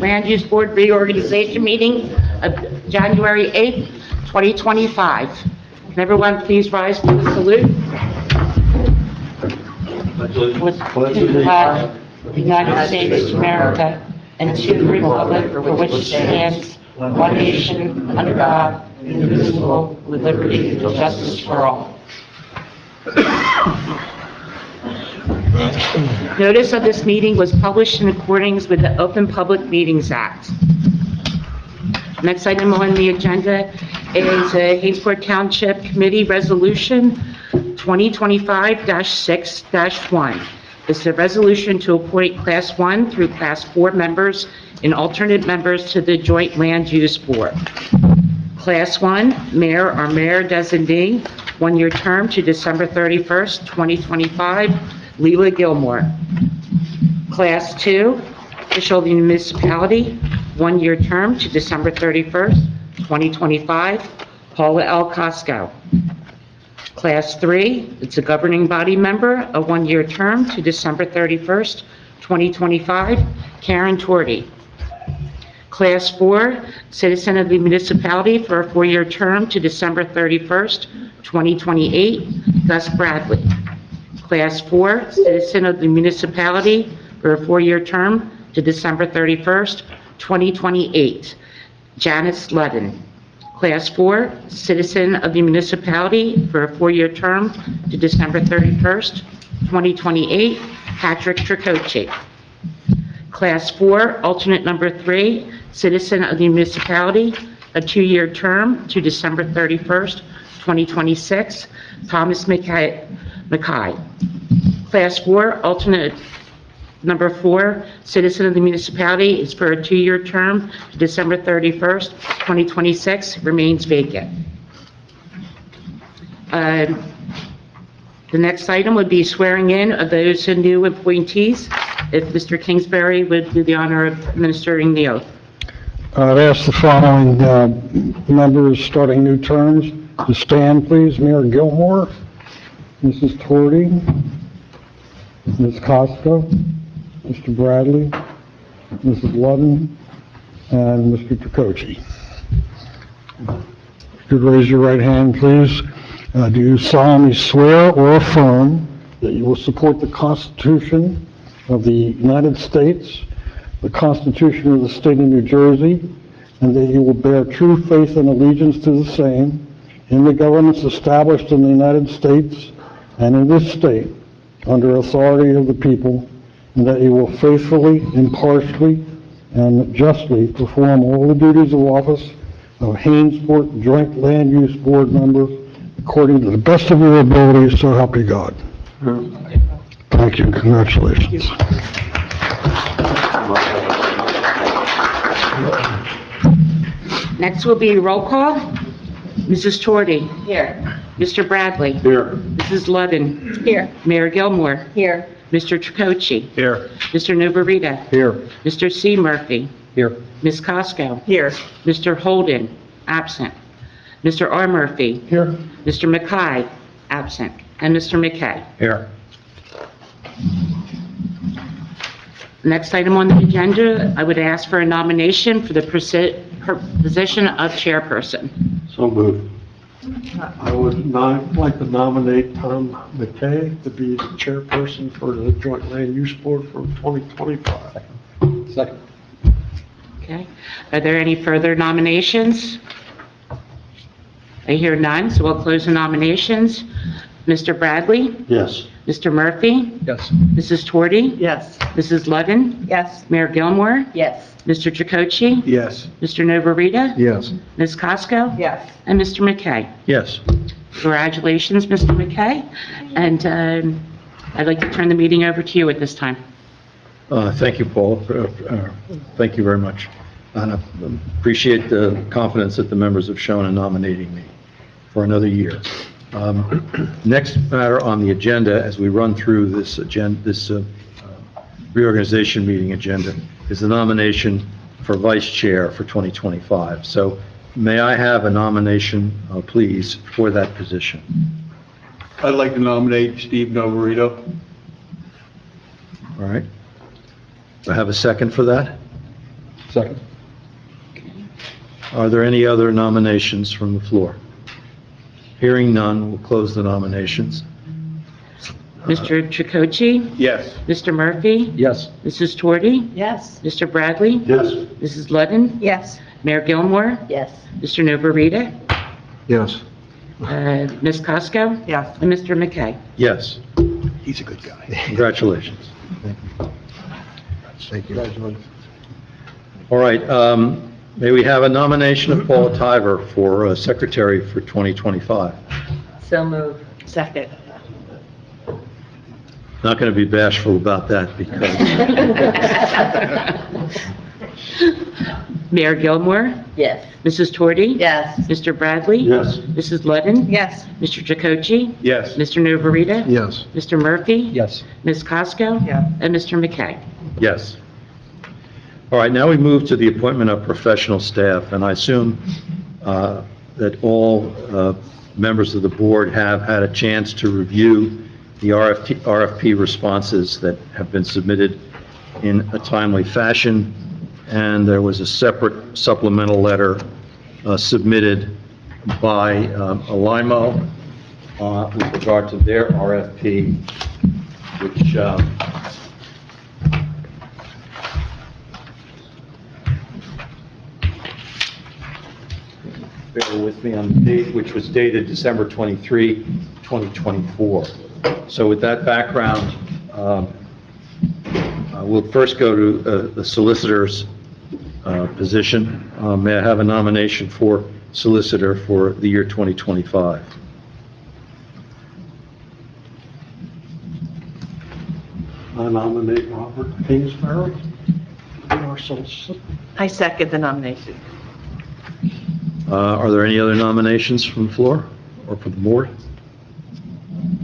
Land Use Board Reorganization Meeting of January 8th, 2025. Can everyone please rise to the salute? With to the flag of the United States of America and to the republic for which it stands, one nation, under God, indivisible, with liberty and justice for all. Notice of this meeting was published in accordance with the Open Public Meetings Act. Next item on the agenda is a Hainesport Township Committee Resolution 2025-6-1. It's a resolution to appoint Class 1 through Class 4 members and alternate members to the Joint Land Use Board. Class 1, Mayor or Mayor Designee, one-year term to December 31st, 2025, Leila Gilmore. Class 2, official of the municipality, one-year term to December 31st, 2025, Paula L. Cosco. Class 3, it's a governing body member, a one-year term to December 31st, 2025, Karen Torty. Class 4, citizen of the municipality for a four-year term to December 31st, 2028, Gus Bradley. Class 4, citizen of the municipality for a four-year term to December 31st, 2028, Janice Ludden. Class 4, citizen of the municipality for a four-year term to December 31st, 2028, Patrick Tricoci. Class 4, alternate number 3, citizen of the municipality, a two-year term to December 31st, 2026, Thomas Mackay. Class 4, alternate number 4, citizen of the municipality, is for a two-year term to December 31st, 2026, remains vacant. The next item would be swearing in of those new appointees. If Mr. Kingsbury would do the honor of administering the oath. I'd ask the following members starting new terms to stand, please. Mayor Gilmore, Mrs. Torty, Ms. Costa, Mr. Bradley, Mrs. Ludden, and Mr. Tricoci. If you could raise your right hand, please. Do you solemnly swear or affirm that you will support the Constitution of the United States, the Constitution of the State of New Jersey, and that you will bear true faith and allegiance to the same in the governments established in the United States and in this state under authority of the people, and that you will faithfully, impartially, and justly perform all the duties of office of Hainesport Joint Land Use Board member according to the best of your ability, so help you God. Thank you and congratulations. Next will be roll call. Mrs. Torty. Here. Mr. Bradley. Here. Mrs. Ludden. Here. Mayor Gilmore. Here. Mr. Tricoci. Here. Mr. Novarita. Here. Mr. C. Murphy. Here. Ms. Cosco. Here. Mr. Holden, absent. Mr. R. Murphy. Here. Mr. Mackay, absent. And Mr. McKay. Here. Next item on the agenda, I would ask for a nomination for the position of chairperson. So moved. I would like to nominate Tom McKay to be the chairperson for the Joint Land Use Board for 2025. Second. Okay. Are there any further nominations? I hear none, so we'll close the nominations. Mr. Bradley? Yes. Mr. Murphy? Yes. Mrs. Torty? Yes. Mrs. Ludden? Yes. Mayor Gilmore? Yes. Mr. Tricoci? Yes. Mr. Novarita? Yes. Ms. Cosco? Yes. And Mr. McKay. Yes. Congratulations, Mr. McKay. And I'd like to turn the meeting over to you at this time. Thank you, Paul. Thank you very much. And I appreciate the confidence that the members have shown in nominating me for another year. Next matter on the agenda, as we run through this reorganization meeting agenda, is the nomination for vice chair for 2025. So may I have a nomination, please, for that position? I'd like to nominate Steve Novarito. All right. Do I have a second for that? Second. Are there any other nominations from the floor? Hearing none, we'll close the nominations. Mr. Tricocci? Yes. Mr. Murphy? Yes. Mrs. Torti? Yes. Mr. Bradley? Yes. Mrs. Ludden? Yes. Mayor Gilmore? Yes. Mr. Novarita? Yes. Ms. Cosco? Yes. And Mr. McKay? Yes. He's a good guy. Congratulations. Thank you. All right, may we have a nomination of Paula Tiver for secretary for 2025? So moved. Second. Not going to be bashful about that because, Mayor Gilmore? Yes. Mrs. Torti? Yes. Mr. Bradley? Yes. Mrs. Ludden? Yes. Mr. Tricocci? Yes. Mr. Novarita? Yes. Mr. Murphy? yes. Ms. Cosco? Yes. And Mr. McKay? Yes. All right, now we move to the appointment of professional staff, and I assume that all members of the board have had a chance to review the RFP responses that have been submitted in a timely fashion, and there was a separate supplemental letter submitted by Alimo with regard to their RFP, which bear with me on the date, which was dated December 23, 2024. So with that background, we'll first go to the solicitor's position. May I have a nomination for solicitor for the year 2025? I nominate Robert Kingsbury, our solicitor. I second the nomination. Are there any other nominations from the floor or from the board?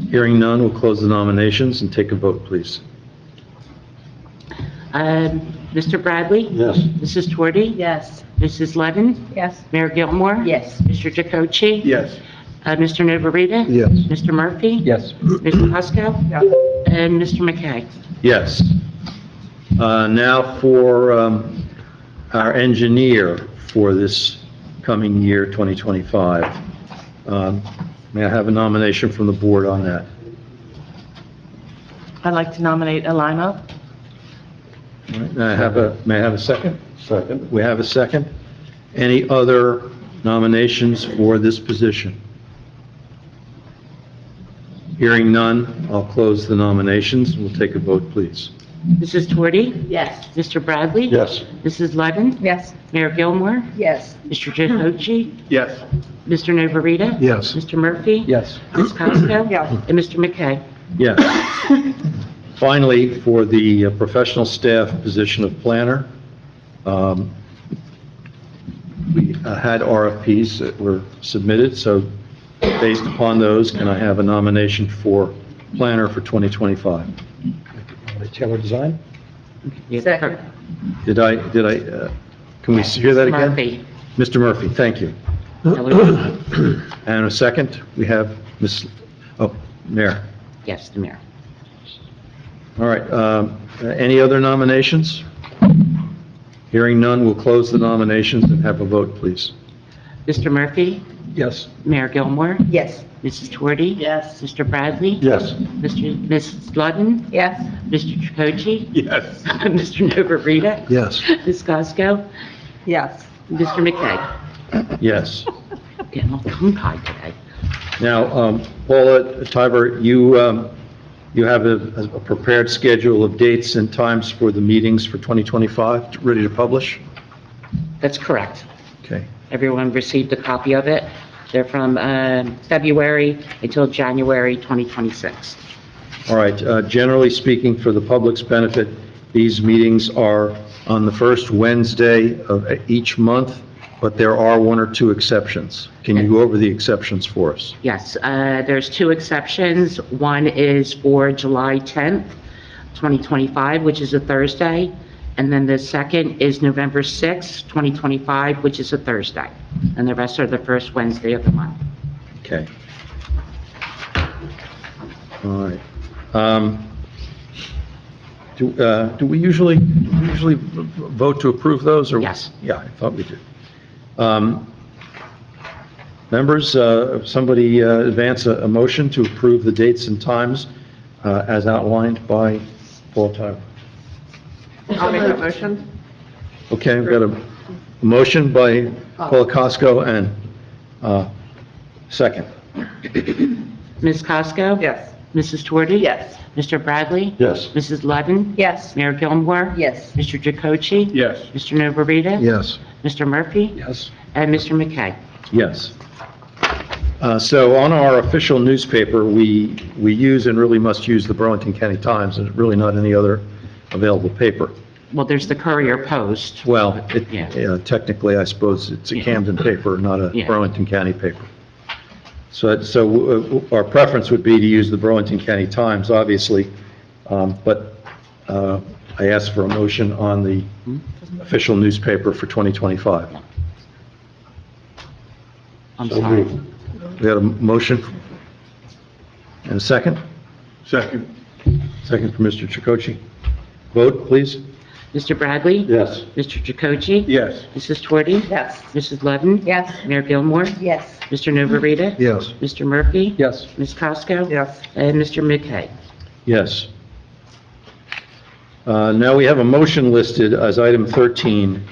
Hearing none, we'll close the nominations and take a vote, please. Mr. Bradley? Yes. Mrs. Torti? Yes. Mrs. Ludden? Yes. Mayor Gilmore? Yes. Mr. Tricocci? Yes. Mr. Novarita? Yes. Mr. Murphy? Yes. Ms. Cosco? Yes. And Mr. McKay? Yes. Now for our engineer for this coming year, 2025. May I have a nomination from the board on that? I'd like to nominate Alimo. All right, may I have a second? Second. We have a second. Any other nominations for this position? Hearing none, I'll close the nominations. We'll take a vote, please. Mrs. Torti? Yes. Mr. Bradley? Yes. Mrs. Ludden? Yes. Mayor Gilmore? Yes. Mr. Tricocci? Yes. Mr. Novarita? Yes. Mr. Murphy? Yes. Ms. Cosco? Yes. And Mr. McKay? Yes. Finally, for the professional staff position of planner, we had RFPs that were submitted, so based upon those, can I have a nomination for planner for 2025? Taylor Design? Second. Can we hear that again? Murphy. Mr. Murphy, thank you. And a second, we have Mayor. Yes, the mayor. All right, any other nominations? Hearing none, we'll close the nominations and have a vote, please. Mr. Murphy? Yes. Mayor Gilmore? Yes. Mrs. Torti? Yes. Mr. Bradley? Yes. Mrs. Ludden? Yes. Mr. Tricocci? Yes. Mr. Novarita? Yes. Ms. Cosco? Yes. Mr. McKay? Yes. Getting all tongue-tied today. Now, Paula Tiber, you have a prepared schedule of dates and times for the meetings for 2025, ready to publish? That's correct. Okay. Everyone received a copy of it. They're from February until January 2026. All right, generally speaking, for the public's benefit, these meetings are on the first Wednesday of each month, but there are one or two exceptions. Can you go over the exceptions for us? Yes, there's two exceptions. One is for July 10th, 2025, which is a Thursday, and then the second is November 6th, 2025, which is a Thursday, and the rest are the first Wednesday of the month. Okay. All right. Do we usually vote to approve those, or? Yes. Yeah, I thought we did. Members, somebody advance a motion to approve the dates and times as outlined by Paul Tyler. I'll make that motion. Okay, we've got a motion by Paul Cosco and second. Ms. Cosco? Yes. Mrs. Tordey? Yes. Mr. Bradley? Yes. Mrs. Ludden? Yes. Mayor Gilmore? Yes. Mr. Jacochi? Yes. Mr. Novarita? Yes. Mr. Murphy? Yes. And Mr. McKay? Yes. So on our official newspaper, we use and really must use the Burlington County Times, and really not any other available paper. Well, there's the Courier Post. Well, Yeah. technically, I suppose it's a Yeah. Camden paper, not a Yeah. Burlington County paper. So our preference would be to use the Burlington County Times, obviously, but I ask for a motion on the official newspaper for 2025. I'm So sorry. moved. We had a motion and a second? Second. Second for Mr. Chakotay. Vote, please. Mr. Bradley? Yes. Mr. Jacochi? Yes. Mrs. Tordey? Yes. Mrs. Ludden? Yes. Mayor Gilmore? Yes. Mr. Novarita? Yes. Mr. Murphy? Yes. Ms. Cosco? Yes. And Mr. McKay? Yes. Now we have a motion listed as item 13,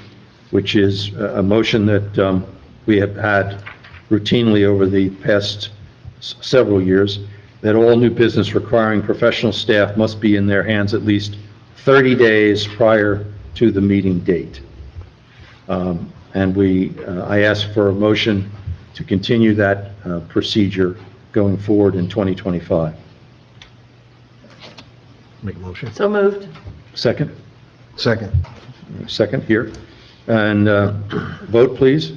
which is a motion that we have had routinely over the past several years, that all new business requiring professional staff must be in their hands at least 30 days prior to the meeting date. And I ask for a motion to continue that procedure going forward in 2025. Make a motion. So moved. Second? Second. Second here. And vote, please.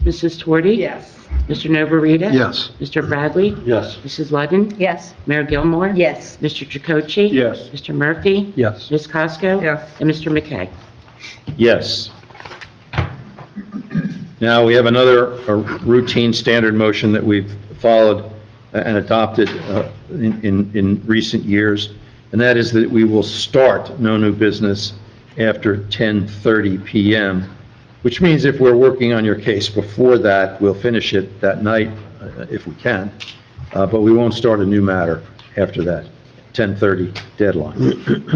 Mrs. Tordey? Yes. Mr. Novarita? Yes. Mr. Bradley? Yes. Mrs. Ludden? Yes. Mayor Gilmore? Yes. Mr. Jacochi? Yes. Mr. Murphy? Yes. Ms. Cosco? Yes. And Mr. McKay? Yes. Now, we have another routine standard motion that we've followed and adopted in recent years, and that is that we will start no new business after 10:30 PM, which means if we're working on your case before that, we'll finish it that night if we can, but we won't start a new matter after that 10:30 deadline.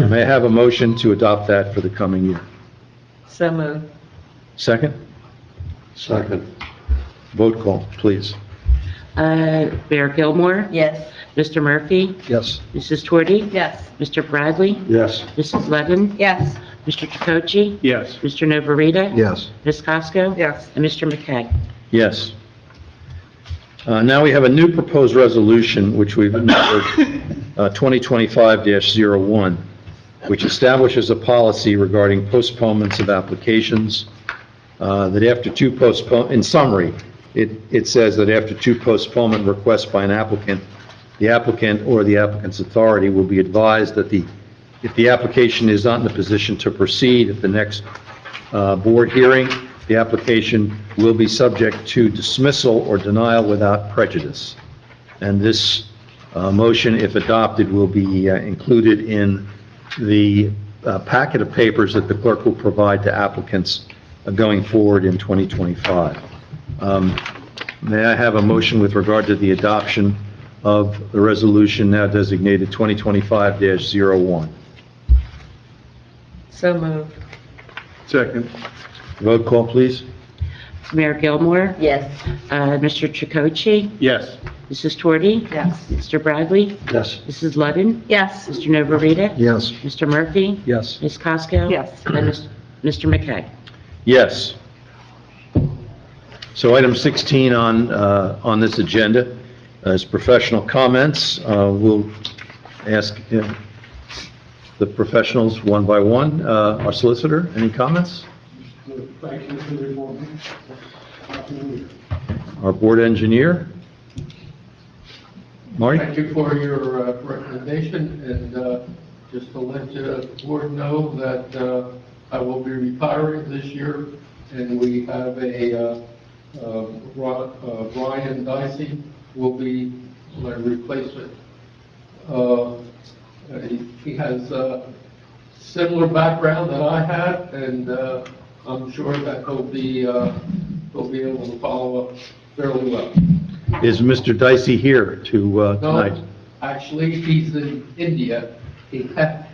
May I have a motion to adopt that for the coming year? So moved. Second? Second. Vote call, please. Mayor Gilmore? Yes. Mr. Murphy? Yes. Mrs. Tordey? Yes. Mr. Bradley? Yes. Mrs. Ludden? Yes. Mr. Jacochi? Yes. Mr. Novarita? Yes. Ms. Cosco? Yes. And Mr. McKay? Yes. Now we have a new proposed resolution, which we've numbered 2025-01, which establishes a policy regarding postponements of applications, that after in summary, it says that after two postponement requests by an applicant, the applicant or the applicant's authority will be advised that if the application is not in a position to proceed at the next board hearing, the application will be subject to dismissal or denial without prejudice. And this motion, if adopted, will be included in the packet of papers that the clerk will provide to applicants going forward in 2025. May I have a motion with regard to the adoption of the resolution now designated 2025-01? So moved. Second. Vote call, please. Mayor Gilmore? Yes. Mr. Jacochi? Yes. Mrs. Tordey? Yes. Mr. Bradley? Yes. Mrs. Ludden? Yes. Mr. Novarita? Yes. Mr. Murphy? Yes. Ms. Cosco? Yes. And Mr. McKay? Yes. So item 16 on this agenda is professional comments. We'll ask the professionals one by one. Our solicitor, any comments? Thank you for the report. Our board engineer? Marty? Thank you for your recommendation, and just to let the board know that I will be retiring this year, and we have Brian Dicey will be my replacement. He has similar background that I had, and I'm sure that he'll be able to follow up fairly well. Is Mr. Dicey here tonight? No, actually, he's in India. He's an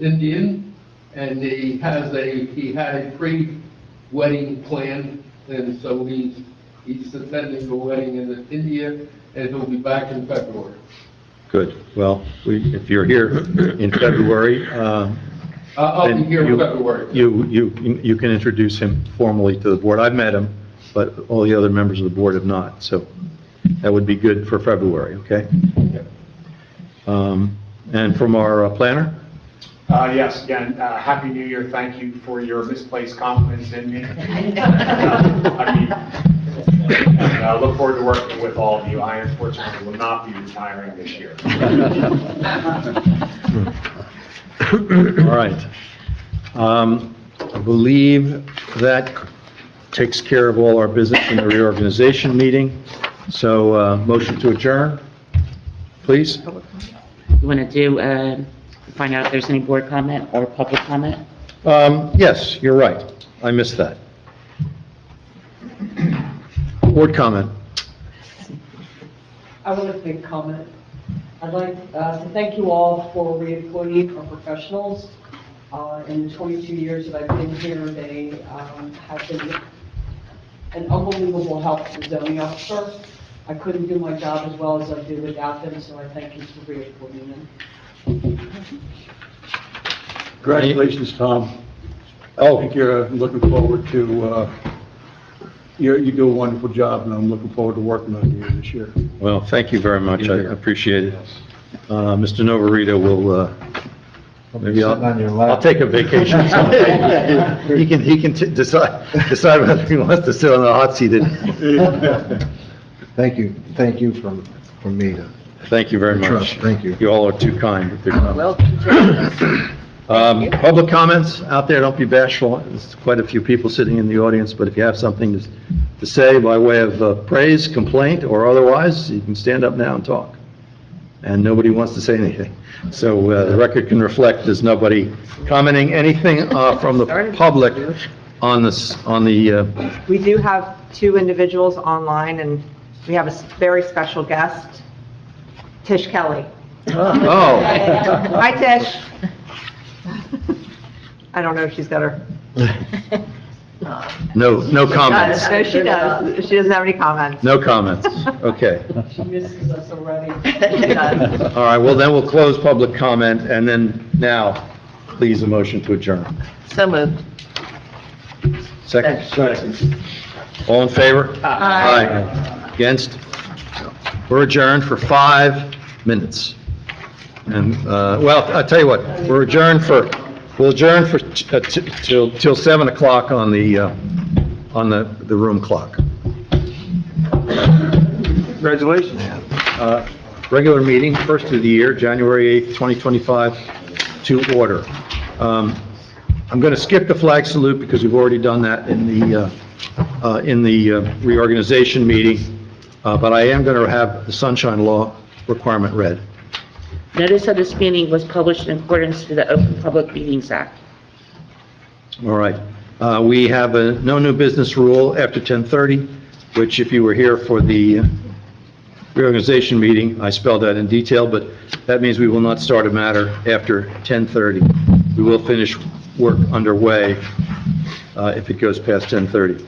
Indian, and he had a pre-wedding plan, and so he's attending a wedding in India, and he'll be back in February. Good. Well, if you're here in February, I'll be then here in February. you can introduce him formally to the board. I've met him, but all the other members of the board have not, so that would be good for February, okay? And from our planner? Yes, again, Happy New Year. Thank you for your misplaced confidence in me. I look forward to working with all of you. I unfortunately will not be retiring this year. All right. I believe that takes care of all our business in the reorganization meeting. So, motion to adjourn, please? You want to find out if there's any board comment or public comment? Yes, you're right. I missed that. Board comment. I would like to make a comment. I'd like to thank you all for reemploying our professionals. In the 22 years that I've been here, they have been an unbelievable help to the zoning officer. I couldn't do my job as well as I do without them, so I thank you for reemploying them. Congratulations, Tom. I Oh, think you're looking forward to, you do a wonderful job, and I'm looking forward to working on you this year. well, thank you very much. I appreciate it. Mr. Novarito will, maybe I'll take a vacation someday. He can decide whether he wants to sit on the hot seat. Thank you from me to Thank you very much. trust, thank you. You all are too kind with your comments. Well, continue. Public comments out there, don't be bashful. There's quite a few people sitting in the audience, but if you have something to say by way of praise, complaint, or otherwise, you can stand up now and talk. And nobody wants to say anything. So the record can reflect there's nobody commenting anything from the public on this, on the, We do have two individuals online, and we have a very special guest, Tish Kelly. oh, Hi, Tish. I don't know if she's got her. no comments. No, she does. She doesn't have any comments. No comments. Okay. She misses us already. She does. All right, well, then we'll close public comment, and then now, please, a motion to adjourn. So moved. Second? All in favor? Aye. Against? We're adjourned for 5 minutes. And, well, I'll tell you what, we'll adjourn for till 7 o'clock on the room clock. Congratulations. Regular meeting, first of the year, January 8th, 2025, to order. I'm going to skip the flag salute because we've already done that in the reorganization meeting, but I am going to have the sunshine law requirement read. Notice of this meeting was published in accordance to the Open Public Meetings Act. All right. We have a no new business rule after 10:30, which if you were here for the reorganization meeting, I spelled that in detail, but that means we will not start a matter after 10:30. We will finish work underway if it goes past 10:30.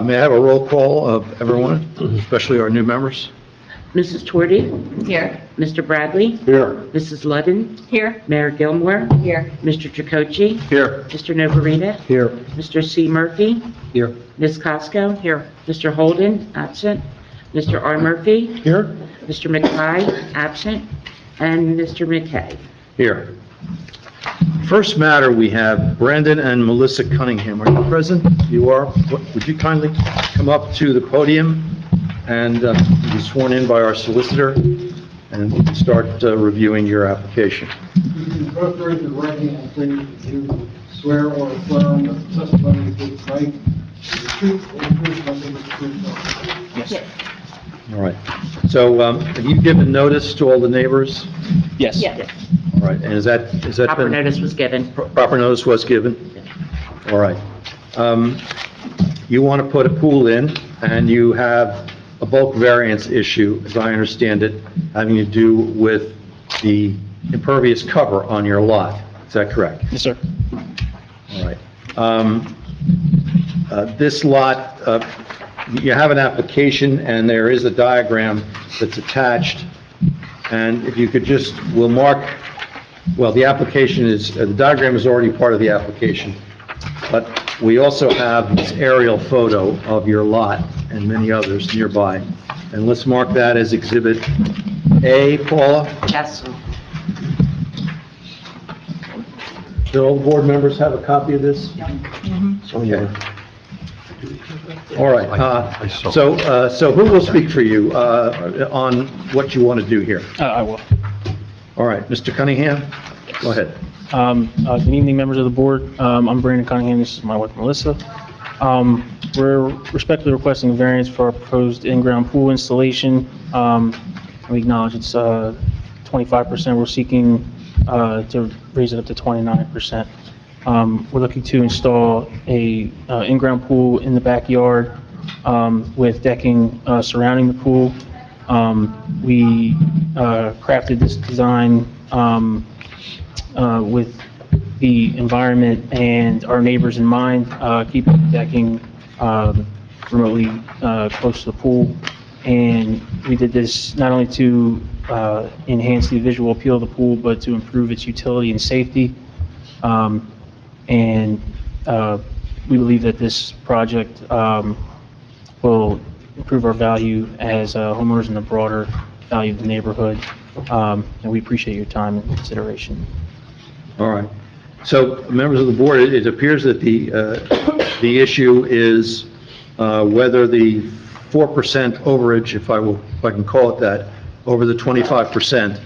May I have a roll call of everyone, especially our new members? Mrs. Torti, Here. Mr. Bradley, Here. Mrs. Ludden, Here. Mayor Gilmore, Here. Mr. Tricocci, Here. Mr. Novarita, Here. Mr. C. Murphy, Here. Ms. Cosco, here, Mr. Holden, absent, Mr. R. Murphy, Here. Mr. McKay, absent, and Mr. McKay. Here. First matter, we have Brandon and Melissa Cunningham. Are you present? You are. Would you kindly come up to the podium and be sworn in by our solicitor, and we can start reviewing your application. Both raise your right hand, please. Do swear or affirm that the testimony you give tonight is the truth, the truth, nothing but the truth. Yes. All right. So have you given notice to all the neighbors? Yes. Yes. All right, and is that Proper been, notice was given. proper notice was given? All right. You want to put a pool in, and you have a bulk variance issue, as I understand it, having to do with the impervious cover on your lot. Is that correct? Yes, sir. All right. This lot, you have an application, and there is a diagram that's attached, and if you could just, we'll mark, well, the application is, the diagram is already part of the application, but we also have this aerial photo of your lot and many others nearby, and let's mark that as Exhibit A, Paula. Yes. Do all the board members have a copy of this? Okay. All right, so who will speak for you on what you want to do here? I will. All right, Mr. Cunningham, go ahead. Good evening, members of the board. I'm Brandon Cunningham. This is my wife, Melissa. We're respectfully requesting a variance for our proposed in-ground pool installation. We acknowledge it's 25%. We're seeking to raise it up to 29%. We're looking to install a in-ground pool in the backyard with decking surrounding the pool. We crafted this design with the environment and our neighbors in mind, keeping the decking remotely close to the pool. And we did this not only to enhance the visual appeal of the pool, but to improve its utility and safety. And we believe that this project will improve our value as homeowners and the broader value of the neighborhood. And we appreciate your time and consideration. All right. So, members of the board, it appears that the issue is whether the 4% overage, if I can call it that, over the 25%,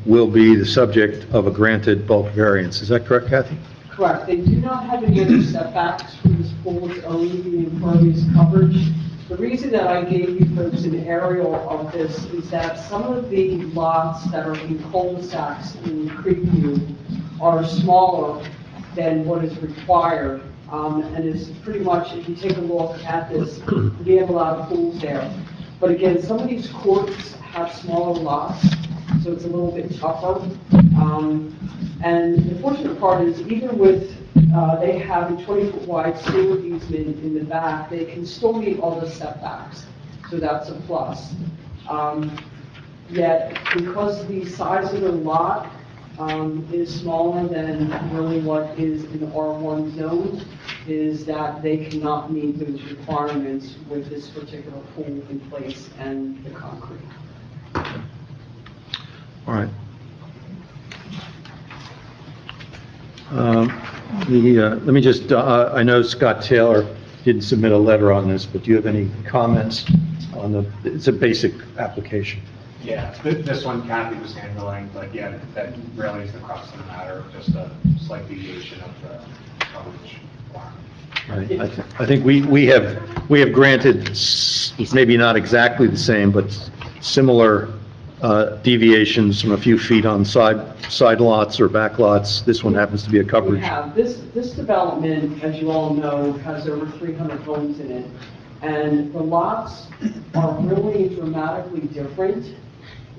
will be the subject of a granted bulk variance. Is that correct, Kathy? Correct. They do not have any other setbacks for this pool. It's only the impervious coverage. The reason that I gave you folks an aerial of this is that some of the lots that are in cul-de-sacs in Creekview are smaller than what is required. And it's pretty much, if you take a look at this, we have a lot of pools there. But again, some of these courts have smaller lots, so it's a little bit tougher. And the fortunate part is, even with, they have a 20-foot wide sewer easement in the back, they can still meet all the setbacks, so that's a plus. Yet, because the size of the lot is smaller than really what is in the R1 zone, is that they cannot meet those requirements with this particular pool in place and the concrete. All right. Let me just, I know Scott Taylor didn't submit a letter on this, but do you have any comments on it's a basic application? Yeah, this one Kathy was handling, but yeah, that really is the crux of the matter, just a slight deviation of the coverage requirement. Right. I think we have granted, maybe not exactly the same, but similar deviations from a few feet on side lots or back lots. This one happens to be a We coverage. have, this development, as you all know, has over 300 homes in it. And the lots are really dramatically different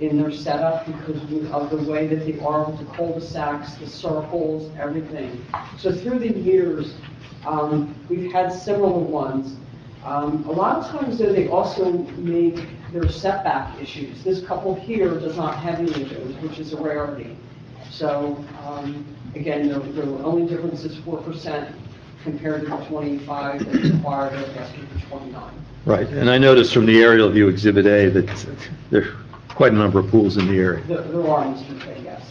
in their setup because of the way that they are with the cul-de-sacs, the circles, everything. So through the years, we've had similar ones. A lot of times, though, they also make their setback issues. This couple here does not have any of those, which is a rarity. So, again, the only difference is 4% compared to the 25 that's required, I guess, for 29. Right, and I noticed from the aerial view Exhibit A that there are quite a number of pools in the area. There are, Mr. Chair, yes.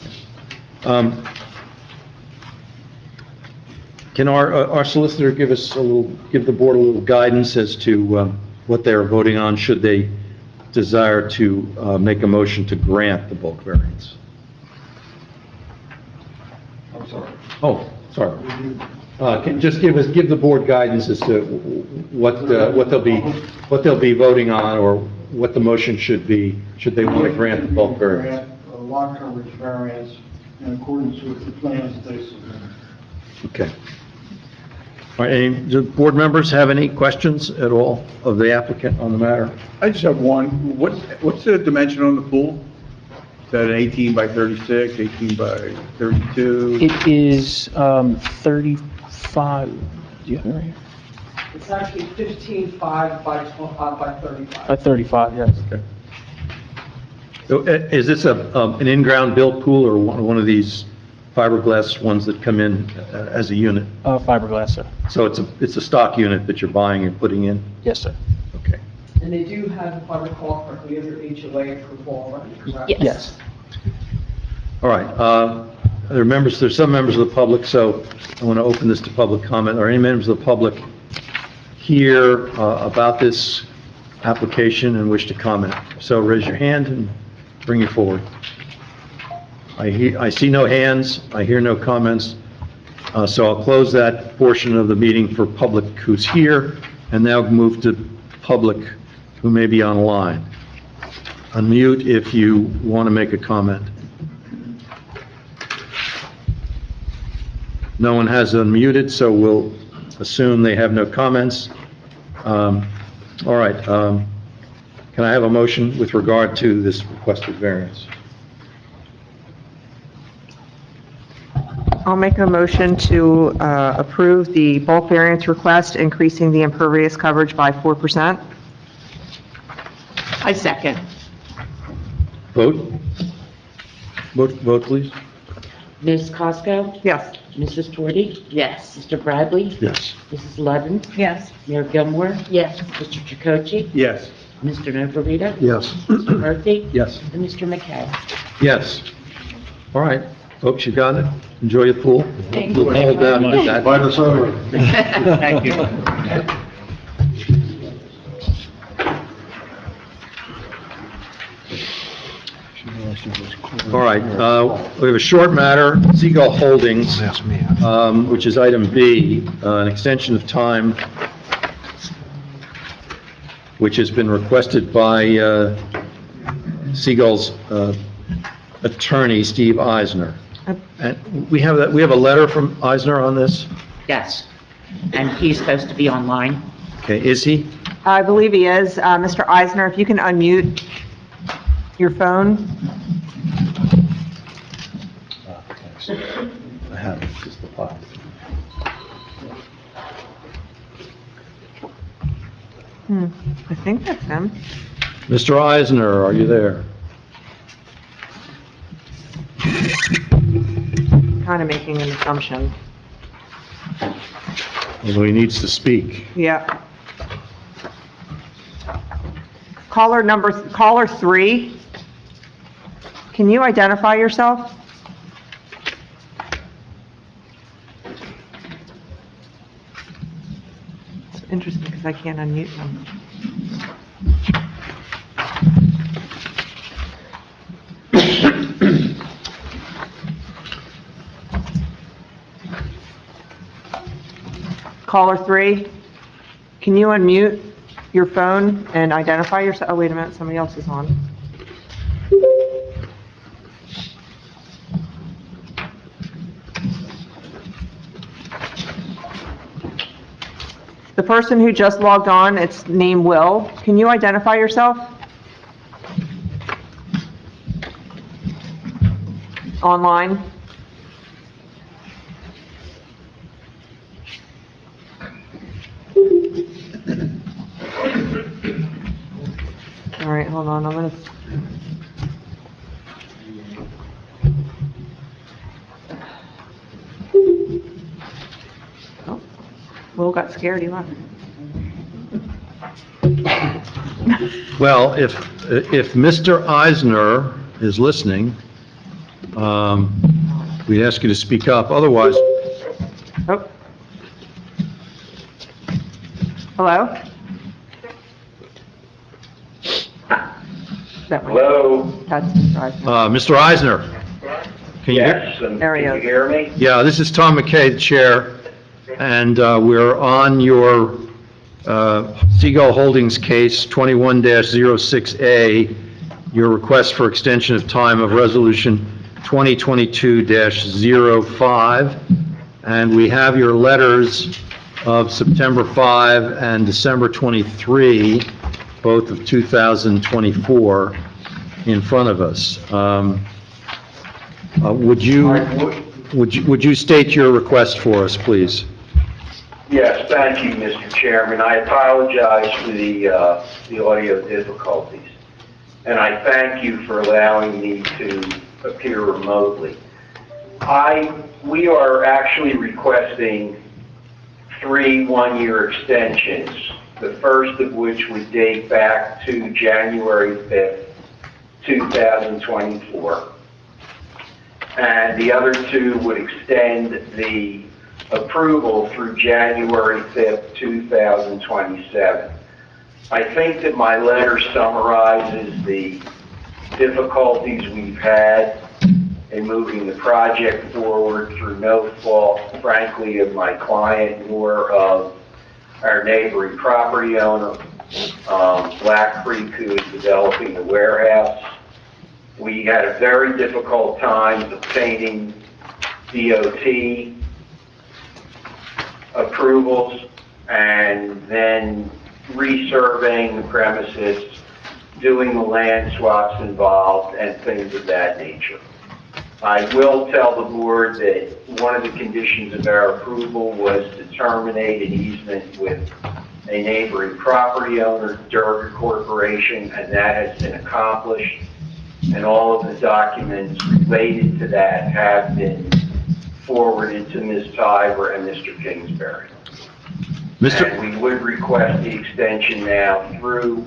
Can our solicitor give the board a little guidance as to what they are voting on, should they desire to make a motion to grant the bulk variance? I'm sorry. Oh, sorry. Just give the board guidance as to what they'll be voting on, or what the motion should be, should they want to grant the bulk variance. Grant a lot coverage variance in accordance with the plans that they submitted. Okay. All right, do board members have any questions at all of the applicant on the matter? I just have one. What's the dimension on the pool? Is that an 18 by 36, 18 by 32? It is 35, do you have it right here? It's actually 15.5 by 35. By 35, yes. Okay. So, is this an in-ground built pool or one of these fiberglass ones that come in as a unit? Fiberglass, sir. So it's a stock unit that you're buying and putting in? Yes, sir. Okay. And they do have, if I recall correctly, other HOA approval already, correct? Yes. All right. There's some members of the public, so I want to open this to public comment. Are any members of the public here about this application and wish to comment? So raise your hand and bring it forward. I see no hands, I hear no comments, so I'll close that portion of the meeting for public who's here, and now move to public who may be online. Unmute if you want to make a comment. No one has unmuted, so we'll assume they have no comments. All right, can I have a motion with regard to this requested variance? I'll make a motion to approve the bulk variance request, increasing the impervious coverage by 4%. I second. Vote? Vote, please. Ms. Cosco? Yes. Mrs. Torti? Yes. Mr. Bradley? Yes. Mrs. Ludden? Yes. Mayor Gilmore? Yes. Mr. Chakotay? Yes. Mr. Notarita? Yes. Mr. Murphy? Yes. And Mr. McKay? Yes. All right, folks, you got it? Enjoy your pool. Thank We'll hold down with that. Invite us over. Thank you. All right, we have a short matter, Seagull Holdings, which is item B, an extension of time, which has been requested by Seagull's attorney, Steve Eisner. And we have a letter from Eisner on this? Yes. And he's supposed to be online. Okay, is he? I believe he is. Mr. Eisner, if you can unmute your phone. I have it, just the file. I think that's him. Mr. Eisner, are you there? Kind of making an assumption. Although he needs to speak. Yeah. Caller 3, can you identify yourself? It's interesting because I can't unmute him. Caller 3, can you unmute your phone and identify yourself? Oh, wait a minute, somebody else is on. The person who just logged on, it's named Will. Can you identify yourself? Online? All right, hold on, I'm gonna... Oh, Will got scared, he left. Well, if Mr. Eisner is listening, we'd ask you to speak up, otherwise, Oh. Hello? Hello? That's Mr. Eisner. Mr. Eisner, can you hear? and There he can you is. hear me? Yeah, this is Tom McKay, the chair, and we're on your Seagull Holdings case 21-06A, your request for extension of time of resolution 2022-05, and we have your letters of September 5 and December 23, both of 2024, in front of us. Would you state your request for us, please? Yes, thank you, Mr. Chairman. I apologize for the audio difficulties, and I thank you for allowing me to appear remotely. We are actually requesting 3 one-year extensions, the first of which would date back to January 5th, 2024, and the other 2 would extend the approval through January 5th, 2027. I think that my letter summarizes the difficulties we've had in moving the project forward through no fault, frankly, of my client nor of our neighboring property owner, Black Creek, who is developing the warehouse. We had a very difficult time obtaining DOT approvals and then resurveying the premises, doing the land swaps involved, and things of that nature. I will tell the board that one of the conditions of our approval was to terminate an easement with a neighboring property owner, Durga Corporation, and that has been accomplished. And all of the documents related to that have been forwarded to Ms. Tiver and Mr. Kingsbury. And we would request the extension now through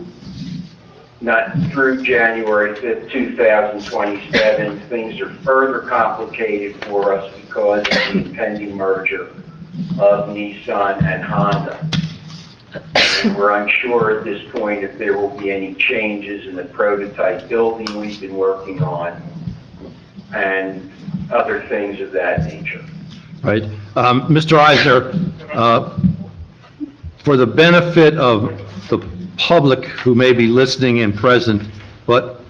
January 5th, 2027. Things are further complicated for us because of the impending merger of Nissan and Honda. And we're unsure at this point if there will be any changes in the prototype building we've been working on and other things of that nature. Right. Mr. Eisner, for the benefit of the public who may be listening and present, but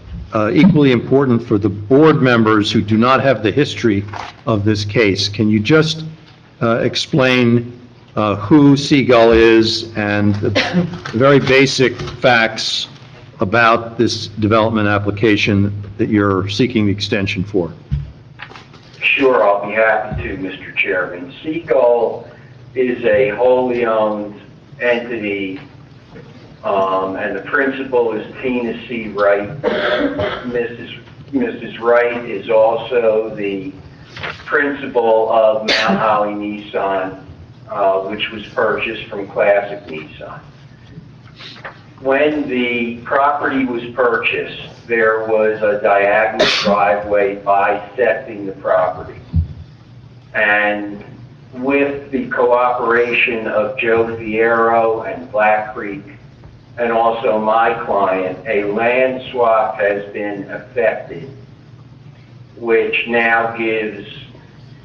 equally important for the board members who do not have the history of this case, can you just explain who Seagull is and the very basic facts about this development application that you're seeking the extension for? Sure, I'll be happy to, Mr. Chairman. Seagull is a wholly owned entity, and the principal is Tina C. Wright. Mrs. Wright is also the principal of Mount Holly Nissan, which was purchased from Classic Nissan. When the property was purchased, there was a diagonal driveway bisecting the property. And with the cooperation of Joe Fierro and Black Creek, and also my client, a land swap has been effected, which now gives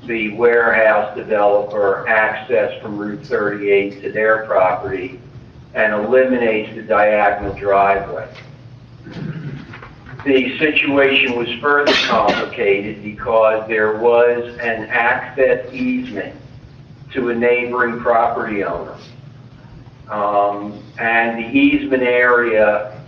the warehouse developer access from Route 38 to their property and eliminates the diagonal driveway. The situation was further complicated because there was an access easement to a neighboring property owner. And the easement area,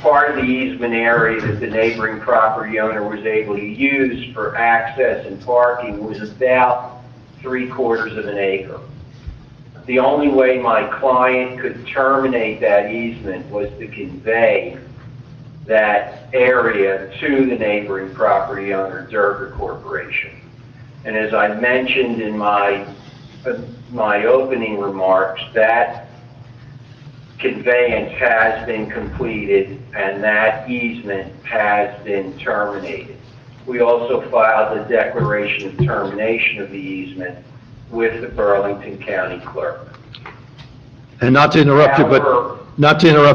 part of the easement area that the neighboring property owner was able to use for access and parking was about 3/4 of an acre. The only way my client could terminate that easement was to convey that area to the neighboring property owner, Durga Corporation. And as I mentioned in my opening remarks, that conveyance has been completed and that easement has been terminated. We also filed a declaration of termination of the easement with the Burlington County Clerk. And not to interrupt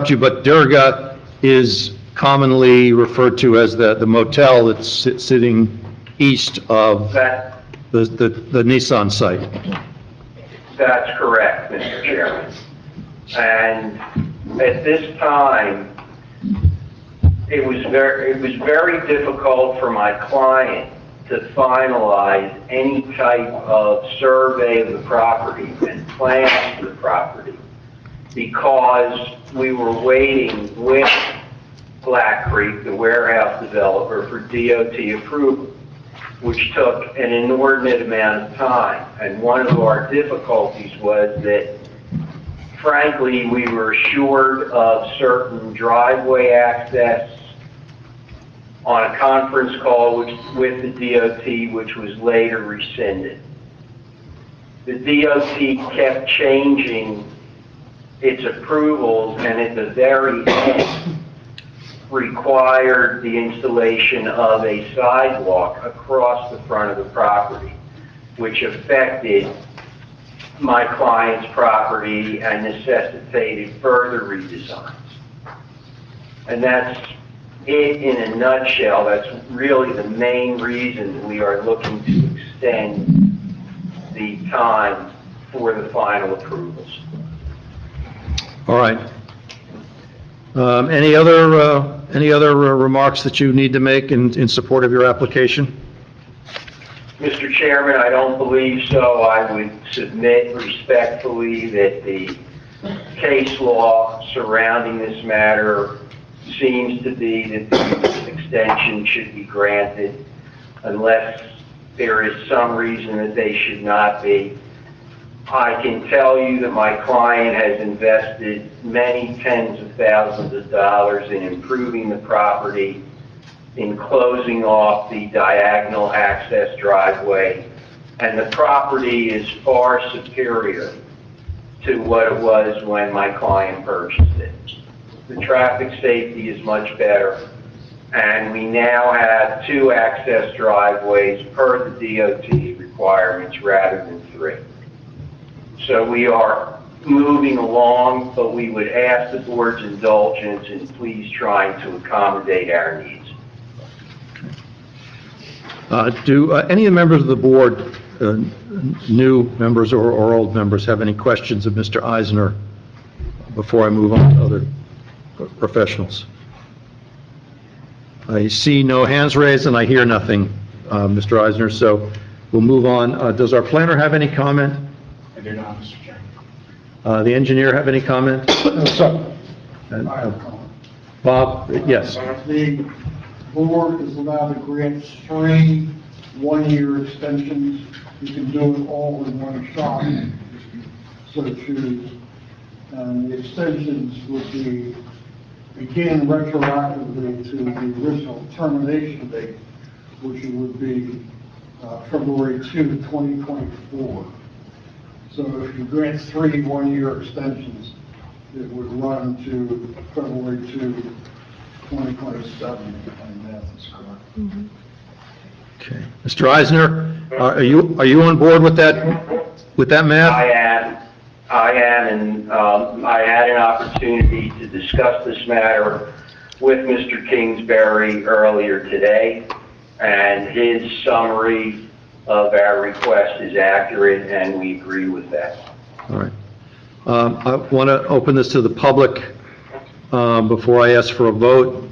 you, but Durga is commonly referred to as the motel that's sitting east of the Nissan site. That's correct, Mr. Chairman. And at this time, it was very difficult for my client to finalize any type of survey of the property and plans for the property because we were waiting with Black Creek, the warehouse developer, for DOT approval, which took an inordinate amount of time. And one of our difficulties was that, frankly, we were assured of certain driveway access on a conference call with the DOT, which was later rescinded. The DOT kept changing its approvals, and at the very end, required the installation of a sidewalk across the front of the property, which affected my client's property and necessitated further redesigns. And that's it in a nutshell. That's really the main reason we are looking to extend the time for the final approvals. All right. Any other remarks that you need to make in support of your application? Mr. Chairman, I don't believe so. I would submit respectfully that the case law surrounding this matter seems to be that the extension should be granted unless there is some reason that they should not be. I can tell you that my client has invested many tens of thousands of dollars in improving the property, in closing off the diagonal access driveway, and the property is far superior to what it was when my client purchased it. The traffic safety is much better, and we now have 2 access driveways per the DOT's requirements rather than 3. So we are moving along, but we would ask the board's indulgence in please trying to accommodate our needs. Do any of the members of the board, new members or old members, have any questions of Mr. Eisner before I move on to other professionals? I see no hands raised and I hear nothing, Mr. Eisner, so we'll move on. Does our planner have any comment? I do not, Mr. Chairman. The engineer have any comment? Bob, yes. The board is allowed to grant 3 one-year extensions. You can do it all in one shot, so choose. And the extensions would begin retroactively to the original termination date, which would be February 2, 2024. So if you grant 3 one-year extensions, it would run to February 2, 2027, and that is correct. Okay. Mr. Eisner, are you on board with that math? I am, and I had an opportunity to discuss this matter with Mr. Kingsbury earlier today, and his summary of our request is accurate, and we agree with that. All right. I want to open this to the public before I ask for a vote.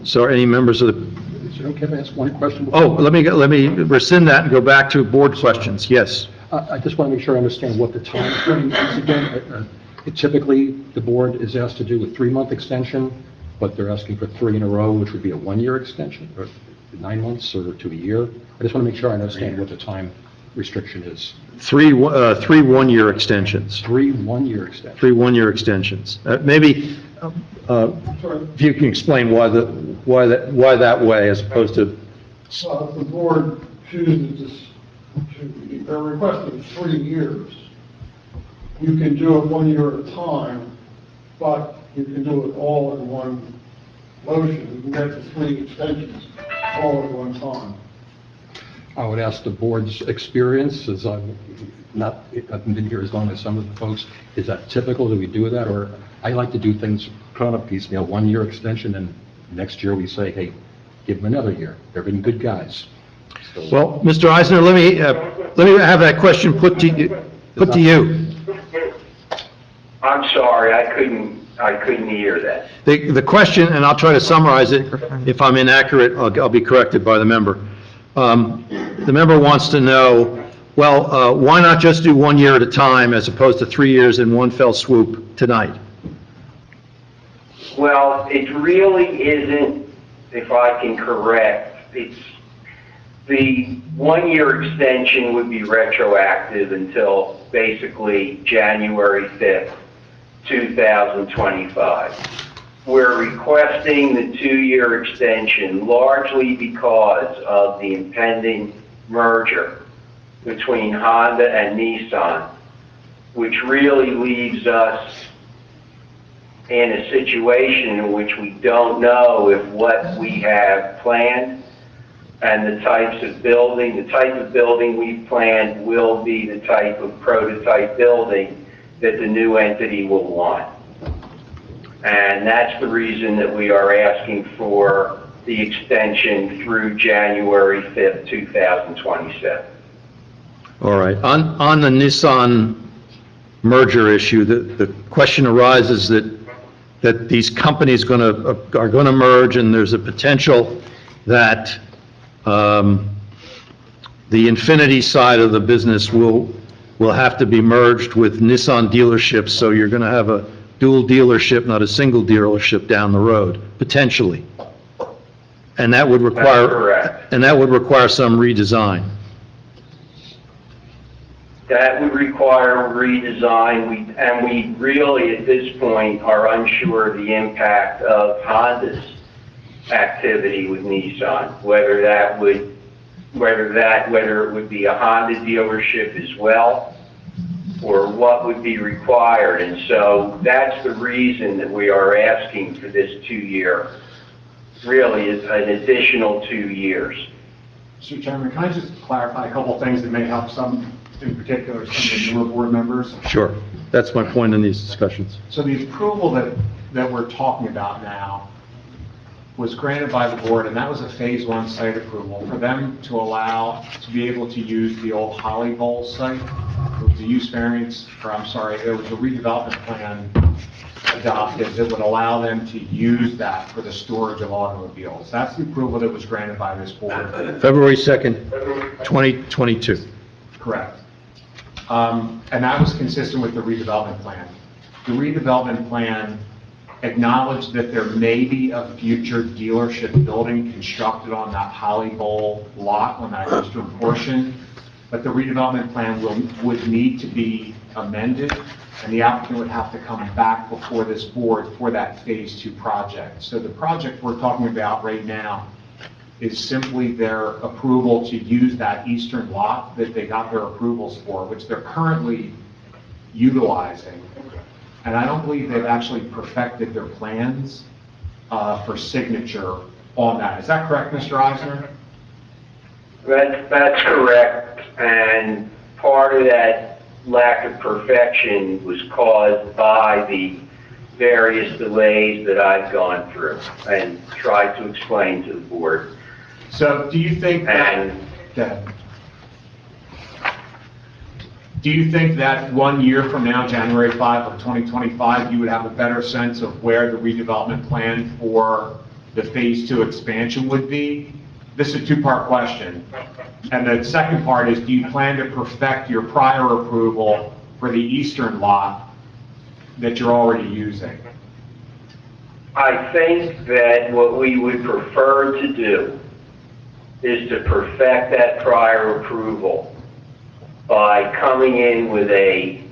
So any members of the... Is it okay if I ask one question? Oh, let me rescind that and go back to board questions. Yes. I just want to make sure I understand what the time frame is again. Typically, the board is asked to do a 3-month extension, but they're asking for 3 in a row, which would be a 1-year extension, or 9 months, or to a year. I just want to make sure I understand what the time restriction is. 3 one-year extensions. 3 1-year extensions. 3 one-year extensions. Maybe if you can explain why that way as opposed to... So if the board chooses their request is 3 years, you can do it 1 year at a time, but you can do it all in one motion. You can get the 3 extensions all at one time. I would ask the board's experience, as I haven't been here as long as some of the folks, is that typical? Do we do that? Or I like to do things kind of piecemeal, 1-year extension, and next year we say, hey, give them another year. They've been good guys. So, Well, Mr. Eisner, let me have that question put to you. I'm sorry, I couldn't hear that. The question, and I'll try to summarize it, if I'm inaccurate, I'll be corrected by the member. The member wants to know, well, why not just do 1 year at a time as opposed to 3 years in one fell swoop tonight? Well, it really isn't, if I can correct, it's, the 1 year extension would be retroactive until basically January 5th, 2025. We're requesting the 2-year extension largely because of the impending merger between Honda and Nissan, which really leaves us in a situation in which we don't know if what we have planned and the type of building we've planned will be the type of prototype building that the new entity will want. And that's the reason that we are asking for the extension through January 5th, 2027. All right. On the Nissan merger issue, the question arises that these companies are going to merge, and there's a potential that the Infiniti side of the business will have to be merged with Nissan dealerships, so you're going to have a dual dealership, not a single dealership down the road, potentially. And that would require... That's correct. And that would require some redesign. That would require redesign, and we really, at this point, are unsure of the impact of Honda's activity with Nissan, whether it would be a Honda dealership as well, or what would be required. And so that's the reason that we are asking for this 2-year, really is an additional 2 years. Mr. Chairman, can I just clarify a couple things that may help some, in particular, some of the newer board members? Sure. That's my point in these discussions. So the approval that we're talking about now was granted by the board, and that was a phase 1 site approval for them to allow, to be able to use the old Holly Bowl site. It was a use variance, or I'm sorry, there was a redevelopment plan adopted that would allow them to use that for the storage of automobiles. That's the approval that was granted by this board. February 2nd, 2022. Correct. And that was consistent with the redevelopment plan. The redevelopment plan acknowledged that there may be a future dealership building constructed on that Holly Bowl lot, on that eastern portion, but the redevelopment plan would need to be amended, and the applicant would have to come back before this board for that phase 2 project. So the project we're talking about right now is simply their approval to use that eastern lot that they got their approvals for, which they're currently utilizing. And I don't believe they've actually perfected their plans for signature on that. Is that correct, Mr. Eisner? That's correct, and part of that lack of perfection was caused by the various delays that I've gone through and tried to explain to the board. So do you think that... Do you think that 1 year from now, January 5 of 2025, you would have a better sense of where the redevelopment plan for the phase 2 expansion would be? This is a 2-part question. And the second part is, do you plan to perfect your prior approval for the eastern lot that you're already using? I think that what we would prefer to do is to perfect that prior approval by coming in with an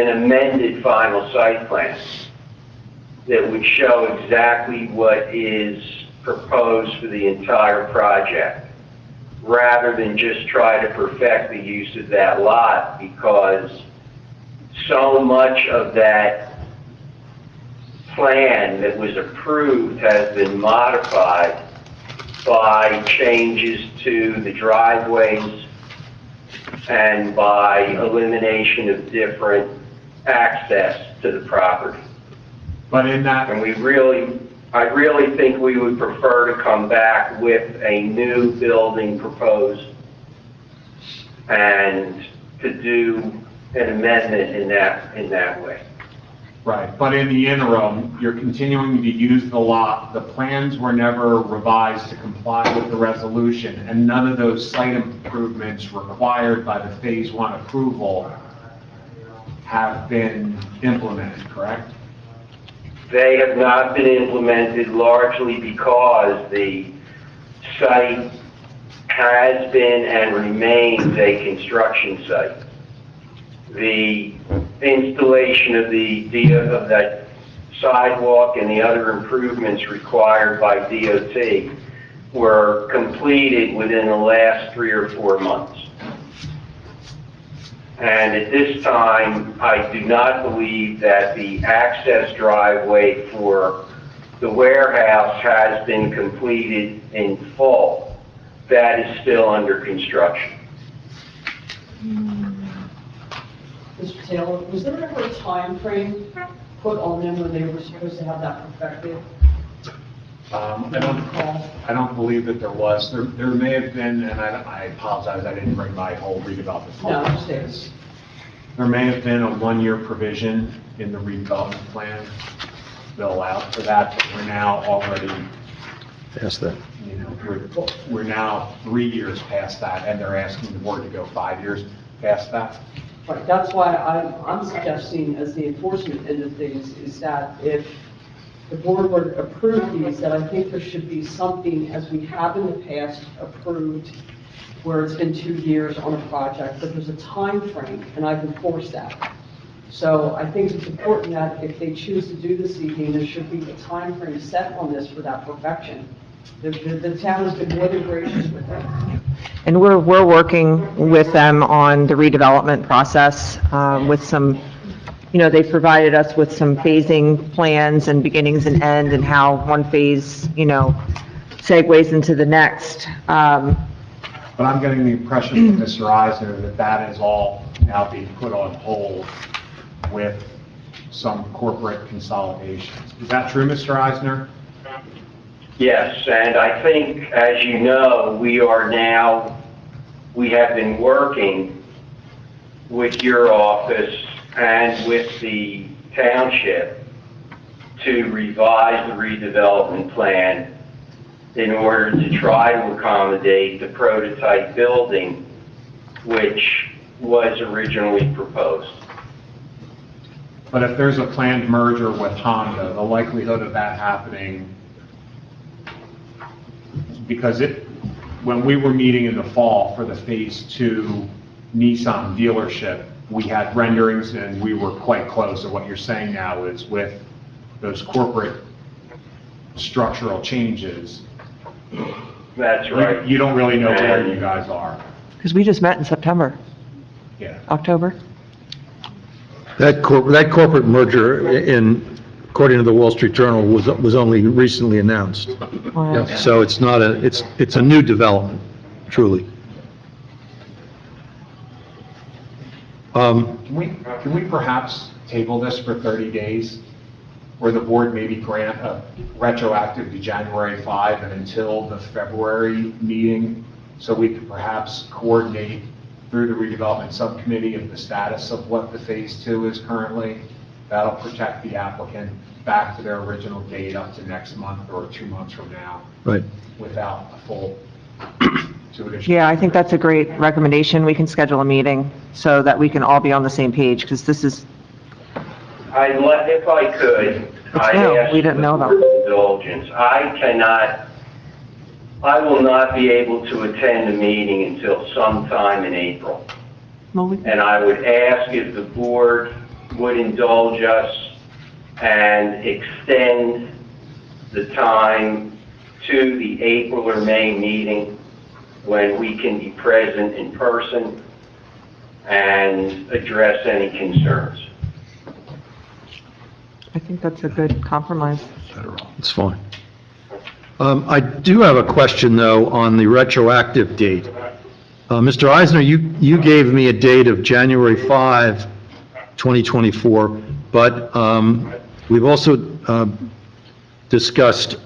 amended final site plan that would show exactly what is proposed for the entire project, rather than just try to perfect the use of that lot, because so much of that plan that was approved has been modified by changes to the driveways and by elimination of different access to the property. But in that... And I really think we would prefer to come back with a new building proposed and to do an amendment in that way. Right, but in the interim, you're continuing to use the lot. The plans were never revised to comply with the resolution, and none of those site improvements required by the Phase 1 approval have been implemented, correct? They have not been implemented largely because the site has been and remains a construction site. The installation of that sidewalk and the other improvements required by DOT were completed within the last 3 or 4 months. And at this time, I do not believe that the access driveway for the warehouse has been completed in full. That is still under construction. Mr. Taylor, was there ever a time frame put on them when they were supposed to have that perfected? I don't believe that there was. There may have been, and I apologize, I didn't bring my whole redevelopment No, plan. upstairs. There may have been a 1-year provision in the redevelopment plan that allowed for that, but we're now already, Ask that. you know, we're now 3 years past that, and they're asking the board to go 5 years past that. Right, that's why I'm suggesting as the enforcement end of things is that if the board were to approve these, that I think there should be something, as we have in the past approved, where it's been 2 years on a project, but there's a time frame, and I've enforced that. So I think it's important that if they choose to do this evening, there should be a time frame set on this for that perfection. The town has been more than gracious with them. And we're working with them on the redevelopment process with some, they provided us with some phasing plans and beginnings and end and how one phase, segues into the next. But I'm getting the impression from Mr. Eisner that that is all now being put on hold with some corporate consolidations. Is that true, Mr. Eisner? Yes, and I think, as you know, we have been working with your office and with the township to revise the redevelopment plan in order to try to accommodate the prototype building which was originally proposed. But if there's a planned merger with Honda, the likelihood of that happening, because when we were meeting in the fall for the Phase 2 Nissan dealership, we had renderings and we were quite close. And what you're saying now is with those corporate structural changes, That's right. you don't really know where you guys are. Because we just met in September, Yeah. October. That corporate merger, according to the Wall Street Journal, was only recently announced. Wow. So it's not it's a new development, truly. Can we perhaps table this for 30 days, where the board maybe grant a retroactive to January 5 and until the February meeting, so we could perhaps coordinate through the redevelopment subcommittee of the status of what the Phase 2 is currently? That'll protect the applicant back to their original date up to next month or 2 months from now, Right. without a full 2 additional. Yeah, I think that's a great recommendation. We can schedule a meeting so that we can all be on the same page, because this is, If I could, I'd new. ask We didn't know the about it. board's indulgence. I will not be able to attend the meeting until sometime in April. And I would ask if the board would indulge us and extend the time to the April or May meeting when we can be present in person and address any concerns. I think that's a good compromise. It's fine. I do have a question, though, on the retroactive date. Mr. Eisner, you gave me a date of January 5, 2024, but we've also discussed,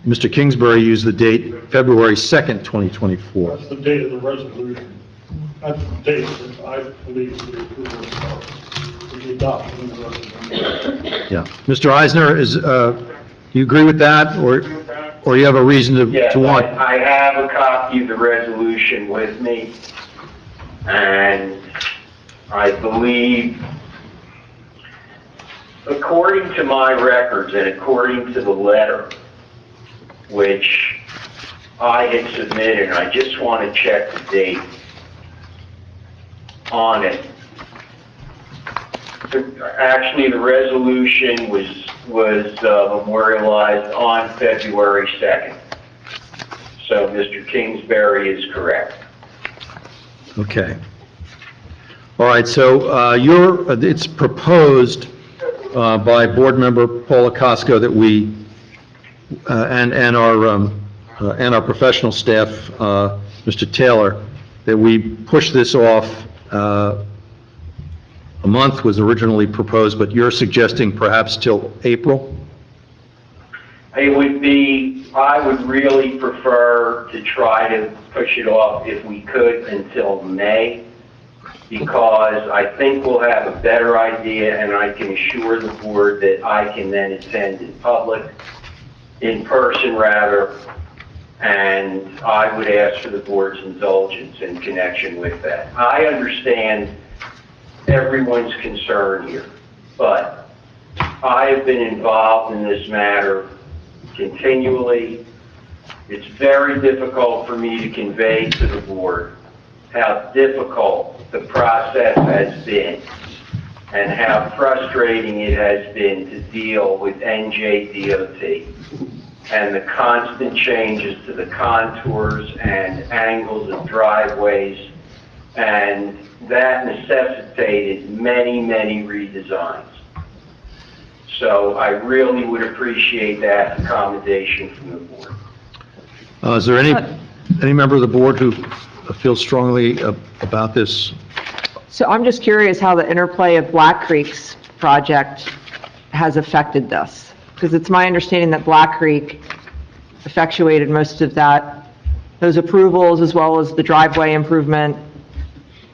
Mr. Kingsbury used the date February 2nd, 2024. That's the date of the resolution. at the date that I believe the approval of the adoption of the resolution. Yeah. Mr. Eisner, do you agree with that, or you have a reason Yes, to want? I have a copy of the resolution with me, and I believe, according to my records and according to the letter, which I had submitted, and I just want to check the date on it. Actually, the resolution was memorialized on February 2nd. So Mr. Kingsbury is correct. Okay. All right, so it's proposed by Board Member Paula Costco that we, and our professional staff, Mr. Taylor, that we push this off. A month was originally proposed, but you're suggesting perhaps till April? I would really prefer to try to push it off, if we could, until May, because I think we'll have a better idea, and I can assure the board that I can then attend in person rather, and I would ask for the board's indulgence in connection with that. I understand everyone's concern here, but I have been involved in this matter continually. It's very difficult for me to convey to the board how difficult the process has been and how frustrating it has been to deal with NJDOT and the constant changes to the contours and angles of driveways, and that necessitated many, many redesigns. So I really would appreciate that accommodation from the board. Is there any member of the board who feels strongly about this? So I'm just curious how the interplay of Black Creek's project has affected this, because it's my understanding that Black Creek effectuated most of those approvals, as well as the driveway improvement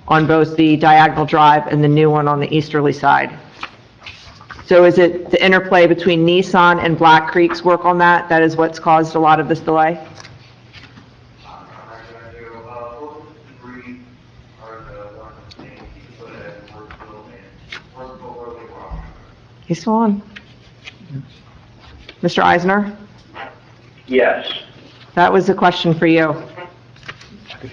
on both the diagonal drive and the new one on the easterly side. So is it the interplay between Nissan and Black Creek's work on that is what's caused a lot of this delay? He's still on. Mr. Eisner, Yes. that was a question for you.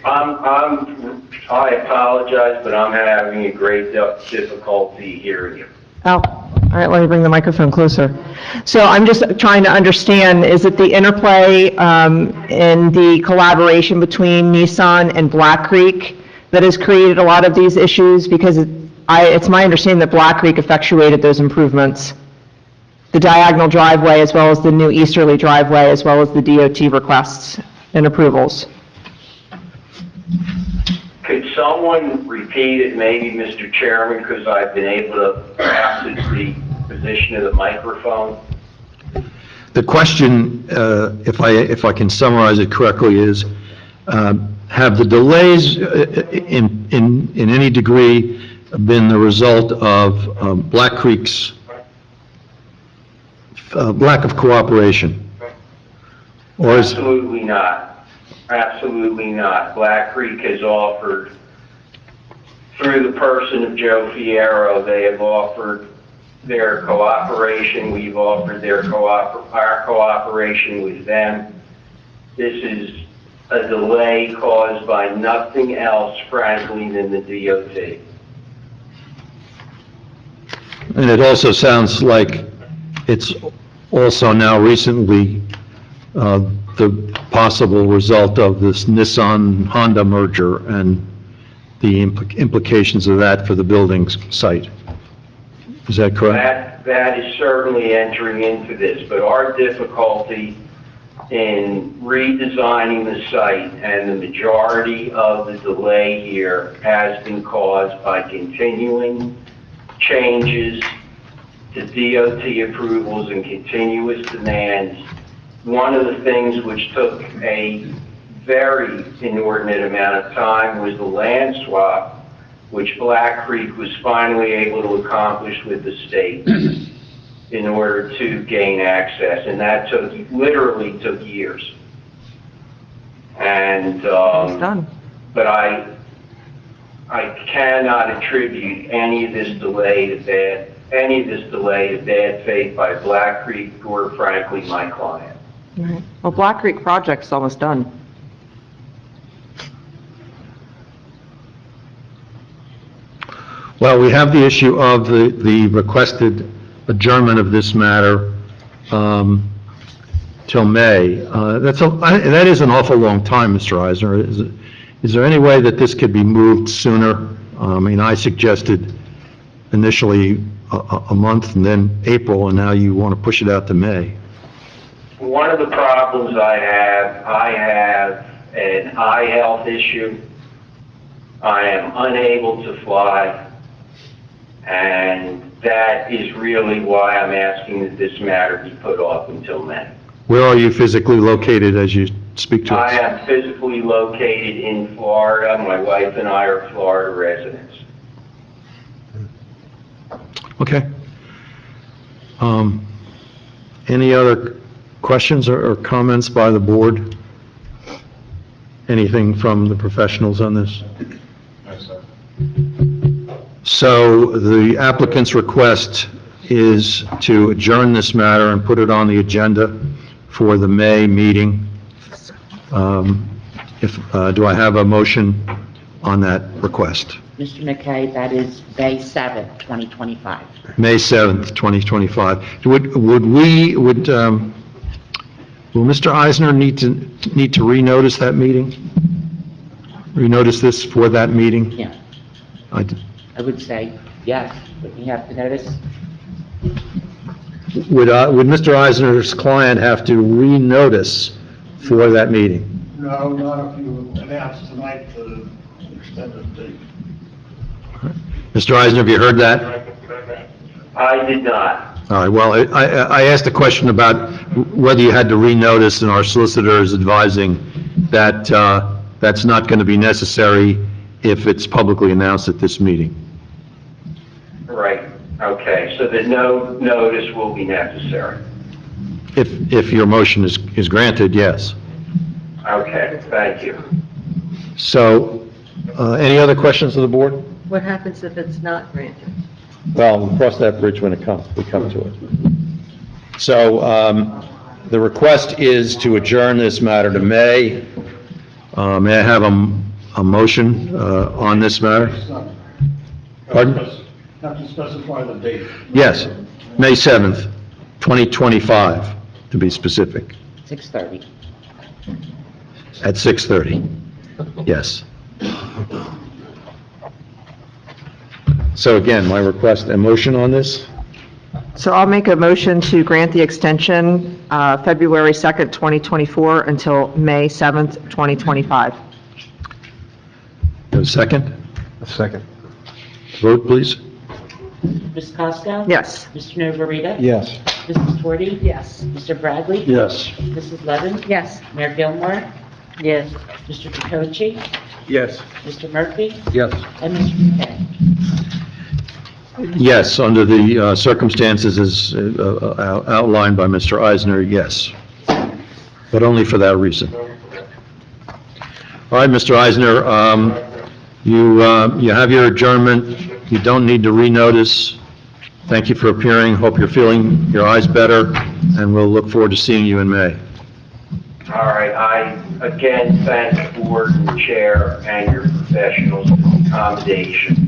I apologize, but I'm having a great difficulty hearing you. Oh, all right, let me bring the microphone closer. So I'm just trying to understand, is it the interplay and the collaboration between Nissan and Black Creek that has created a lot of these issues? Because it's my understanding that Black Creek effectuated those improvements, the diagonal driveway as well as the new easterly driveway, as well as the DOT requests and approvals. Could someone repeat it, maybe, Mr. Chairman, because I've been able to pass it the position of the microphone? The question, if I can summarize it correctly, is have the delays in any degree been the result of Black Creek's lack of cooperation? Or is Absolutely not. Absolutely not. Black Creek has offered, through the person of Joe Fierro, they have offered their cooperation. We've offered our cooperation with them. This is a delay caused by nothing else, frankly, than the DOT. And it also sounds like it's also now recently the possible result of this Nissan-Honda merger and the implications of that for the building site. Is that correct? That is certainly entering into this, but our difficulty in redesigning the site and the majority of the delay here has been caused by continuing changes to DOT approvals and continuous demands. One of the things which took a very inordinate amount of time was the land swap, which Black Creek was finally able to accomplish with the state in order to gain access, and that literally took years. And, It's done. but I cannot attribute any of this delay to bad faith by Black Creek or frankly my client. Right. Well, Black Creek project's almost done. Well, we have the issue of the requested adjournment of this matter till May. That is an awful long time, Mr. Eisner. Is there any way that this could be moved sooner? I mean, I suggested initially a month and then April, and now you want to push it out to May. One of the problems I have an eye health issue. I am unable to fly, and that is really why I'm asking that this matter be put off until May. Where are you physically located as you speak to us? I am physically located in Florida. My wife and I are Florida residents. Okay. Any other questions or comments by the board? Anything from the professionals on this? No, sir. So the applicant's request is to adjourn this matter and put it on the agenda for the May meeting. Do I have a motion on that request? Mr. McKay, that is May 7th, 2025. May 7th, 2025. Will Mr. Eisner need to renotice that meeting? Renotice this for that meeting? Yeah, I would say yes, but you have to notice. Would Mr. Eisner's client have to renotice for that meeting? No, not if you announce tonight the extended date. Mr. Eisner, have you heard that? I did not. All right, well, I asked a question about whether you had to renotice, and our solicitor is advising that that's not going to be necessary if it's publicly announced at this meeting. Right, okay, so that no notice will be necessary. If your motion is granted, yes. Okay, thank you. So, any other questions of the board? What happens if it's not granted? Well, we'll cross that bridge when we come to it. So, the request is to adjourn this matter to May. May I have a motion on this matter? Pardon? Have to specify the date. Yes, May 7th, 2025, to be specific, 6:30. at 6:30. Yes. So again, my request, a motion on this? So I'll make a motion to grant the extension, February 2nd, 2024 until May 7th, 2025. A second? A second. Vote, please. Ms. Costa? Yes. Mr. Novarita? Yes. Mrs. Torti? Yes. Mr. Bradley? Yes. Mrs. Levin? Yes. Mayor Gilmore? Yes. Mr. Tricocci? Yes. Mr. Murphy? Yes. And Mr. McKay? Yes, under the circumstances as outlined by Mr. Eisner, yes. But only for that reason. All right, Mr. Eisner, you have your adjournment. You don't need to renotice. Thank you for appearing. Hope you're feeling your eyes better, and we'll look forward to seeing you in May. All right, I again thank the board and the chair and your professionals for the accommodation,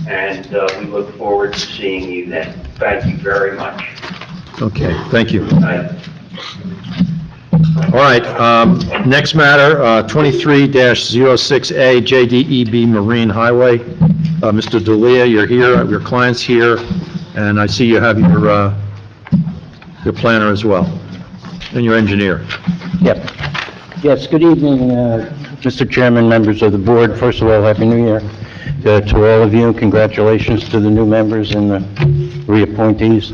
and we look forward to seeing you then. Thank you very much. Okay, thank you. Thank you. All right, next matter, 23-06A, JDEB Marine Highway. Mr. Dalia, you're here, your client's here, and I see you have your planner as well, and your engineer. Yep. Yes, good evening, Mr. Chairman, members of the board. First of all, Happy New Year to all of you. Congratulations to the new members and the reappointees.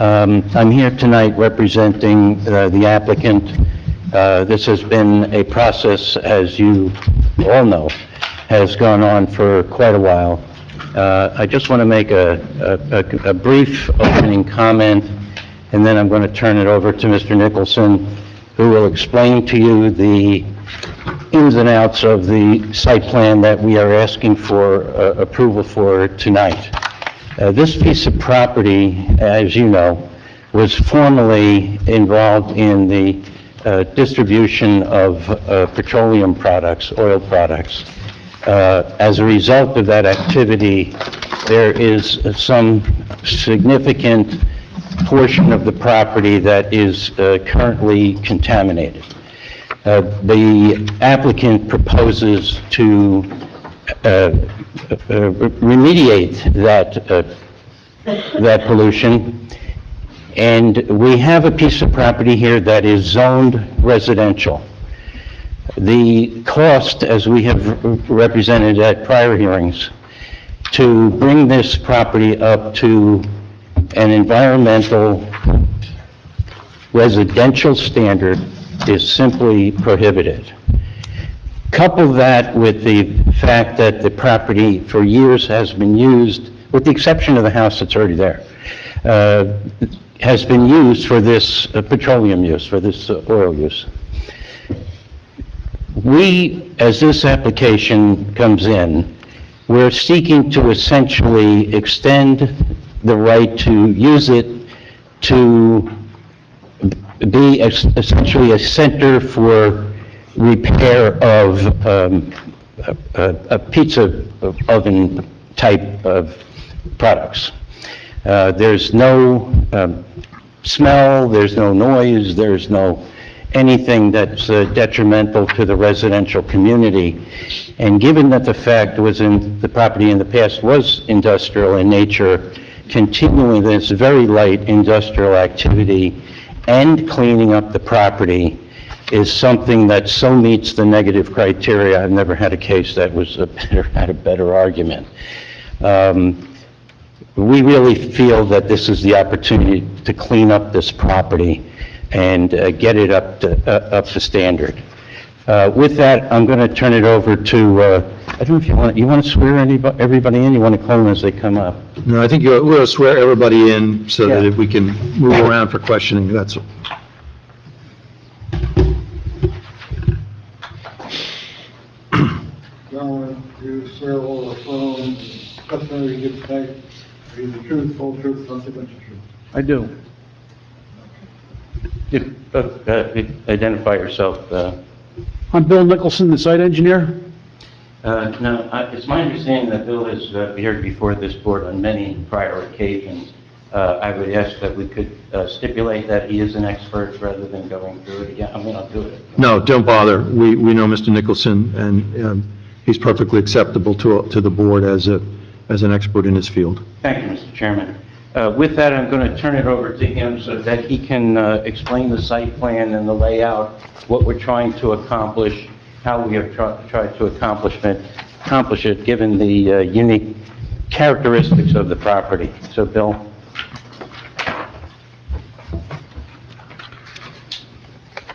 I'm here tonight representing the applicant This has been a process, as you all know, has gone on for quite a while. I just want to make a brief opening comment, and then I'm going to turn it over to Mr. Nicholson, who will explain to you the ins and outs of the site plan that we are asking for approval for tonight. This piece of property, as you know, was formerly involved in the distribution of petroleum products, oil products. As a result of that activity, there is some significant portion of the property that is currently contaminated. The applicant proposes to remediate that pollution, and we have a piece of property here that is zoned residential. The cost, as we have represented at prior hearings, to bring this property up to an environmental residential standard is simply prohibited. Couple that with the fact that the property for years has been used, with the exception of the house that's already there, has been used for this petroleum use, for this oil use. We, as this application comes in, we're seeking to essentially extend the right to use it to be essentially a center for repair of a pizza oven type of products. There's no smell, there's no noise, there's no anything that's detrimental to the residential community. And given that the fact was in the property in the past was industrial in nature, continuing this very light industrial activity and cleaning up the property is something that so meets the negative criteria. I've never had a case that was had a better argument. We really feel that this is the opportunity to clean up this property and get it up to standard. With that, I'm going to turn it over to, I don't know if you want to swear everybody in? You want to call them as they come up? No, I think we'll swear everybody in so that Yeah. if we can move around for questioning, that's all. Gentlemen, you swear or affirm testimony you give tonight to be the truth, whole truth, nothing but the truth. I do. Identify yourself. I'm Bill Nicholson, the site engineer. No, it's my understanding that Bill has appeared before this board on many prior occasions. I would ask that we could stipulate that he is an expert rather than going through it again. I mean, I'll do it. No, don't bother. We know Mr. Nicholson, and he's perfectly acceptable to the board as an expert in his field. Thank you, Mr. Chairman. With that, I'm going to turn it over to him so that he can explain the site plan and the layout, what we're trying to accomplish, how we have tried to accomplish it, given the unique characteristics of the property. So, Bill?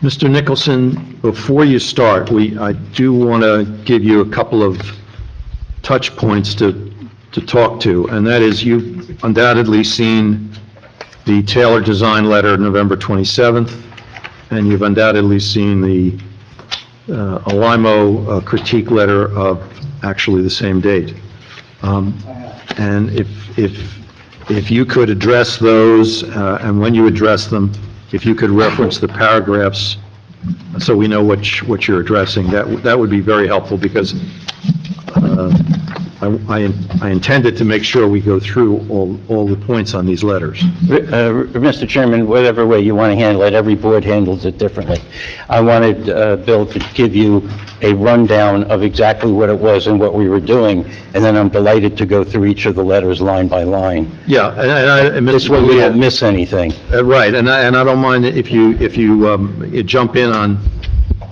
Mr. Nicholson, before you start, I do want to give you a couple of touch points to talk to, and that is you've undoubtedly seen the Taylor design letter November 27th, and you've undoubtedly seen the Alimo critique letter of actually the same date. And if you could address those, and when you address them, if you could reference the paragraphs so we know what you're addressing, that would be very helpful, because I intended to make sure we go through all the points on these letters. Mr. Chairman, whatever way you want to handle it, every board handles it differently. I wanted Bill to give you a rundown of exactly what it was and what we were doing, and then I'm delighted to go through each of the letters line by line. Yeah, and This way we don't miss anything. Right, and I don't mind if you jump in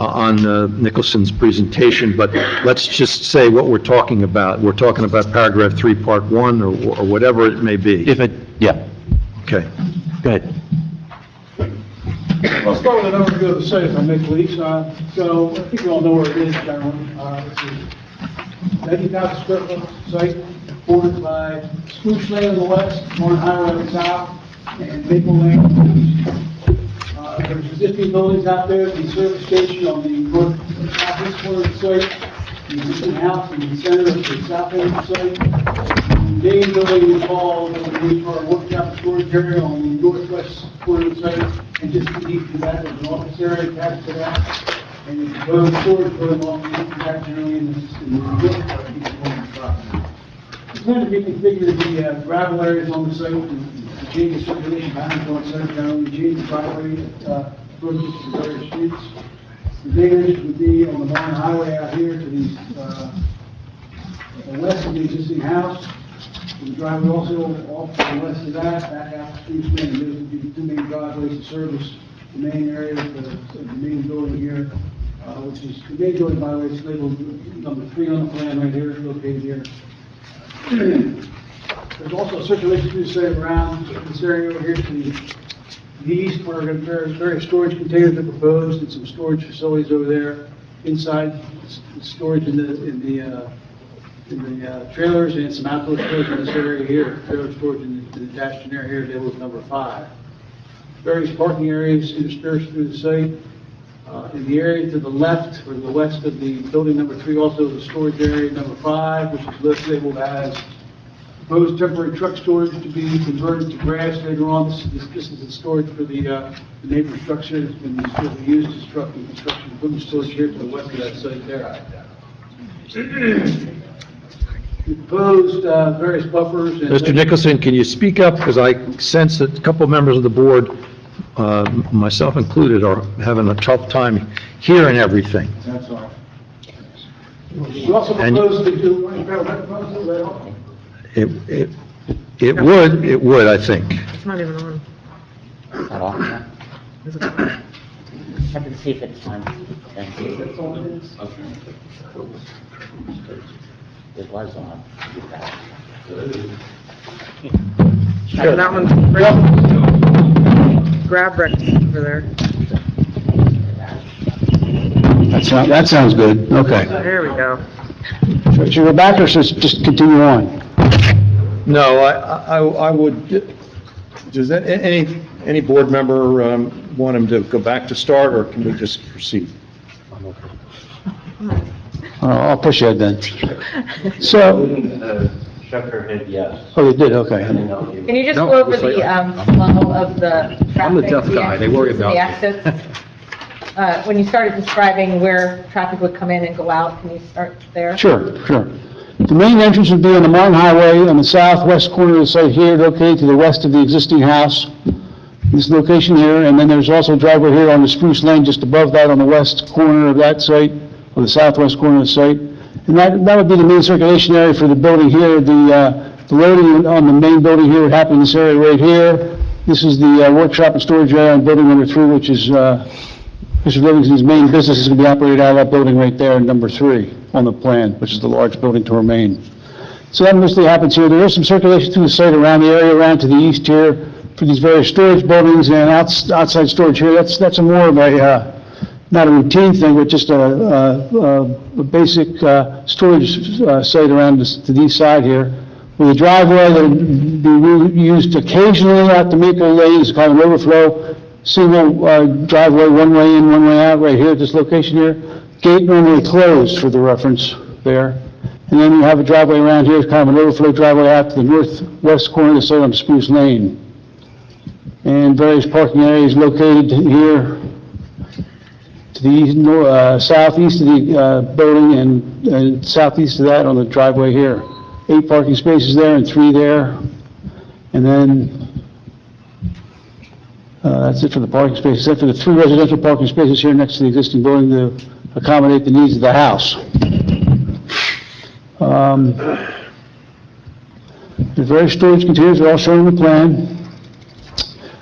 on Nicholson's presentation, but let's just say what we're talking about. We're talking about paragraph 3, part 1, or whatever it may be. Yeah, Okay. go ahead. I'll start with an overview of the site, if I may, please. So I think you all know where it is, gentlemen. It's a 90,000 square foot site, bordered by Spruce Lane on the west, Warren Highway on the south, and Maple Lane on the east. There's existing buildings out there, the service station on the north southeast corner of the site, the existing house in the center of the south end of the site. The main building is called, we for our workshop and storage area on the northwest corner of the site, and just to the east of that, there's an office area attached to that. And the proposed storage going on the east of that, generally in the north part of each corner of the property. It's going to be configured to be gravel areas on the site, and change the circulation patterns on the site, generally change the driveway, approaches to the various streets. The main entrance would be on the Warren Highway out here to the west of the existing house. The driveway also off to the west of that, back out to Spruce Lane. Those would be the two main driveways to service the main area of the main building here, which is, the main building, by the way, is labeled number 3 on the plan right here, located here. There's also circulation through the site around this area over here to the east, where various storage containers are proposed, and some storage facilities over there. Inside, storage in the trailers, and some outdoor storage in this area here. Trailer storage in the dashed area here, labeled number 5. Various parking areas interspersed through the site. In the area to the left, or the west of the building number 3, also the storage area number 5, which is labeled as proposed temporary truck storage to be converted to grass later on. This is the storage for the neighbor structure that's been used as truck and construction equipment storage here to the west of that site there. We proposed various buffers. And Mr. Nicholson, can you speak up, because I sense that a couple of members of the board, myself included, are having a tough time hearing everything. That's all right. We also proposed to do, It would, I think. It's not even on. Not off. Have to see if it's on. Thank you. It was on. And that one's grab Rex over there. That sounds good, okay. There we go. Should we go back, or should we just continue on? No, I would, does any board member want him to go back to start, or can we just proceed? I'll push ahead then. So, Shook her head yes. oh, you did, okay. Can you just No, go over it's like- the flow of the traffic? I'm the deaf guy, they worry about The me. access? When you started describing where traffic would come in and go out, can you start there? Sure. The main entrance would be on the Martin Highway on the southwest corner of the site here, located to the west of the existing house. This location here, and then there's also a driveway here on the Spruce Lane just above that on the west corner of that site, or the southwest corner of the site. And that would be the main circulation area for the building here. The loading on the main building here would happen in this area right here. This is the workshop and storage area on building number 3, which is Mr. Livingston's main business is going to be operated out of that building right there, number 3 on the plan, which is the large building to remain. So that mostly happens here. There is some circulation through the site around the area around to the east here for these various storage buildings and outside storage here. That's a more of a, not a routine thing, but just a basic storage site around to the east side here. With a driveway that would be used occasionally out to Maple Lane, it's kind of an overflow, single driveway, one way in, one way out right here at this location here. Gate normally closed for the reference there. And then you have a driveway around here, kind of an overflow driveway out to the northwest corner of the site on Spruce Lane. And various parking areas located here to the east, southeast of the building and southeast of that on the driveway here. 8 parking spaces there and 3 there. And then that's it for the parking spaces, except for the 3 residential parking spaces here next to the existing building to accommodate the needs of the house. The various storage containers are all shown on the plan.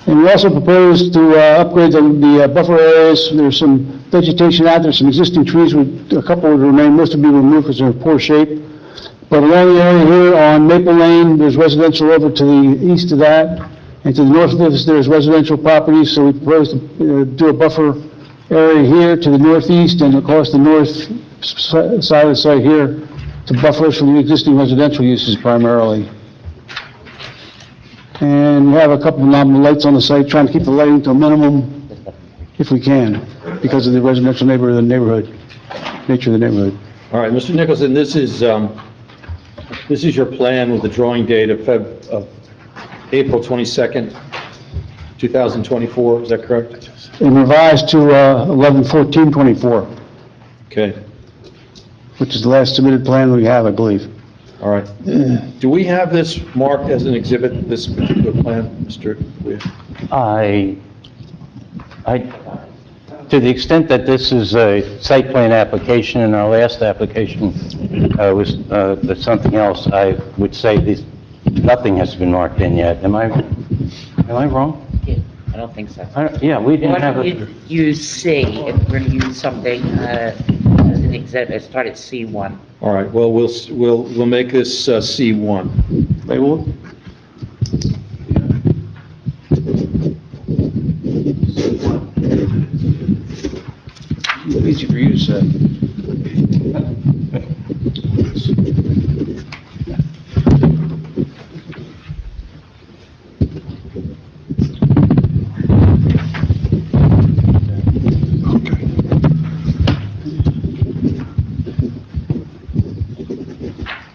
And we also propose to upgrade the buffer areas. There's some vegetation out there, some existing trees, a couple would remain, most would be removed because they're in poor shape. But along the area here on Maple Lane, there's residential over to the east of that, And to the north of this, there's residential properties, so we propose to do a buffer area here to the northeast and across the north side of the site here to buffer us from the existing residential uses primarily. And we have a couple of nominal lights on the site, trying to keep the lighting to a minimum if we can, because of the residential nature of the neighborhood. All right, Mr. Nicholson, this is your plan with the drawing date of April 22nd, 2024, is that correct? And revised to 11/14/24, Okay, which is the last submitted plan we have, I believe. all right. Do we have this marked as an exhibit, this particular plan, Mr. Weir? To the extent that this is a site plan application and our last application was something else, I would say nothing has been marked in yet. Am I wrong? I don't think so. Yeah, we didn't Why have don't a... you use C, if we're going to use something as an exhibit, start at C1. All right, well, we'll make this C1. They will. Easy for you to say.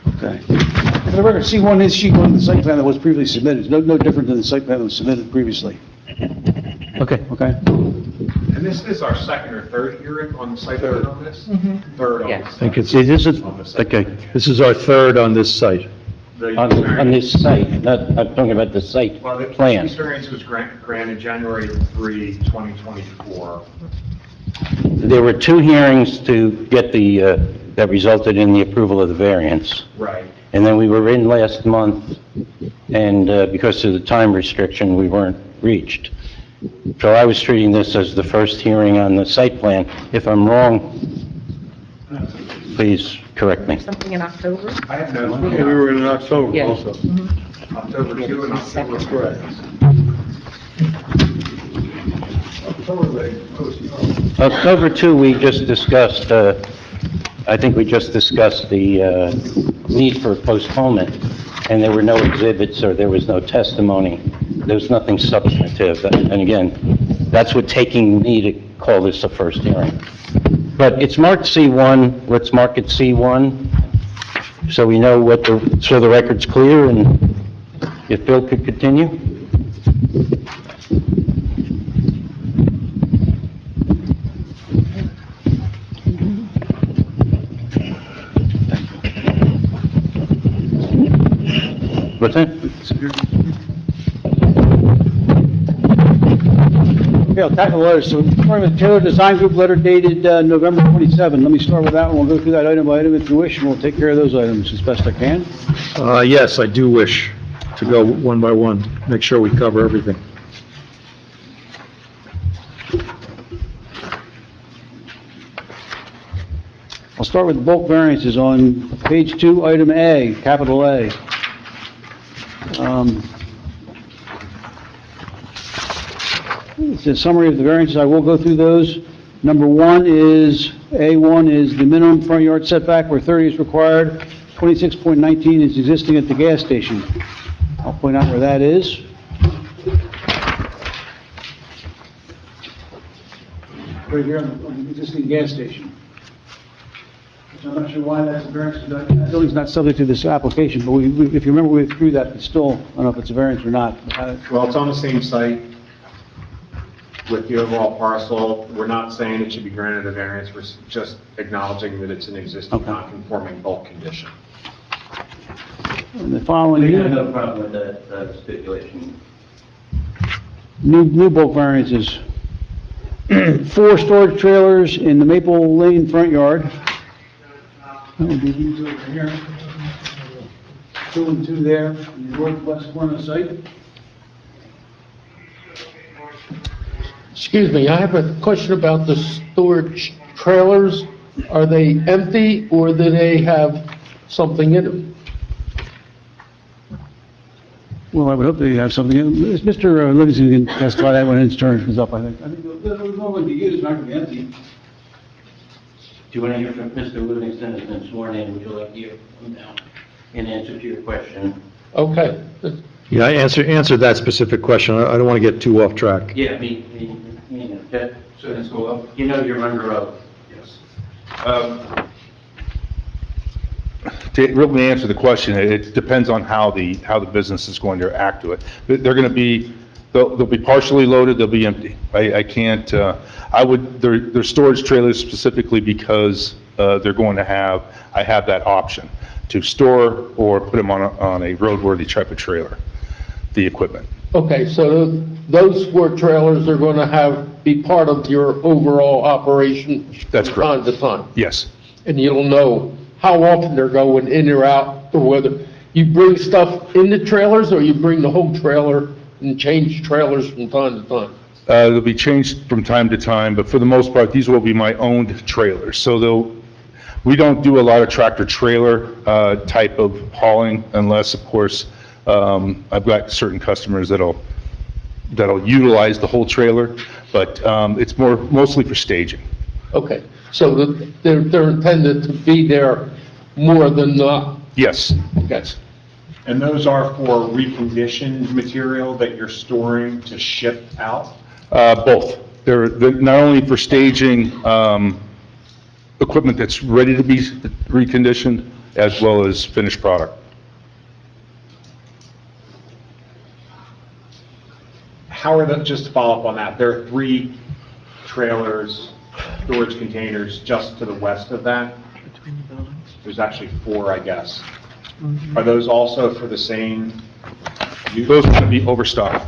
Okay. For the record, C1 is sheet 1 of the site plan that was previously submitted. It's no different than the site plan that was submitted previously. Okay. Okay? And this is our second or third hearing on the site plan on this? Third on Yes. this. I think it's, this is our third on this site. On this site, I'm talking about the site Well, the plan. use variance was granted January 3, 2024. There were 2 hearings to get that resulted in the approval of the variance. Right. And then we were in last month, and because of the time restriction, we weren't reached. So I was treating this as the first hearing on the site plan. If I'm wrong, please correct me. Something in October? I have no. We were in October Yeah. also. October 2 and October 3. October 2, we just discussed, I think we just discussed the need for postponement, and there were no exhibits or there was no testimony. There was nothing substantive. And again, that's what taking me to call this a first hearing. But it's marked C1, let's mark it C1, so we know so the record's clear, and if Bill could continue? What's that? Okay, I'll tackle the letters. So, starting with Taylor Design Group letter dated November 27. Let me start with that one. We'll go through that item by item if you wish, and we'll take care of those items as best I can. Yes, I do wish to go one by one, make sure we cover everything. I'll start with bulk variances on page 2, item A, capital A. It's a summary of the variances. I will go through those. Number 1 is, A1 is the minimum front yard setback where 30 is required. 26.19 is existing at the gas station. I'll point out where that is. Right here on the existing gas station. I'm not sure why that's a variance, because that building's not subject to this application, but if you remember, we went through that, it's still, I don't know if it's a variance or not. Well, it's on the same site with the overall parcel. We're not saying it should be granted a variance, we're just acknowledging that it's an existing Okay. non-conforming bulk condition. And the following, No problem with that stipulation. new bulk variances. 4 storage trailers in the Maple Lane front yard. That would be these over here. 2 and 2 there, in the northwest corner of the site. Excuse me, I have a question about the storage trailers. Are they empty or do they have something in them? Well, I would hope they have something. Mr. Livingston can testify that when his turn is up, I think. I think those are going to be used, not going to be empty. Do you want to hear from Mr. Livingston has been sworn in? Would you like to hear from him now in answer to your question? Okay. Yeah, answer that specific question. I don't want to get too off track. Yeah, so let's go up. You know you're under oath. Yes. To really answer the question, it depends on how the business is going to act to it. They're going to be, they'll be partially loaded, they'll be empty. I can't, they're storage trailers specifically because they're going to have, I have that option to store or put them on a roadworthy type of trailer, the equipment. Okay, so those 4 trailers are going to be part of your overall operation? That's correct. From time to time? Yes. And you'll know how often they're going in or out, or whether you bring stuff in the trailers, or you bring the whole trailer and change trailers from time to time? They'll be changed from time to time, but for the most part, these will be my owned trailers. So we don't do a lot of tractor-trailer type of hauling unless, of course, I've got certain customers that'll utilize the whole trailer, but it's mostly for staging. Okay, so they're intended to be there more than not? Yes. Yes. And those are for reconditioned material that you're storing to ship out? Both. They're not only for staging equipment that's ready to be reconditioned, as well as finished product. How are the, just to follow up on that, there are 3 trailers, storage containers just to the west of that? There's actually 4, I guess. Are those also for the same use? Those are going to be overstocked.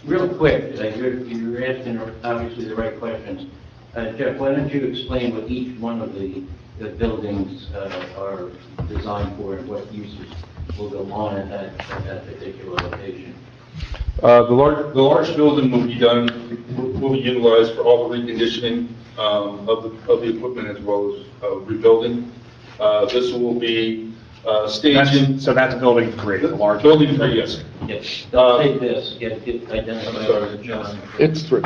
Real quick, you're asking obviously the right questions. Jeff, why don't you explain what each one of the buildings are designed for and what uses will go on at that particular location? The large building will be utilized for all the reconditioning of the equipment as well as rebuilding. This will be staging. So that's building 3, the large? Building 3, yes. Yes, don't say this, get identified. It's 3.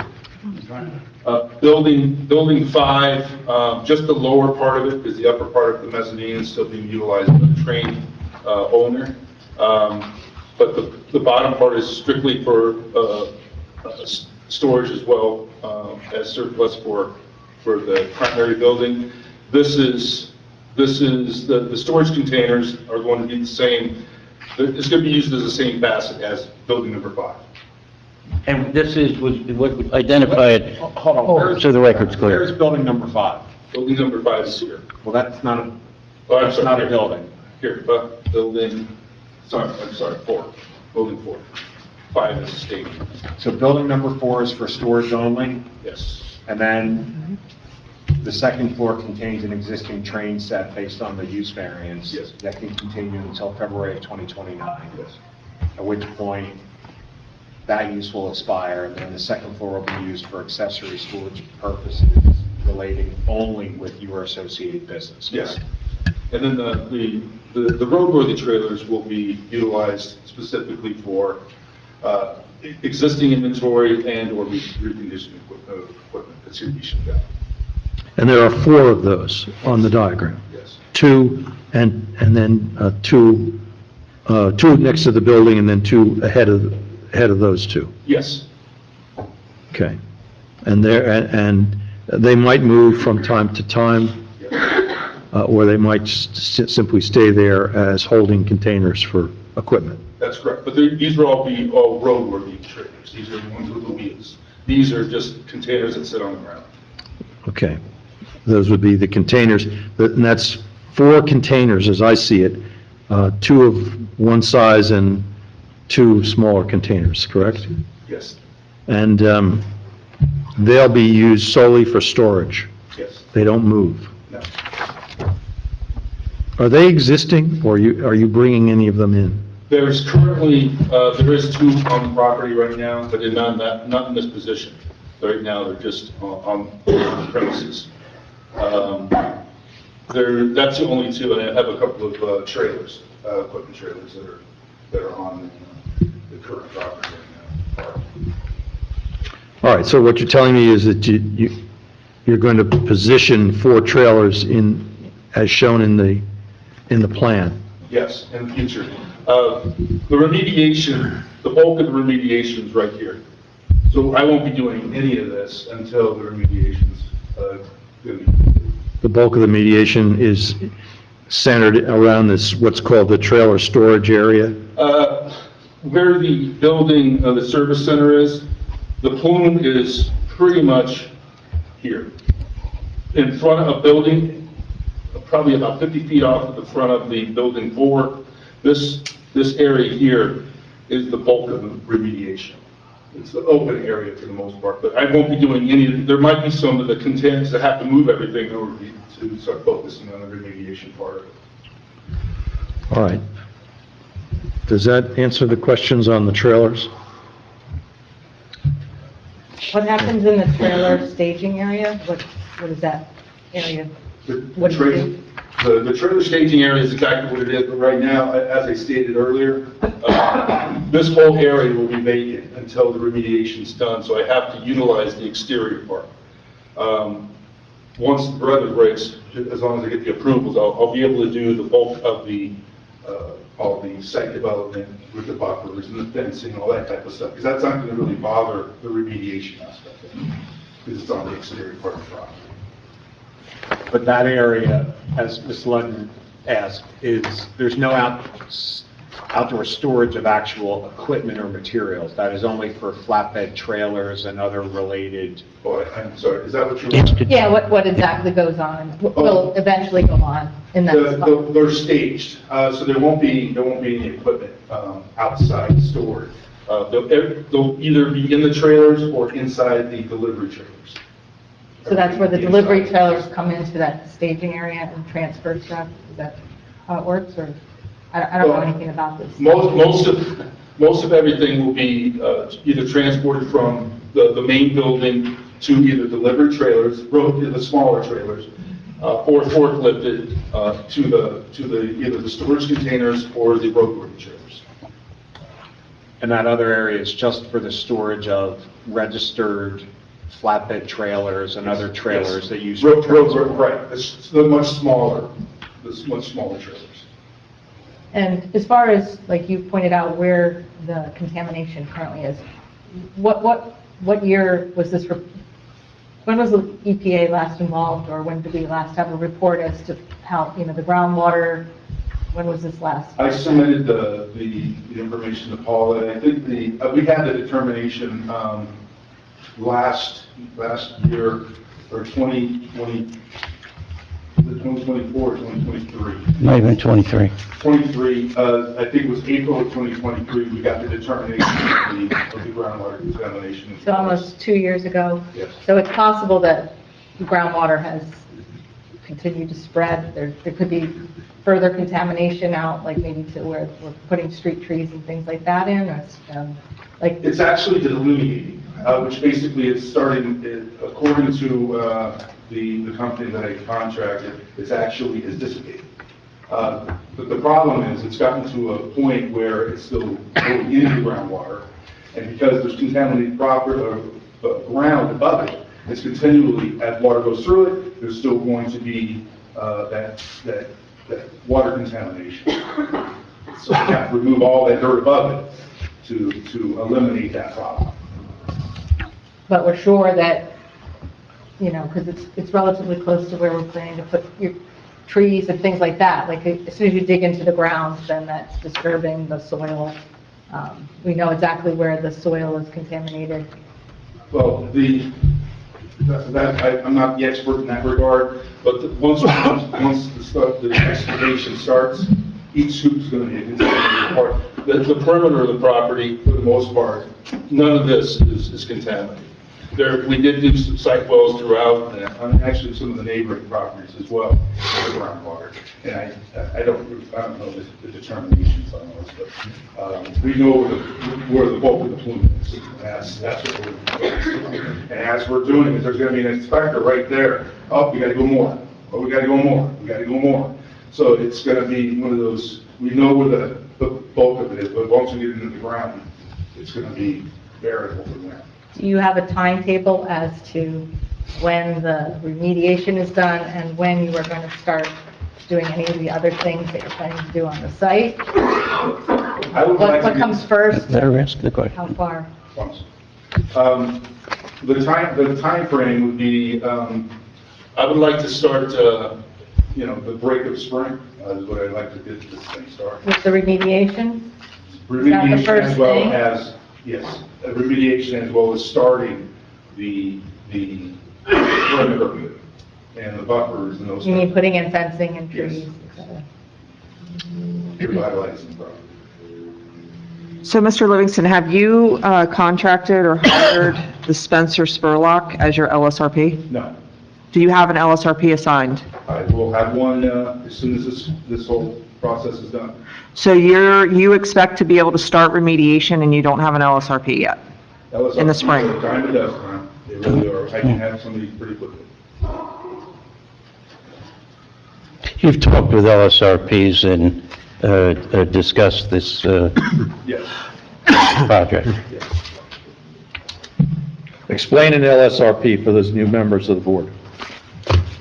Building 5, just the lower part of it, because the upper part of the mezzanine is still being utilized by the train owner. But the bottom part is strictly for storage as well as surplus for the primary building. This is the storage containers are going to be the same. It's going to be used as the same facet as building number 5. And this was identified, Hold on. so the record's clear. Where's building number 5? Building number 5 is here. Well, that's not a, Oh, that's not a building. Here, building, I'm sorry, 4. Building 4. 5 is the stadium. So building number 4 is for storage only? Yes. And then the second floor contains an existing train set based on the use variance? Yes. That can continue until February of 2029? Yes. At which point that use will expire, and then the second floor will be used for accessory storage purposes relating only with your associated business? Yes. And then the roadworthy trailers will be utilized specifically for existing inventory and or reconditioning equipment that's going to be shipped out. And there are 4 of those on the diagram. Yes. 2 and then 2 next to the building and then 2 ahead of those 2. Yes. Okay. And they might move from time to time, or they might simply stay there as holding containers for equipment. That's correct. But these will all be roadworthy trailers. These are the ones with the wheels. These are just containers that sit on the ground. Okay. Those would be the containers, and that's 4 containers as I see it, 2 of one size and 2 smaller containers, correct? Yes. And they'll be used solely for storage. Yes. They don't move. No. Are they existing, or are you bringing any of them in? There's currently, there is 2 on the property right now, but they're not in this position. Right now, they're just on the premises. That's the only two, and I have a couple of trailers, equipment trailers that are on the current property right now. All right, so what you're telling me is that you're going to position 4 trailers as shown in the plan? Yes, in the future. The remediation, the bulk of the remediation is right here. So I won't be doing any of this until the remediation's good. The bulk of the mediation is centered around this, what's called the trailer storage area? Where the building of the service center is, the plume is pretty much here. In front of a building, probably about 50 feet off of the front of the building 4, this area here is the bulk of the remediation. It's the open area for the most part, but I won't be doing any, there might be some of the contents that have to move everything in order to start focusing on the remediation part of it. All right. Does that answer the questions on the trailers? What happens in the trailer staging area? What is that area? What do you do? The trailer staging area is exactly what it is, but right now, as I stated earlier, this whole area will be vacant until the remediation's done, so I have to utilize the exterior part. Once the weather breaks, as long as I get the approvals, I'll be able to do the bulk of all the site development with the buffers and the fencing, all that type of stuff, because that's not going to really bother the remediation aspect of it, because it's on the exterior part of the property. But that area, as Ms. Ludden asked, there's no outdoor storage of actual equipment or materials. That is only for flatbed trailers and other related. Oh, I'm sorry, is that what you're asking? Yeah, what exactly goes on, will eventually go on in that spot? They're staged, so there won't be any equipment outside stored. They'll either be in the trailers or inside the delivery trailers. So that's where the delivery trailers come into that staging area and transfer stuff? Is that how it works, or? I don't know anything about this. Most of everything will be either transported from the main building to either delivery trailers, the smaller trailers, or forklifted to either the storage containers or the roadworthy trailers. And that other area is just for the storage of registered flatbed trailers and other trailers that use. Right, it's the much smaller trailers. And as far as, like you pointed out, where the contamination currently is, what year was this, when was the EPA last involved, or when did we last have a report as to how, the groundwater, when was this last? I submitted the information to Paula, and I think we had the determination last year, or 2024 or 2023. Might have been 23. 23, I think it was April of 2023, we got the determination of the groundwater contamination. So almost 2 years ago? Yes. So it's possible that groundwater has continued to spread. There could be further contamination out, like maybe to where we're putting street trees and things like that in, or It's actually delineating, which basically is starting, according to the company that I contracted, is dissipating. But the problem is, it's gotten to a point where it's still going into the groundwater, and because there's contaminated ground above it, it's continually, as water goes through it, there's still going to be that water contamination. So we have to remove all that dirt above it to eliminate that problem. but we're sure that, because it's relatively close to where we're planning to put your trees and things like that. Like, as soon as you dig into the ground, then that's disturbing the soil. We know exactly where the soil is contaminated. Well, I'm not the expert in that regard, but once the excavation starts, each scoop is going to be a contaminated part. The perimeter of the property, for the most part, none of this is contaminated. We did do some site wells throughout, and actually some of the neighboring properties as well, for groundwater. And I don't know the determinations on those, but we know where the bulk of the plume is. That's what we're doing. And as we're doing it, there's going to be an inspector right there. Oh, we got to go more. oh, we gotta go more, we gotta go more. So it's gonna be one of those, we know where the bulk of it is, but once we get into the ground, it's gonna be variable from there. Do you have a timetable as to when the remediation is done and when you are going to start doing any of the other things that you're planning to do on the site? I would like to What get- comes first? Let her ask the question. How far? The time frame would be, I would like to start, the break of spring, is what I'd like to get this thing started. With the remediation? the Remediation first as well thing? as, yes, remediation as well as starting the perimeter and the buffers and those You mean things. putting in fencing and Yes. trees, et cetera? Revitalizing the property. So, Mr. Livingston, have you contracted or hired the Spencer Spurlock as your LSRP? No, Do you have an LSRP assigned? I will have one, as soon as this whole process is done. So you expect to be able to start remediation and you don't have an LSRP yet? In the spring. LSRP, time to dust, man. They really are. I can have somebody pretty quickly. You've talked with LSRPs and discussed this Yes. project. Explain an LSRP for those new members of the board.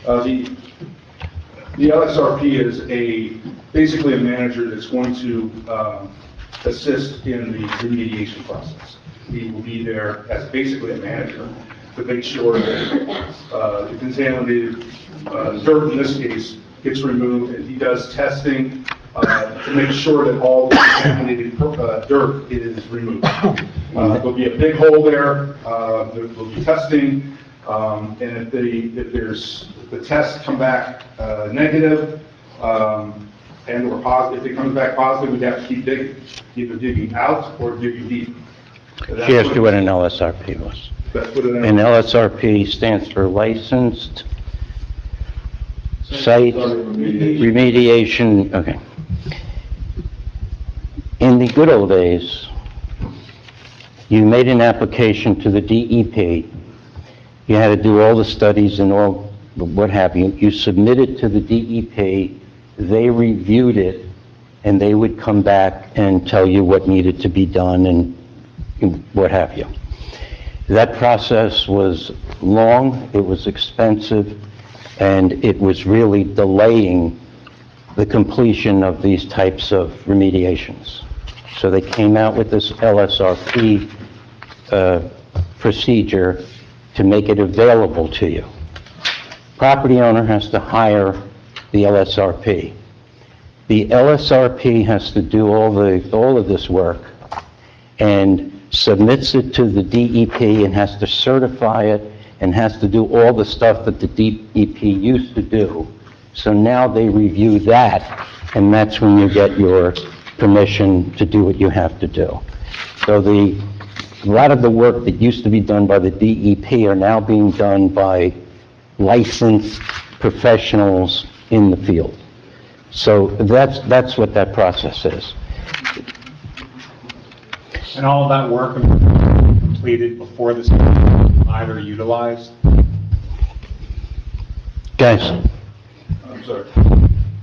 The LSRP is basically a manager that's going to assist in the remediation process. He will be there as basically a manager to make sure that the contaminated dirt in this case gets removed, and he does testing to make sure that all the contaminated dirt is removed. There'll be a big hole there, there'll be testing, and if the tests come back negative, and or positive, if it comes back positive, we'd have to keep digging, either digging out or digging deep. She asked you what an LSRP was. That's what An LSRP stands for Licensed Site Remediation, okay. In the good old days, you made an application to the DEP. You had to do all the studies and all, what have you. You submitted to the DEP, they reviewed it, and they would come back and tell you what needed to be done and what have you. That process was long, it was expensive, and it was really delaying the completion of these types of remediations. So they came out with this LSRP procedure to make it available to you. Property owner has to hire the LSRP. The LSRP has to do all of this work and submits it to the DEP and has to certify it and has to do all the stuff that the DEP used to do. So now they review that, and that's when you get your permission to do what you have to do. So a lot of the work that used to be done by the DEP are now being done by licensed professionals in the field. So that's what that process is. And all of that work will be completed before this is either utilized? Guys, I'm sorry.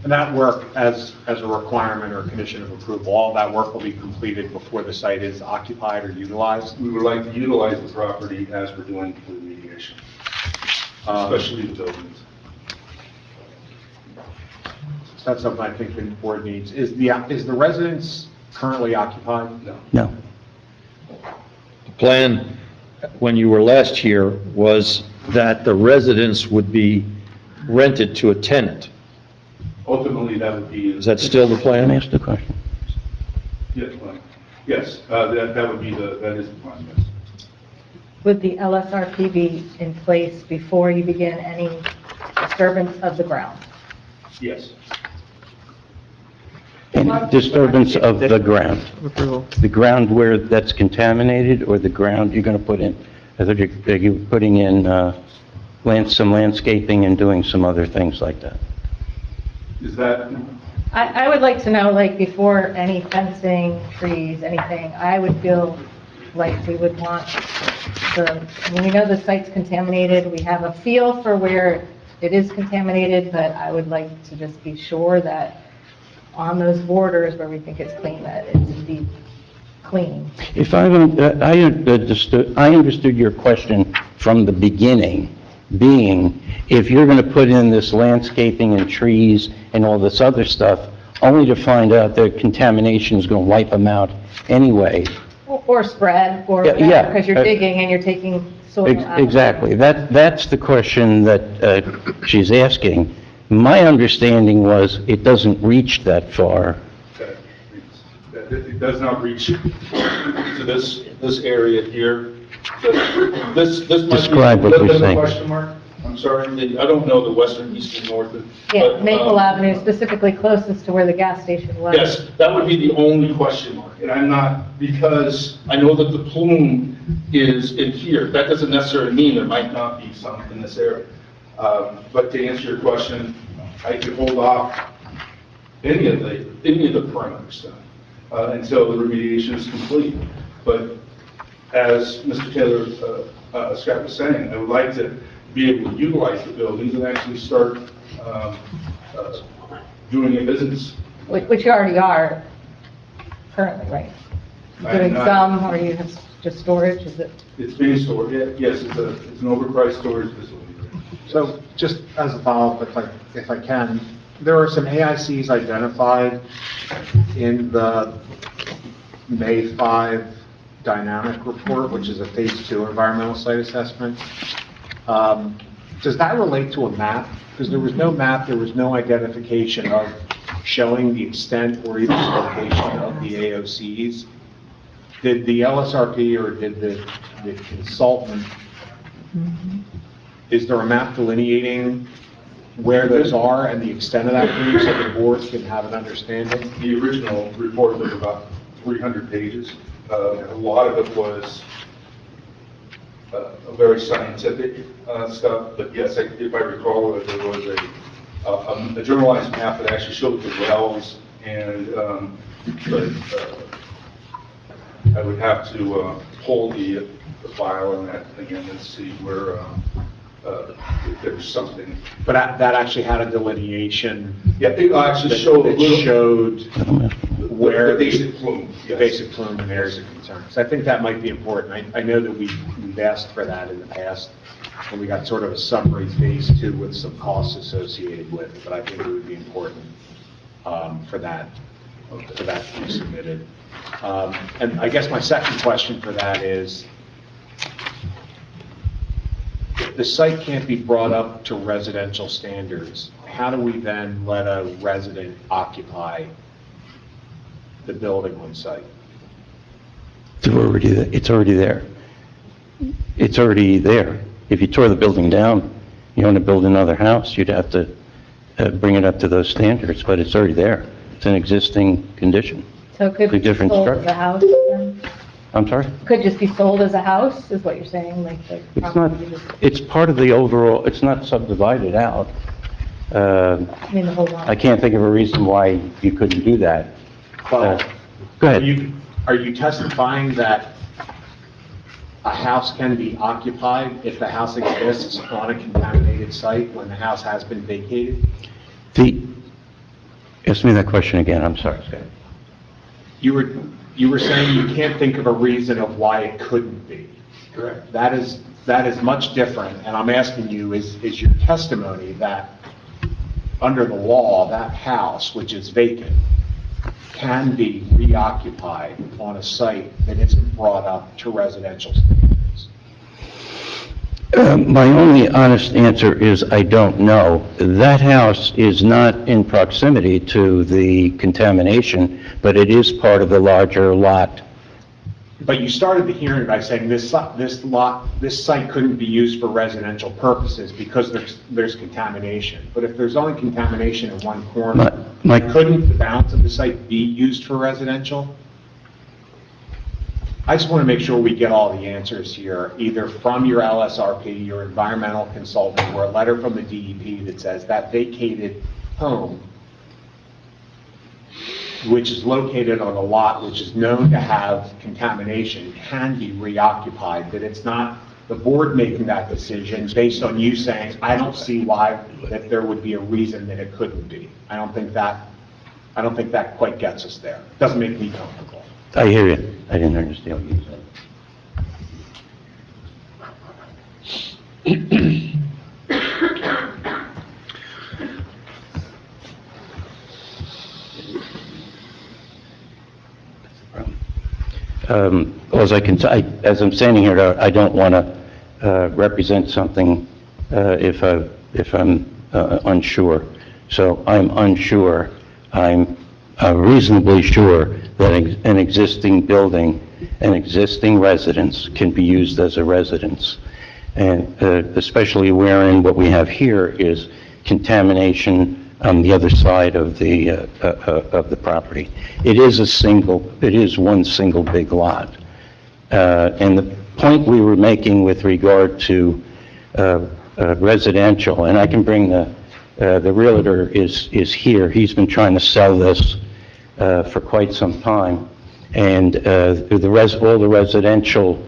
And that work, as a requirement or condition of approval, all that work will be completed before the site is occupied or utilized? We would like to utilize the property as we're doing the remediation, especially the buildings. So that's something I think the board needs. Is the residence currently occupied? no. The plan, when you were last here, was that the residence would be rented to a tenant. Ultimately, that would be. Is that still the Let me plan? ask the question. Yes, that would be that is the plan, yes. Would the LSRP be in place before you begin any disturbance of the ground? Yes. Any disturbance of the ground? Approval. The ground where that's contaminated, or the ground you're going to put in? I thought you're putting in some landscaping and doing some other things like that. Is that, I would like to know, like, before any fencing, trees, anything, I would feel like we would want when we know the site's contaminated, we have a feel for where it is contaminated, but I would like to just be sure that on those borders where we think it's clean, that it's indeed clean. If I understood your question from the beginning, being, if you're going to put in this landscaping and trees and all this other stuff, only to find out that contamination is going to wipe them out anyway. Or spread, or Yeah, whatever, yeah. because you're digging and you're taking soil out. Exactly. That's the question that she's asking. My understanding was it doesn't reach that far. It does not reach to this area here. This might be a Describe what little you're bit of a saying. question mark. I'm sorry, I don't know the western, east, and north. Yeah, but, Maple Avenue, specifically closest to where the gas station was. Yes, that would be the only question mark, and I'm not, because I know that the plume is in here. That doesn't necessarily mean there might not be some in this area. But to answer your question, I could hold off any of the perimeter stuff until the remediation is complete. But as Mr. Taylor, Scott was saying, I would like to be able to utilize the buildings and actually start doing a business. Which you already are currently, right? I am Doing not. some, or you have just storage, is it? It's being stored, yes, it's an overpriced storage facility. So just as a follow-up, if I can, there are some AICs identified in the May 5 dynamic report, which is a phase 2 environmental site assessment. Does that relate to a map? Because there was no map, there was no identification of showing the extent or even the location of the AOCs. Did the LSRP or did the consultant, is there a map delineating where those are and the extent of that group so the board can have an understanding? The original report was about 300 pages. A lot of it was a very scientific stuff, but yes, if I recall, there was a generalized map that actually showed the wells, and but I would have to pull the file on that again and see where if there's something. But that actually had a delineation. Yeah, it actually showed a That little. showed where The basic plume. the basic plume and areas of concern. So I think that might be important. I know that we've asked for that in the past, and we got sort of a summary phase 2 with some costs associated with it, but I think it would be important for that to be submitted. And I guess my second question for that is, if the site can't be brought up to residential standards, how do we then let a resident occupy the building on site? It's already there. It's already there. If you tore the building down, you want to build another house, you'd have to bring it up to those standards, but it's already there. It's an existing condition. So it could be It's a different sold as structure. a house, then? I'm sorry? Could just be sold as a house, is what you're saying, like the It's not, property just, it's part of the overall, it's not subdivided out. I mean, the whole lot. I can't think of a reason why you couldn't do that. Well, Go ahead. Are you testifying that a house can be occupied if the house exists on a contaminated site when the house has been vacated? Ask me that question again, I'm sorry. You were saying you can't think of a reason of why it couldn't be. Correct. That is much different, and I'm asking you, is your testimony that under the law, that house, which is vacant, can be reoccupied on a site that isn't brought up to residential standards? My only honest answer is I don't know. That house is not in proximity to the contamination, but it is part of the larger lot. But you started the hearing by saying this site couldn't be used for residential purposes because there's contamination. But if there's only contamination in one corner, couldn't the balance of the site be used for residential? I just want to make sure we get all the answers here, either from your LSRP, your environmental consultant, or a letter from the DEP that says that vacated home, which is located on a lot which is known to have contamination, can be reoccupied, that it's not the board making that decision based on you saying, I don't see why that there would be a reason that it couldn't be. I don't think that quite gets us there. Doesn't make me comfortable. I hear you. I didn't understand what you said. As as I'm standing here, I don't want to represent something if I'm unsure. So I'm unsure. I'm reasonably sure that an existing building, an existing residence can be used as a residence. And especially wherein what we have here is contamination on the other side of the property. It is one single big lot. And the point we were making with regard to residential, and I can bring the realtor is here. He's been trying to sell this for quite some time. And all the residential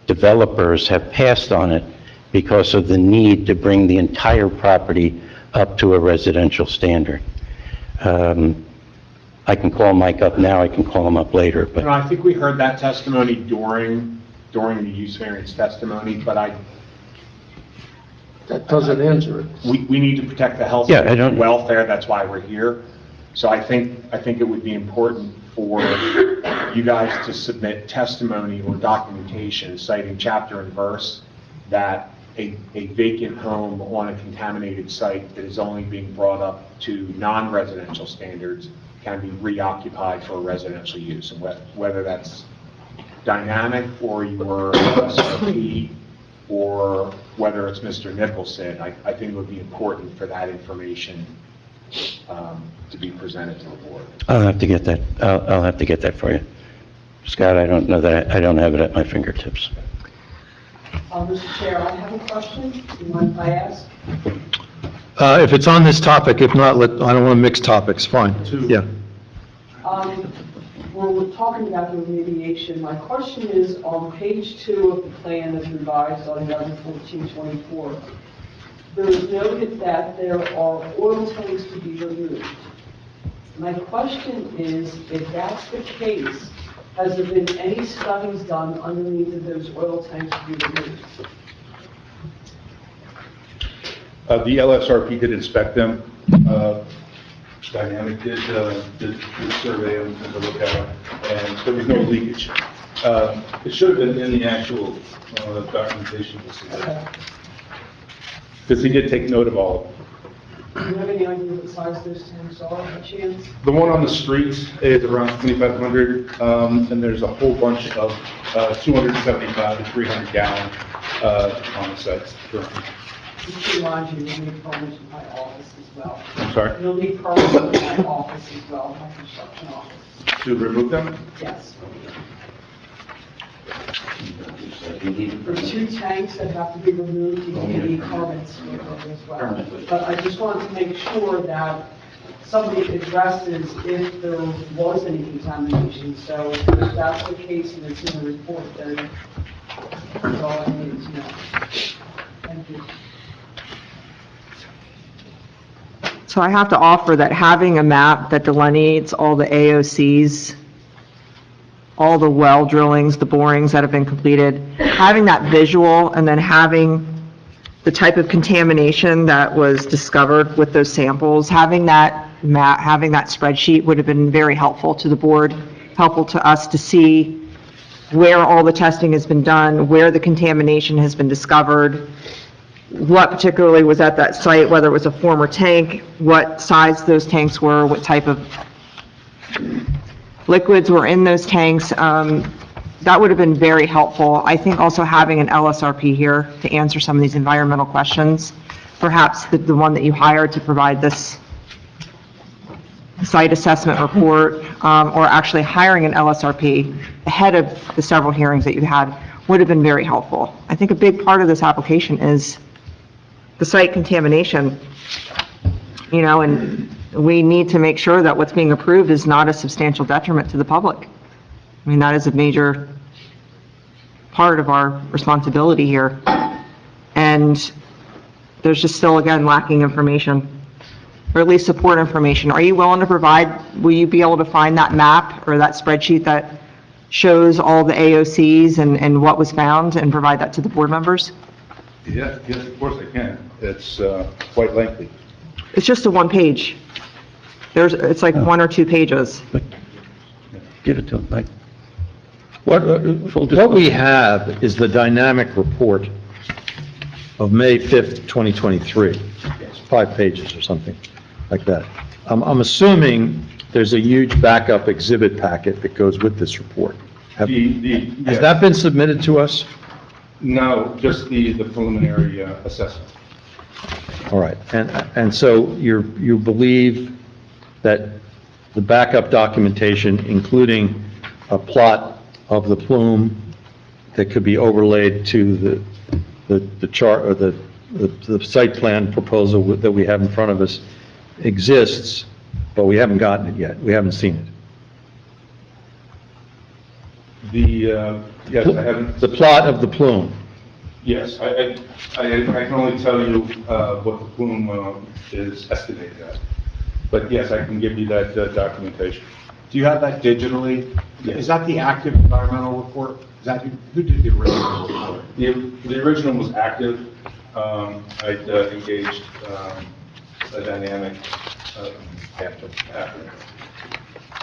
developers have passed on it because of the need to bring the entire property up to a residential standard. I can call Mike up now, I can call him up later, but... I think we heard that testimony during the use variance testimony, but That doesn't answer it. we need to protect the health and welfare, that's why we're here. So I think it would be important for you guys to submit testimony or documentation citing chapter and verse that a vacant home on a contaminated site that is only being brought up to non-residential standards can be reoccupied for residential use, and whether that's dynamic or your SRP or whether it's Mr. Nicholson, I think it would be important for that information to be presented to the board. I'll have to get that. I'll have to get that for you. Scott, I don't know that, I don't have it at my fingertips. Mr. Chair, I have a question. Do you mind if I ask? If it's on this topic, if not, I don't want to mix topics, fine. Yeah. We're talking about the remediation. My question is, on page 2 of the plan as revised on 11/14/24, there is noted that there are oil tanks to be removed. My question is, if that's the case, has there been any studies done underneath of those oil tanks to be removed? The LSRP did inspect them. Dynamic did survey them, took a look at them, and there was no leakage. It should have been in the actual documentation, because he did take note of all of them. Do you have any idea what size those tanks are, by chance? The one on the street is around 2,500, and there's a whole bunch of 275 to 300 gallon on the sites currently. Just to remind you, you'll need permits in my office as well. I'm sorry? You'll need permits in my office as well, my construction office. To remove them? Yes. For 2 tanks that have to be removed, you need permits for them as well. But I just wanted to make sure that somebody addresses if there was any contamination. So if that's the case and it's in the report, then that's all I need to know. Thank you. So I have to offer that having a map that delineates all the AOCs, all the well drillings, the borings that have been completed, having that visual and then having the type of contamination that was discovered with those samples, having that map, having that spreadsheet would have been very helpful to the board, helpful to us to see where all the testing has been done, where the contamination has been discovered, what particularly was at that site, whether it was a former tank, what size those tanks were, what type of liquids were in those tanks. That would have been very helpful. I think also having an LSRP here to answer some of these environmental questions, perhaps the one that you hired to provide this site assessment report, or actually hiring an LSRP ahead of the several hearings that you had would have been very helpful. I think a big part of this application is the site contamination, and we need to make sure that what's being approved is not a substantial detriment to the public. I mean, that is a major part of our responsibility here. And there's just still, again, lacking information, or at least support information. Are you willing to provide, will you be able to find that map or that spreadsheet that shows all the AOCs and what was found and provide that to the board members? Yes, of course I can. It's quite lengthy. It's just a one page. It's like 1 or 2 pages. Give it to him, Mike. What we have is the dynamic report of May 5th, 2023. It's 5 pages or something like that. I'm assuming there's a huge backup exhibit packet that goes with this report. Has that been submitted to us? No, just the preliminary assessment. All right, and so you believe that the backup documentation, including a plot of the plume that could be overlaid to the chart, or the site plan proposal that we have in front of us, exists, but we haven't gotten it yet, we haven't seen it. Yes, I haven't. The plot of the plume. Yes, I can only tell you what the plume is estimated at. But yes, I can give you that documentation. Do you have that digitally? Yes. Is that the active environmental report? Is that, who did the original report? The original was active. I engaged a dynamic after.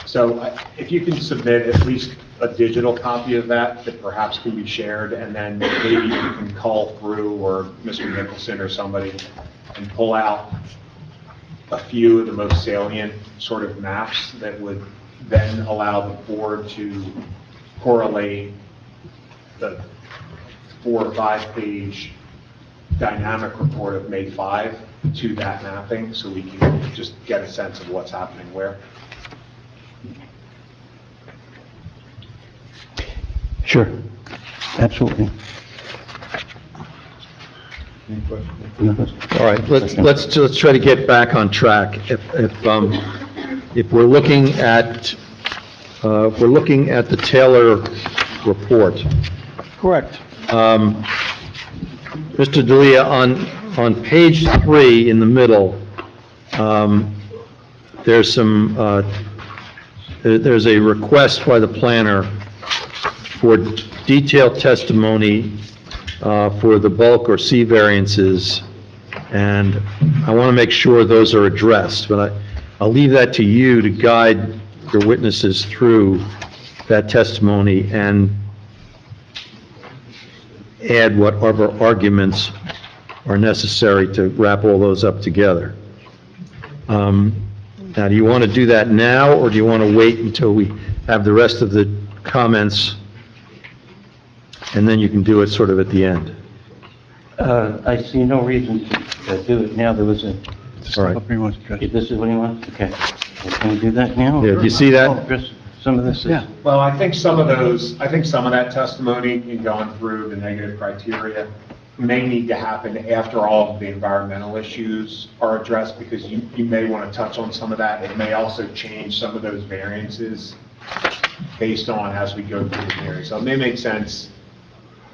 So if you can submit at least a digital copy of that perhaps can be shared, and then maybe you can call through, or Mr. Nicholson or somebody, and pull out a few of the most salient sort of maps that would then allow the board to correlate the 4 or 5 page dynamic report of May 5 to that mapping, so we can just get a sense of what's happening where. Sure, absolutely. Any questions? All right, let's try to get back on track. If we're looking at, the Taylor report. Correct. Mr. D'Elia, on page 3 in the middle, there's a request by the planner for detailed testimony for the bulk or C variances, and I want to make sure those are addressed, but I'll leave that to you to guide your witnesses through that testimony and add whatever arguments are necessary to wrap all those up together. Now, do you want to do that now, or do you want to wait until we have the rest of the comments, and then you can do it sort of at the end? I see no reason to do it now. There was a... All right. This is what he wants? Okay. Can we do that now? Yeah, do you see that? Chris, some of this is... Yeah. Well, I think some of that testimony in going through the negative criteria may need to happen after all of the environmental issues are addressed, because you may want to touch on some of that. It may also change some of those variances based on as we go through the hearing. So it may make sense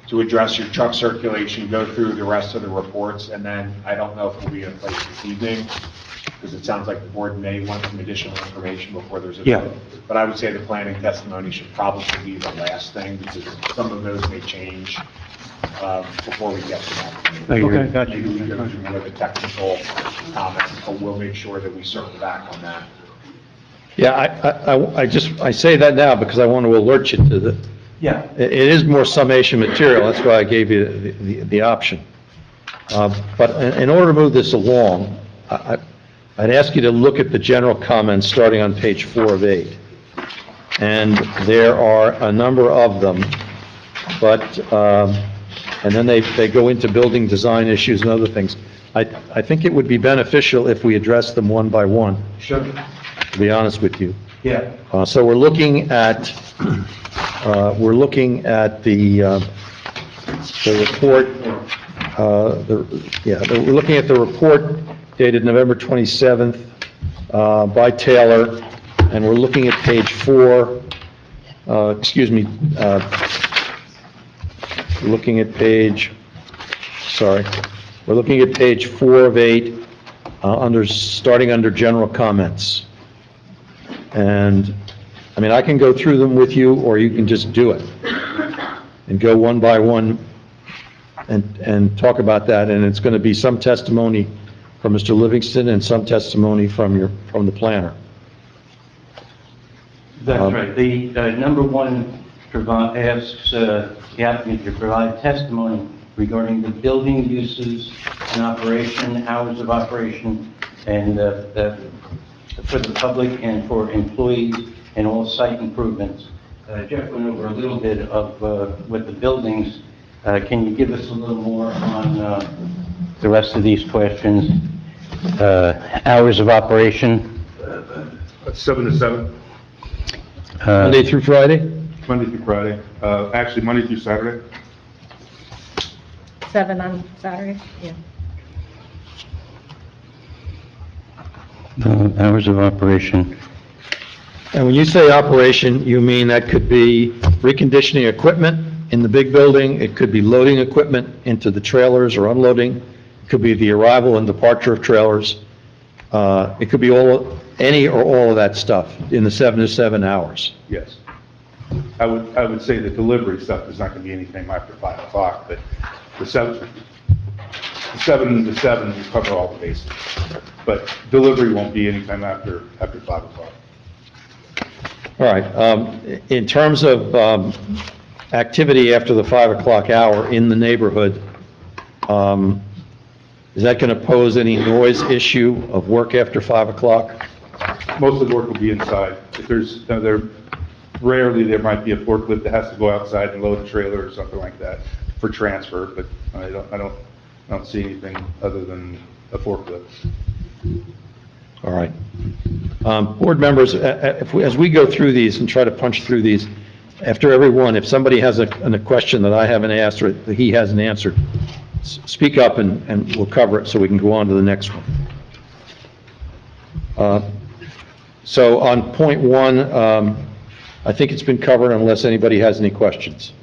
to address your truck circulation, go through the rest of the reports, and then I don't know if we'll be in a place this evening, because it sounds like the board may want some additional information before there's a vote. But I would say the planning testimony should probably be the last thing, because some of those may change before we get to that. Okay, gotcha. Maybe we go through more of the technical comments, but we'll make sure that we circle back on that. Yeah, I say that now because I want to alert you to the... Yeah. It is more summation material, that's why I gave you the option. But in order to move this along, I'd ask you to look at the general comments starting on page 4 of 8. And there are a number of them, but, and then they go into building design issues and other things. I think it would be beneficial if we address them one by one, Sure. to be honest with you. Yeah. So we're looking at the report, we're looking at the report dated November 27th by Taylor, and we're looking at page 4, looking at page, sorry, we're looking at page 4 of 8, starting under general comments. And, I mean, I can go through them with you, or you can just do it and go one by one and talk about that, and it's going to be some testimony from Mr. Livingston and some testimony from the planner. That's right. The number one asks the applicant to provide testimony regarding the building uses and operation, hours of operation, and for the public and for employees and all site improvements. Jeff went over a little bit of with the buildings. Can you give us a little more on the rest of these questions? Hours of operation? 7 to 7, Monday through Friday? Monday through Friday. Actually, Monday through Saturday. 7 on Saturday, yeah. Hours of operation. And when you say operation, you mean that could be reconditioning equipment in the big building, it could be loading equipment into the trailers or unloading, it could be the arrival and departure of trailers, it could be any or all of that stuff in the 7 to 7 hours. Yes. I would say the delivery stuff is not going to be anything after 5 o'clock, but the 7 to 7 will cover all the bases. But delivery won't be anytime after 5 o'clock. All right, in terms of activity after the 5 o'clock hour in the neighborhood, is that going to pose any noise issue of work after 5 o'clock? Most of the work will be inside. If rarely there might be a forklift that has to go outside and load a trailer or something like that for transfer, but I don't see anything other than a forklift. All right. Board members, as we go through these and try to punch through these, after every one, if somebody has a question that I haven't asked or that he hasn't answered, speak up and we'll cover it so we can go on to the next one. So on point 1, I think it's been covered unless anybody has any questions.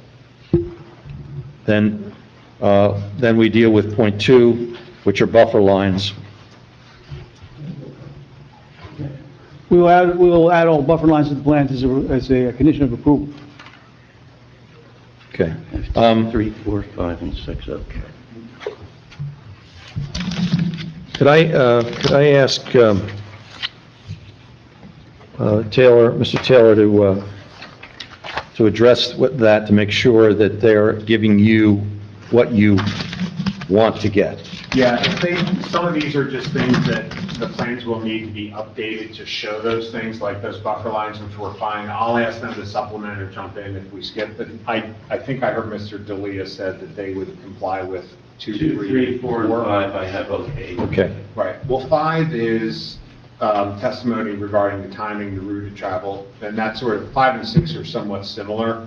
Then we deal with point 2, which are buffer lines. We will add all buffer lines to the plans as a condition of approval. Okay. 3, 4, 5, and 6, okay. Could I ask Mr. Taylor to address that, to make sure that they're giving you what you want to get? Yeah, some of these are just things that the plans will need to be updated to show those things, like those buffer lines, which we're fine. I'll ask them to supplement or jump in if we skip, but I think I heard Mr. Delia said that they would comply with 2, 3, 4, and 5. I have okay. Okay. Right, well, 5 is testimony regarding the timing, the route of travel, and that sort of 5 and 6 are somewhat similar.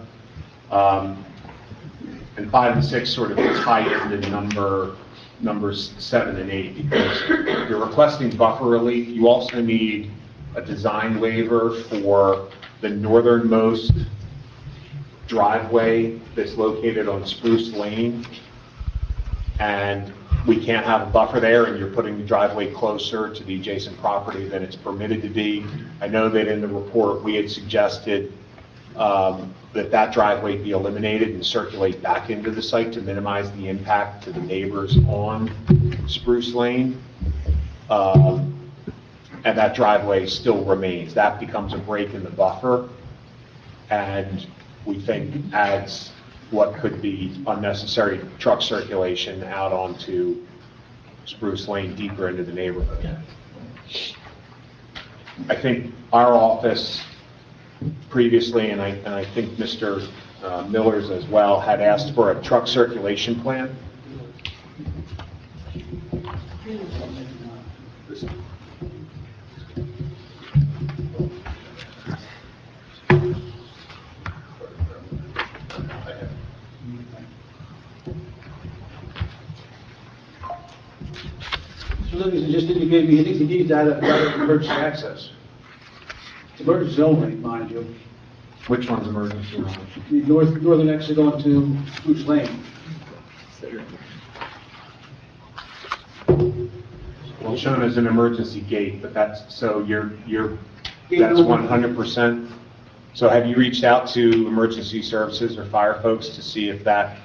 And 5 and 6 sort of tie into numbers 7 and 8, because you're requesting buffer relief. You also need a design waiver for the northernmost driveway that's located on Spruce Lane. And we can't have a buffer there, and you're putting the driveway closer to the adjacent property than it's permitted to be. I know that in the report, we had suggested that driveway be eliminated and circulate back into the site to minimize the impact to the neighbors on Spruce Lane. And that driveway still remains. That becomes a break in the buffer, and we think adds what could be unnecessary truck circulation out onto Spruce Lane deeper into the neighborhood. I think our office previously, and I think Mr. Miller's as well, had asked for a truck circulation plan. Mr. Livingston just indicated he thinks he needs that emergency access. It's emergency only, mind you. Which one's emergency only? The northern exit onto Spruce Lane. Well, shown as an emergency gate, but that's, so that's 100%? So have you reached out to emergency services or fire folks to see if that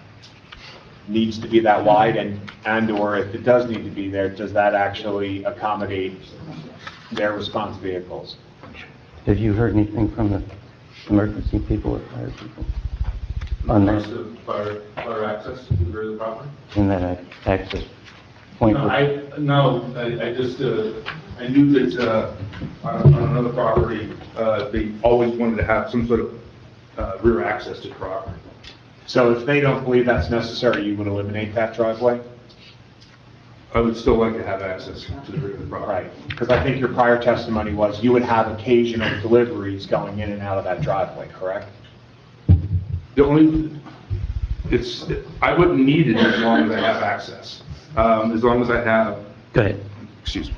needs to be that wide and/or if it does need to be there, does that actually accommodate their response vehicles? Have you heard anything from the emergency people or fire people? On that, Fire access to the rear of the property? in that access point? I just, I knew that, on another property, they always wanted to have some sort of, rear access to the property. So if they don't believe that's necessary, you would eliminate that driveway? I would still like to have access to the rear of the property. Right, because I think your prior testimony was you would have occasional deliveries going in and out of that driveway, correct? The only, I wouldn't need it as long as I have access. As long as I have, Go ahead. excuse me,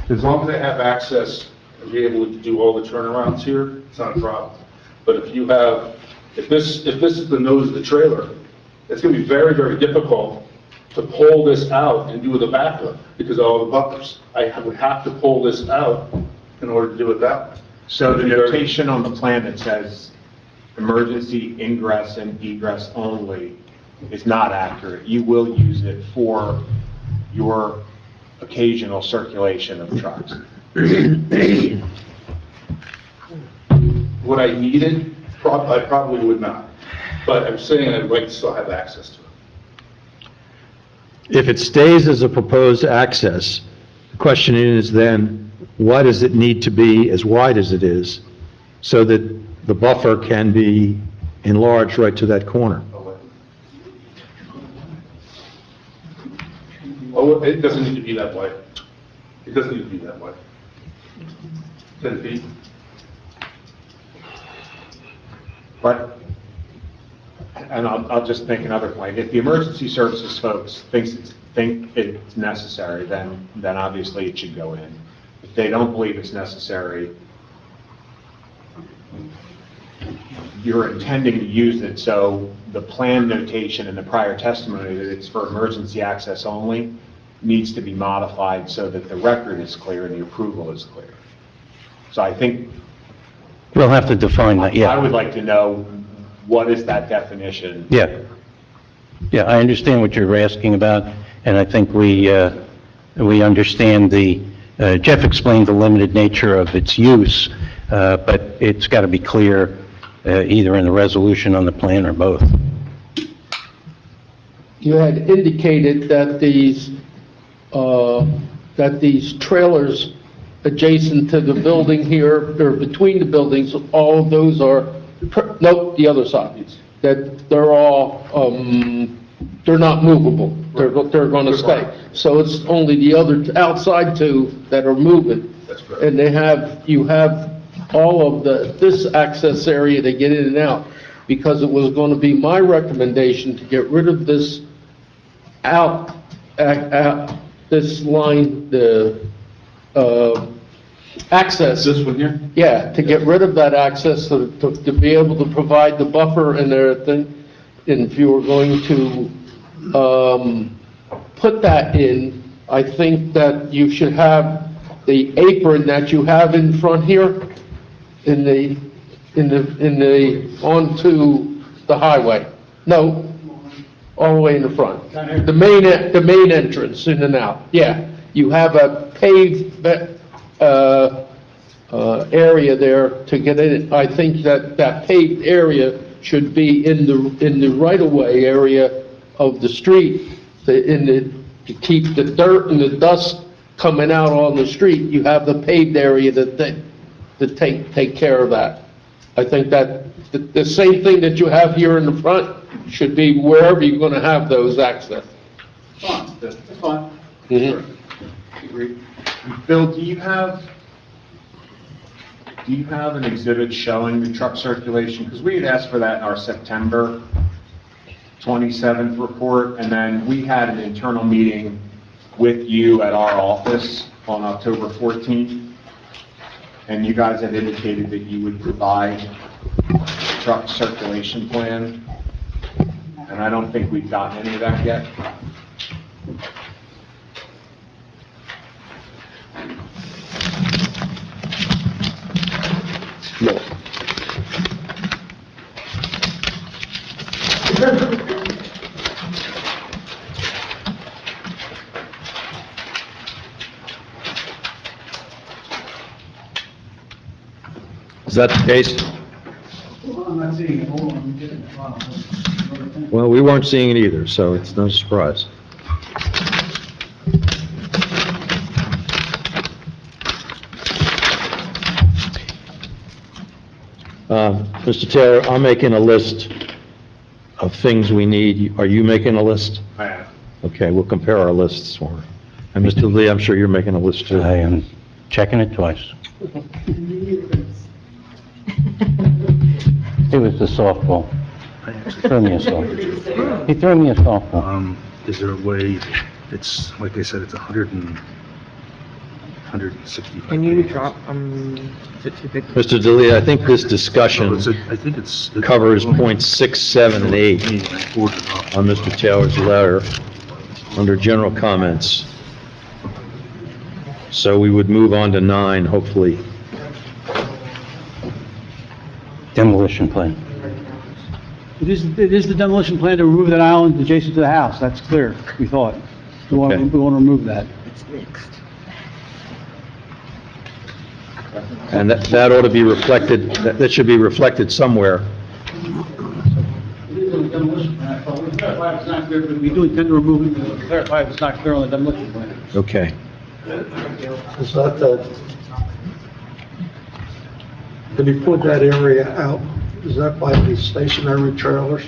as long as I have access and be able to do all the turnarounds here, it's not a problem. But if you have, if this is the nose of the trailer, it's gonna be very, very difficult to pull this out and do the backup because of all the buffers. I would have to pull this out in order to do it that way. So the notation on the plan that says emergency ingress and egress only is not accurate. You will use it for your occasional circulation of trucks. Would I need it? I probably would not. But I'm saying I'd like to still have access to it. If it stays as a proposed access, the question is then, why does it need to be as wide as it is so that the buffer can be enlarged right to that corner? Oh, it doesn't need to be that wide. It doesn't need to be that wide. 10 feet. But, and I'll just make another point, if the emergency services folks think it's necessary, then obviously it should go in. If they don't believe it's necessary, you're intending to use it, so the plan notation in the prior testimony that it's for emergency access only needs to be modified so that the record is clear and the approval is clear. So I think We'll have to define that, yeah. I would like to know, what is that definition? Yeah. Yeah, I understand what you're asking about, and I think we understand Jeff explained the limited nature of its use, but it's got to be clear either in the resolution on the plan or both. You had indicated that these trailers adjacent to the building here, or between the buildings, all of those are, nope, the other side, that they're all, they're not movable, they're going to stay. So it's only the other outside two that are moving. That's correct. And you have all of this access area to get in and out, because it was going to be my recommendation to get rid of this this line, the, access. This one here? Yeah, to get rid of that access, to be able to provide the buffer and everything. And if you were going to, put that in, I think that you should have the apron that you have in front here, onto the highway. No, all the way in the front. The main entrance in and out, yeah. You have a paved, area there to get in. I think that paved area should be in the right-of-way area of the street, to keep the dirt and the dust coming out on the street. You have the paved area to take care of that. I think that the same thing that you have here in the front should be wherever you're going to have those access. Fine, that's fine. Agreed. Bill, do you have an exhibit showing the truck circulation? Because we had asked for that in our September 27th report, and then we had an internal meeting with you at our office on October 14th. and you guys had indicated that you would provide truck circulation plan, and I don't think we've gotten any of that yet. Is that the case? I'm not seeing it, hold on, I'm getting it. Wow. Well, we weren't seeing it either, so it's no surprise. Mr. Taylor, I'm making a list of things we need. Are you making a list? I have. Okay, we'll compare our lists for. And Mr. Lee, I'm sure you're making a list too. I am checking it twice. It was the softball. He threw me a softball. He threw me a softball. Is there a way, it's, like I said, it's 165. Can you drop, is it too big? Mr. DeLeo, I think this discussion I think it's. covers points 6, 7, and 8 on Mr. Taylor's letter under general comments. So we would move on to 9, hopefully. Demolition plan. It is the demolition plan to remove that island adjacent to the house, that's clear, we thought. We want to Okay. remove that. And that ought to be reflected, that should be reflected somewhere. It is on the demolition plan, but we clarify if it's not clear, but we do intend to remove it, we'll clarify if it's not clear on the demolition plan. Okay. Is that can you put that area out? Is that by the stationary trailers?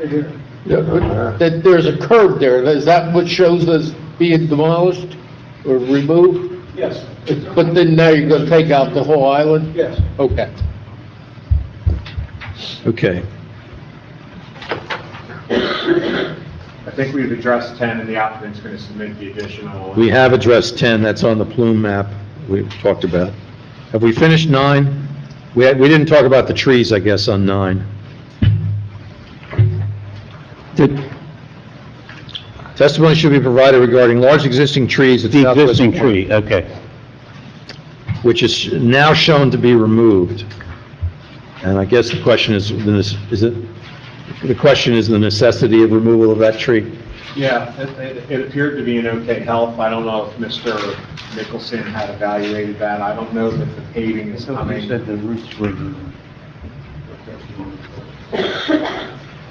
Right here. That there's a curb there, is that what shows as being demolished or removed? Yes, But then now you're gonna take out the whole island? yes. Okay. Okay. I think we've addressed 10, and the applicant's going to submit the additional. We have addressed 10, that's on the plume map we've talked about. Have we finished 9? We didn't talk about the trees, I guess, on 9. Testimony should be provided regarding large existing trees at The Southwest existing Point, tree, okay. which is now shown to be removed. And I guess the question is the question is the necessity of removal of that tree? Yeah, it appeared to be in okay health. I don't know if Mr. Nicholson had evaluated that. I don't know that the paving is coming. the roots were...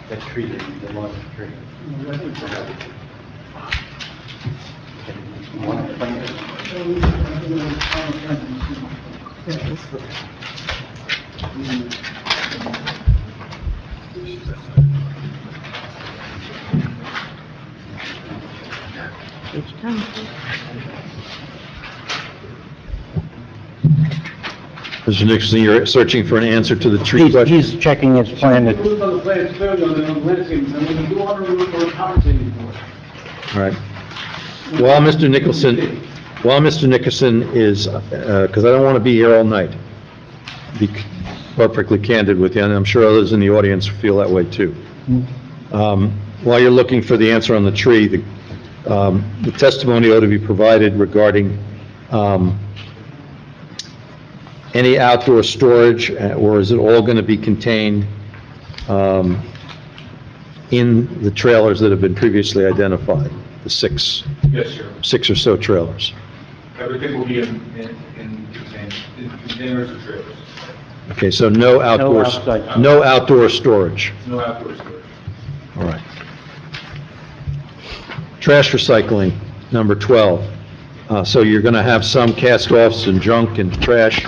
That tree, the large tree. Mr. Nixon, you're searching for an answer to the tree question? He's checking his plan. It was on the plan, it's clearly on the landscape, and when we do want to remove, we're compensating for it. All right. While Mr. Nicholson is, because I don't want to be here all night, be perfectly candid with you, and I'm sure others in the audience feel that way too. While you're looking for the answer on the tree, the testimony ought to be provided regarding any outdoor storage, or is it all going to be contained in the trailers that have been previously identified, the 6 Yes, sir. or so trailers? Everything will be in containers or trailers. Okay, so no outdoor, outside. no outdoor storage. No outdoor storage. All right. Trash recycling, number 12. So you're going to have some cast-offs and junk and trash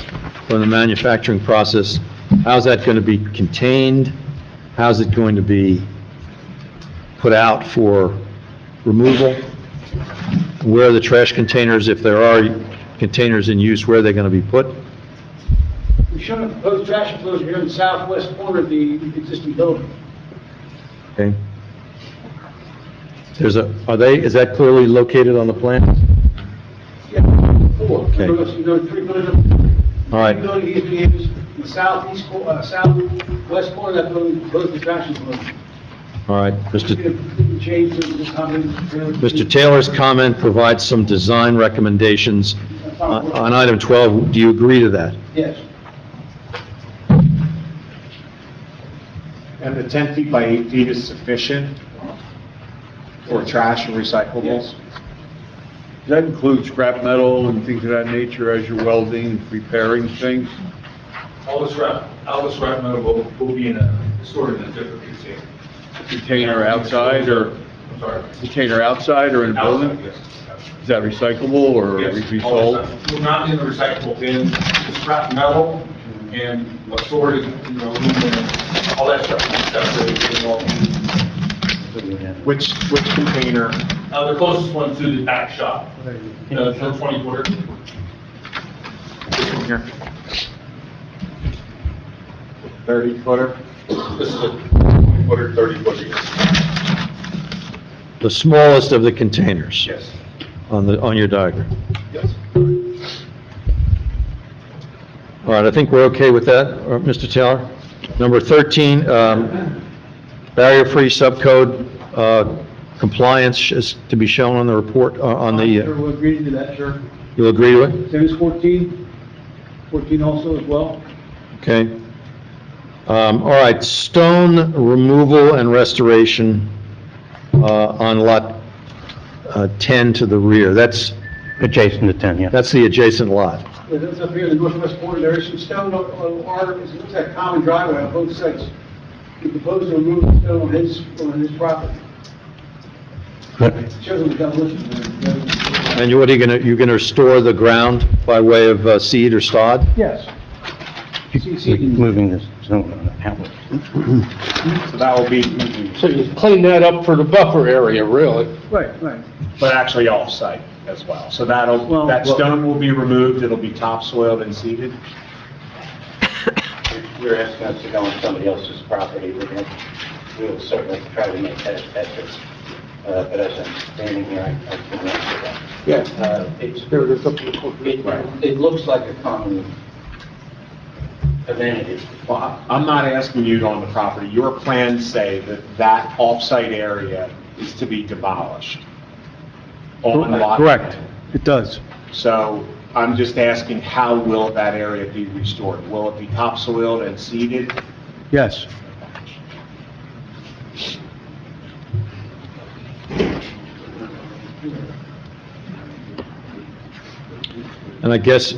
from the manufacturing process. How's that going to be contained? How's it going to be put out for removal? Where are the trash containers, if there are containers in use, where are they going to be put? We should have proposed trash enclosure here in the southwest corner of the existing building. Okay? Is that clearly located on the plan? Yeah, 4. Okay. You know, 3 foot in the All right. The building is the southwest corner of that building, both construction buildings. All right, Mr. Change the comment. Mr. Taylor's comment provides some design recommendations on item 12. Do you agree to that? Yes. And the 10 feet by 8 feet is sufficient for trash and recyclables? Does that include scrap metal and things of that nature as you're welding, preparing things? All the scrap metal will be stored in a different container. Container outside or, I'm sorry. container outside or in a building? Outside, yes. Is that recyclable or Yes, be all sold? the stuff. Well, not in the recyclable bin, the scrap metal and what's stored in, aluminum, all that stuff. That's all. Which container? The closest one to the back shop, the 20-footer. This one here. 30-footer? This is a 20-footer, 30-footer. The smallest of the containers Yes, on your diagram. yes. All right, I think we're okay with that, Mr. Taylor. Number 13, barrier-free subcode compliance is to be shown on the report, on the, Sure, we'll agree to that, sure. you'll agree to it? Same as 14, 14 also as well. Okay. All right, stone removal and restoration on lot 10 to the rear. That's Adjacent to 10, yeah. the adjacent lot. That's up here in the northwest corner, there is some stone on our, it looks like a common driveway on both sides. We propose to remove the stone on his property. Shows them the demolition. And what are you gonna restore the ground by way of seed or sod? Yes. Moving this zone out. So that will be, So you clean that up for the buffer area, really? Right, right. but actually off-site as well. So Well- that stone will be removed, it'll be topsoiled and seeded? You're asking us to go on somebody else's property, we'll certainly try to make that effort. But as I'm standing here, I can answer that. It looks like a common amenity. Well, I'm not asking you to own the property. Your plans say that off-site area is to be demolished. On lot 10. Correct, it does. So I'm just asking, how will that area be restored? Will it be topsoiled and seeded? Yes. And I guess,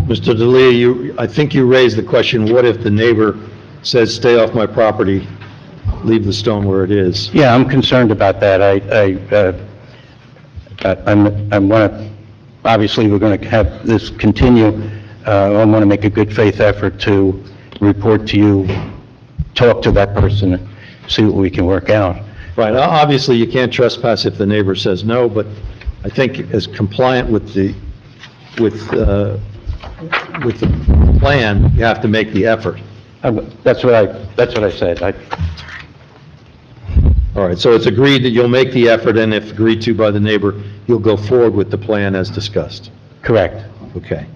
Mr. D'Elia, I think you raised the question, what if the neighbor says, stay off my property, leave the stone where it is? Yeah, I'm concerned about that. I want to, obviously, we're going to have this continue. I want to make a good faith effort to report to you, talk to that person, see what we can work out. Right, obviously, you can't trespass if the neighbor says no, but I think as compliant with the plan, you have to make the effort. That's what I said. All right, so it's agreed that you'll make the effort, and if agreed to by the neighbor, you'll go forward with the plan as discussed. Correct. Okay.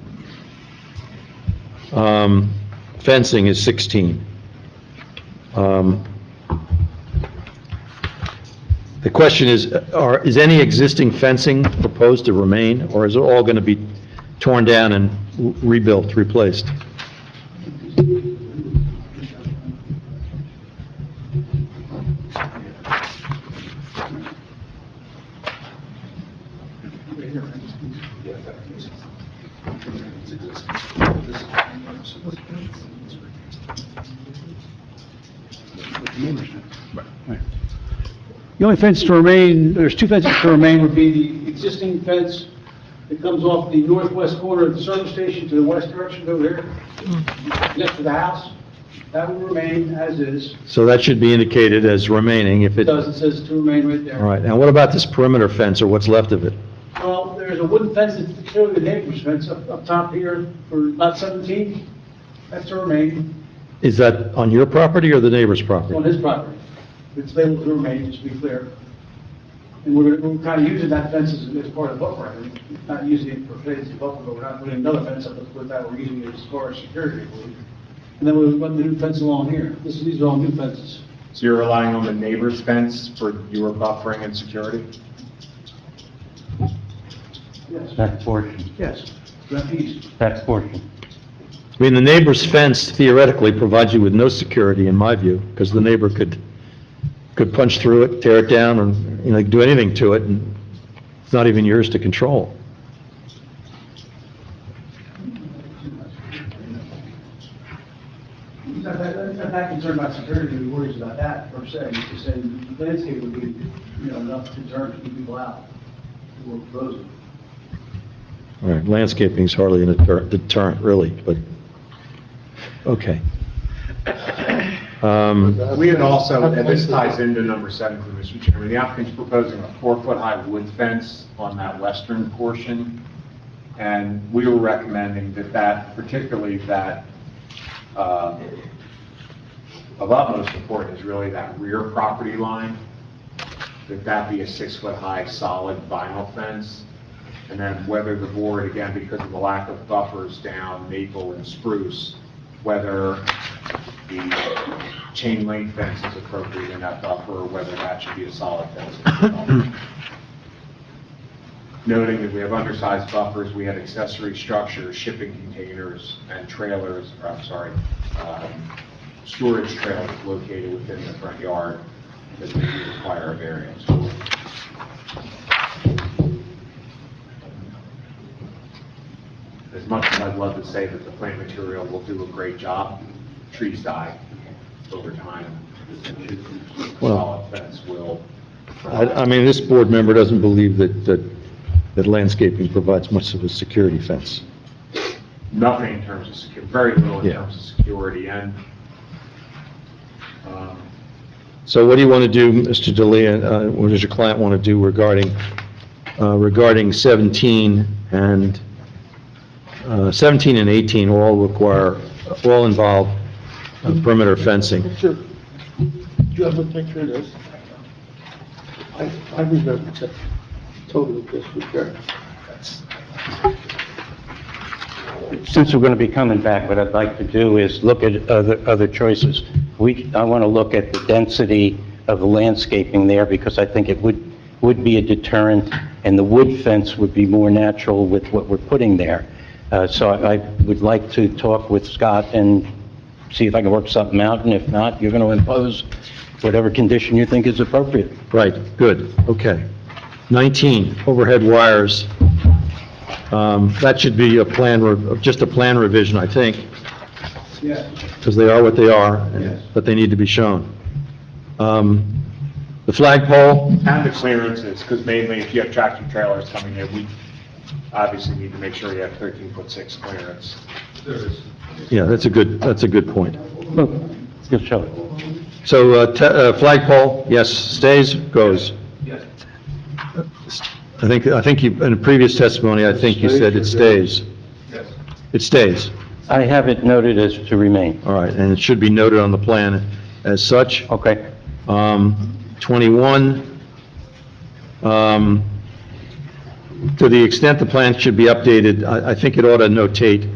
Fencing is 16. The question is any existing fencing proposed to remain, or is it all going to be torn down and rebuilt, replaced? The only fence to remain, there's two fences to remain, would be the existing fence that comes off the northwest corner of the service station to the west direction over here, next to the house. That will remain as is. So that should be indicated as remaining if It it... does, it says to remain right there. All right, and what about this perimeter fence, or what's left of it? Well, there's a wooden fence that's clearly the neighbor's fence up top here for lot 17. That's to remain Is that on your property or the neighbor's property? on his property. It's labeled to remain, just to be clear. And we're kind of using that fence as part of buffer. I mean, not using it for fence buffer, but we're not putting another fence up with that. We're using it as far as security, I believe. And then we've got the new fence along here. These are all new fences. So you're relying on the neighbor's fence for your buffering and security? Yes. That portion, Yes. That piece. that portion. I mean, the neighbor's fence theoretically provides you with no security, in my view, because the neighbor could punch through it, tear it down, and, do anything to it, and it's not even yours to control. I'm not concerned about security, we worries about that per se. It's just saying the landscape would be, enough deterrent to keep people out who are frozen. All right, landscaping's hardly a deterrent, really, but, okay. We had also, and this ties into number 7, Mr. Chairman, the applicant's proposing a 4-foot-high wood fence on that western portion, and we were recommending particularly that, of utmost importance is really that rear property line, that be a 6-foot-high solid vinyl fence, and then whether the board, again, because of the lack of buffers down maple and spruce, whether the chain link fence is appropriate in that buffer, or whether that should be a solid fence. Noting that we have undersized buffers, we have accessory structures, shipping containers, and trailers, storage trailers located within the front yard that may require a variance. As much as I'd love to say that the plant material will do a great job, trees die over time. Well, Solid fence will. I mean, this board member doesn't believe that landscaping provides much of a security fence. Nothing in terms of security, very little in Yeah. terms of security, and So what do you want to do, Mr. D'Elia, what does your client want to do regarding 17 and 17 and 18 all involve perimeter fencing? Do you have a picture of this? I remember that total disrepair. Since we're going to be coming back, what I'd like to do is look at other choices. I want to look at the density of the landscaping there, because I think it would be a deterrent, and the wood fence would be more natural with what we're putting there. So I would like to talk with Scott and see if I can work something out, and if not, you're going to impose whatever condition you think is appropriate. Right, good, okay. 19, overhead wires. That should be just a plan revision, I think, Yes. because they are what they are, Yes. but they need to be shown. The flagpole, and the clearances, because mainly if you have tractor trailers coming in, we obviously need to make sure you have 13-foot-6 clearance. yeah, that's a good point. Look, just show it. So, flagpole, yes, stays, goes? Yes. I think you, in a previous testimony, I think you said it stays. Yes. It stays, I have it noted as to remain. all right, and it should be noted on the plan as such. Okay. 21, to the extent the plan should be updated, I think it ought to notate,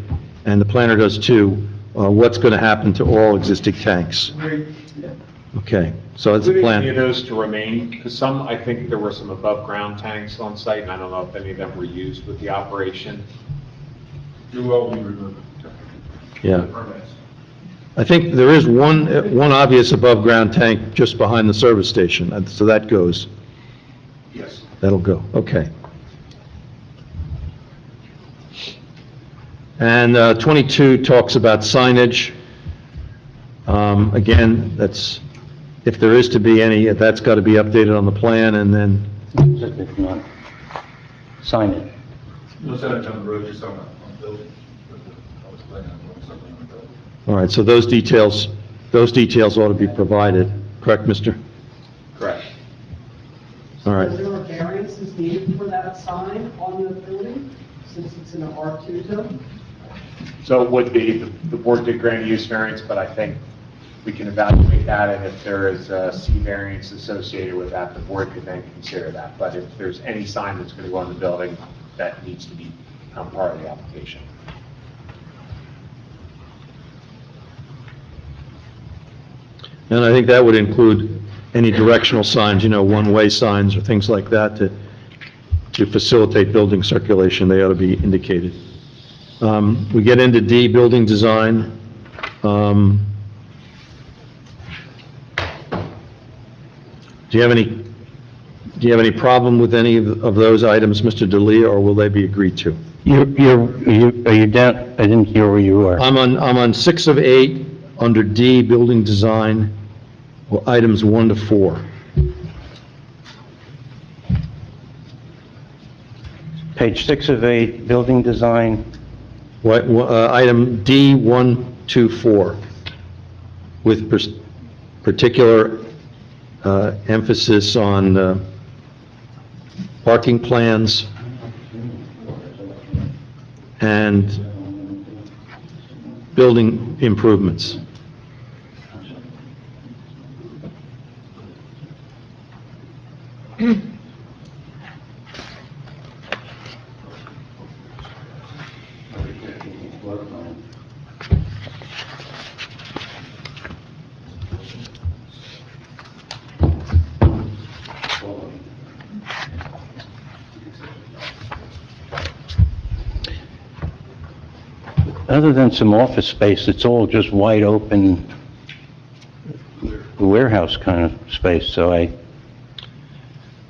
and the planner does too, what's going to happen to all existing tanks. Okay, so it's a Including any of plan. those to remain, because I think there were some above-ground tanks on site, and I don't know if any of them were used with the operation. You will be removed. Yeah. I think there is one obvious above-ground tank just behind the service station, and so that goes. Yes. That'll go, okay. And 22 talks about signage. Again, if there is to be any, that's got to be updated on the plan, and then, If not, sign it. You'll set it on the road, you're talking about on the building. I was planning on doing something on the building. all right, so those details ought to be provided, correct, mister? Correct. All right. Is there a variance is needed for that sign on the building, since it's in an R2 zone? So it would be, the board did grant a use variance, but I think we can evaluate that, and if there is a C variance associated with that, the board could then consider that. But if there's any sign that's going to go on the building, that needs to become part of the application. And I think that would include any directional signs, one-way signs or things like that to facilitate building circulation. They ought to be indicated. We get into D, building design. Do you have any problem with any of those items, Mr. D'Elia, or will they be agreed to? Are you down, I didn't hear where you were. I'm on 6 of 8, under D, building design, well, items 1 to 4. Page 6 of 8, building design. Item D, 1 to 4, with particular emphasis on parking plans and building improvements. Other than some office space, it's all just wide open warehouse kind of space, so All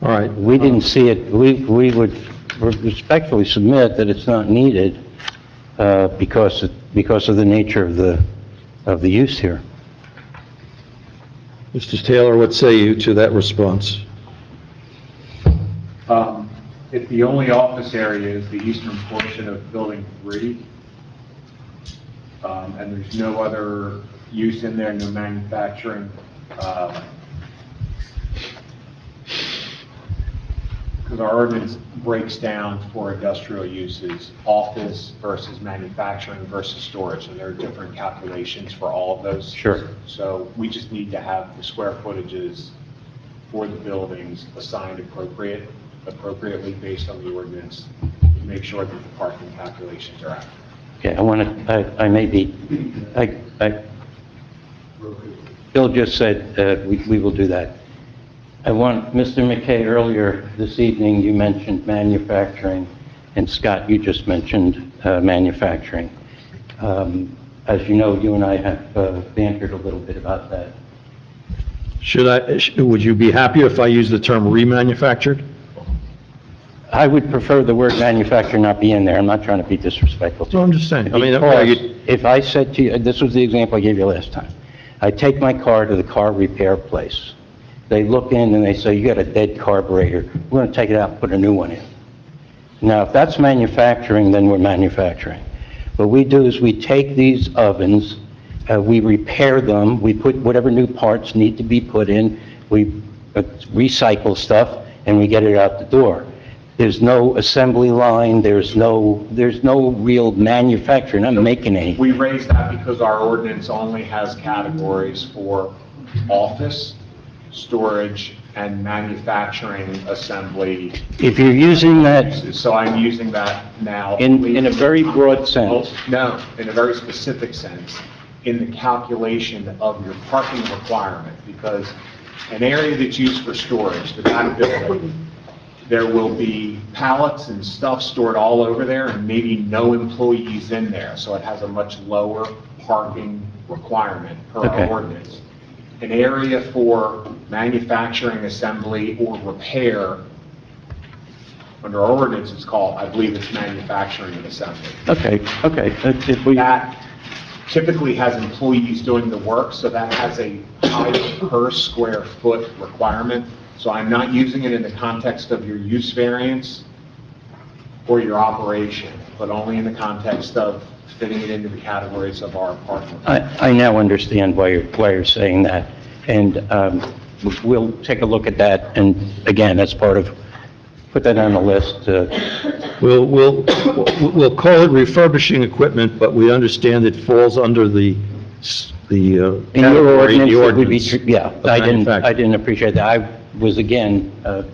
right. we didn't see it, we would respectfully submit that it's not needed, because of the nature of the use here. Mr. Taylor, what say you to that response? If the only office area is the eastern portion of Building 3, and there's no other use in there, no manufacturing, because our ordinance breaks down for industrial uses, office versus manufacturing versus storage, and there are different calculations for all of those. Sure. So we just need to have the square footages for the buildings assigned appropriately based on the ordinance, to make sure that the parking calculations are accurate. Okay, Bill just said, we will do that. Mr. McKay, earlier this evening, you mentioned manufacturing, and Scott, you just mentioned manufacturing. As you know, you and I have bantered a little bit about that. Would you be happier if I use the term remanufactured? I would prefer the word manufacturer not be in there. I'm not trying to be disrespectful to you. No, I'm just saying. Because if I said to you, this was the example I gave you last time. I take my car to the car repair place. They look in and they say, you got a dead carburetor. We're going to take it out and put a new one in. Now, if that's manufacturing, then we're manufacturing. What we do is we take these ovens, we repair them, we put whatever new parts need to be put in, we recycle stuff, and we get it out the door. There's no assembly line, there's no real manufacturing, I'm making any. We raise that because our ordinance only has categories for office, storage, and manufacturing assembly. If you're using that So I'm using that now. in a very broad sense, No, in a very specific sense, in the calculation of your parking requirement, because an area that's used for storage, the back building, there will be pallets and stuff stored all over there and maybe no employees in there, so it has a much lower parking requirement per our Okay. ordinance. An area for manufacturing, assembly, or repair, under our ordinance, it's called, I believe it's manufacturing and assembly. okay. That typically has employees doing the work, so that has a higher per square foot requirement. So I'm not using it in the context of your use variance or your operation, but only in the context of fitting it into the categories of our parking. I now understand why you're saying that, and we'll take a look at that, and again, that's part of, put that on the list. We'll call it refurbishing equipment, but we understand it falls under the In your ordinance, the it would be, ordinance yeah, of I manufacturing. didn't appreciate that. I was, again,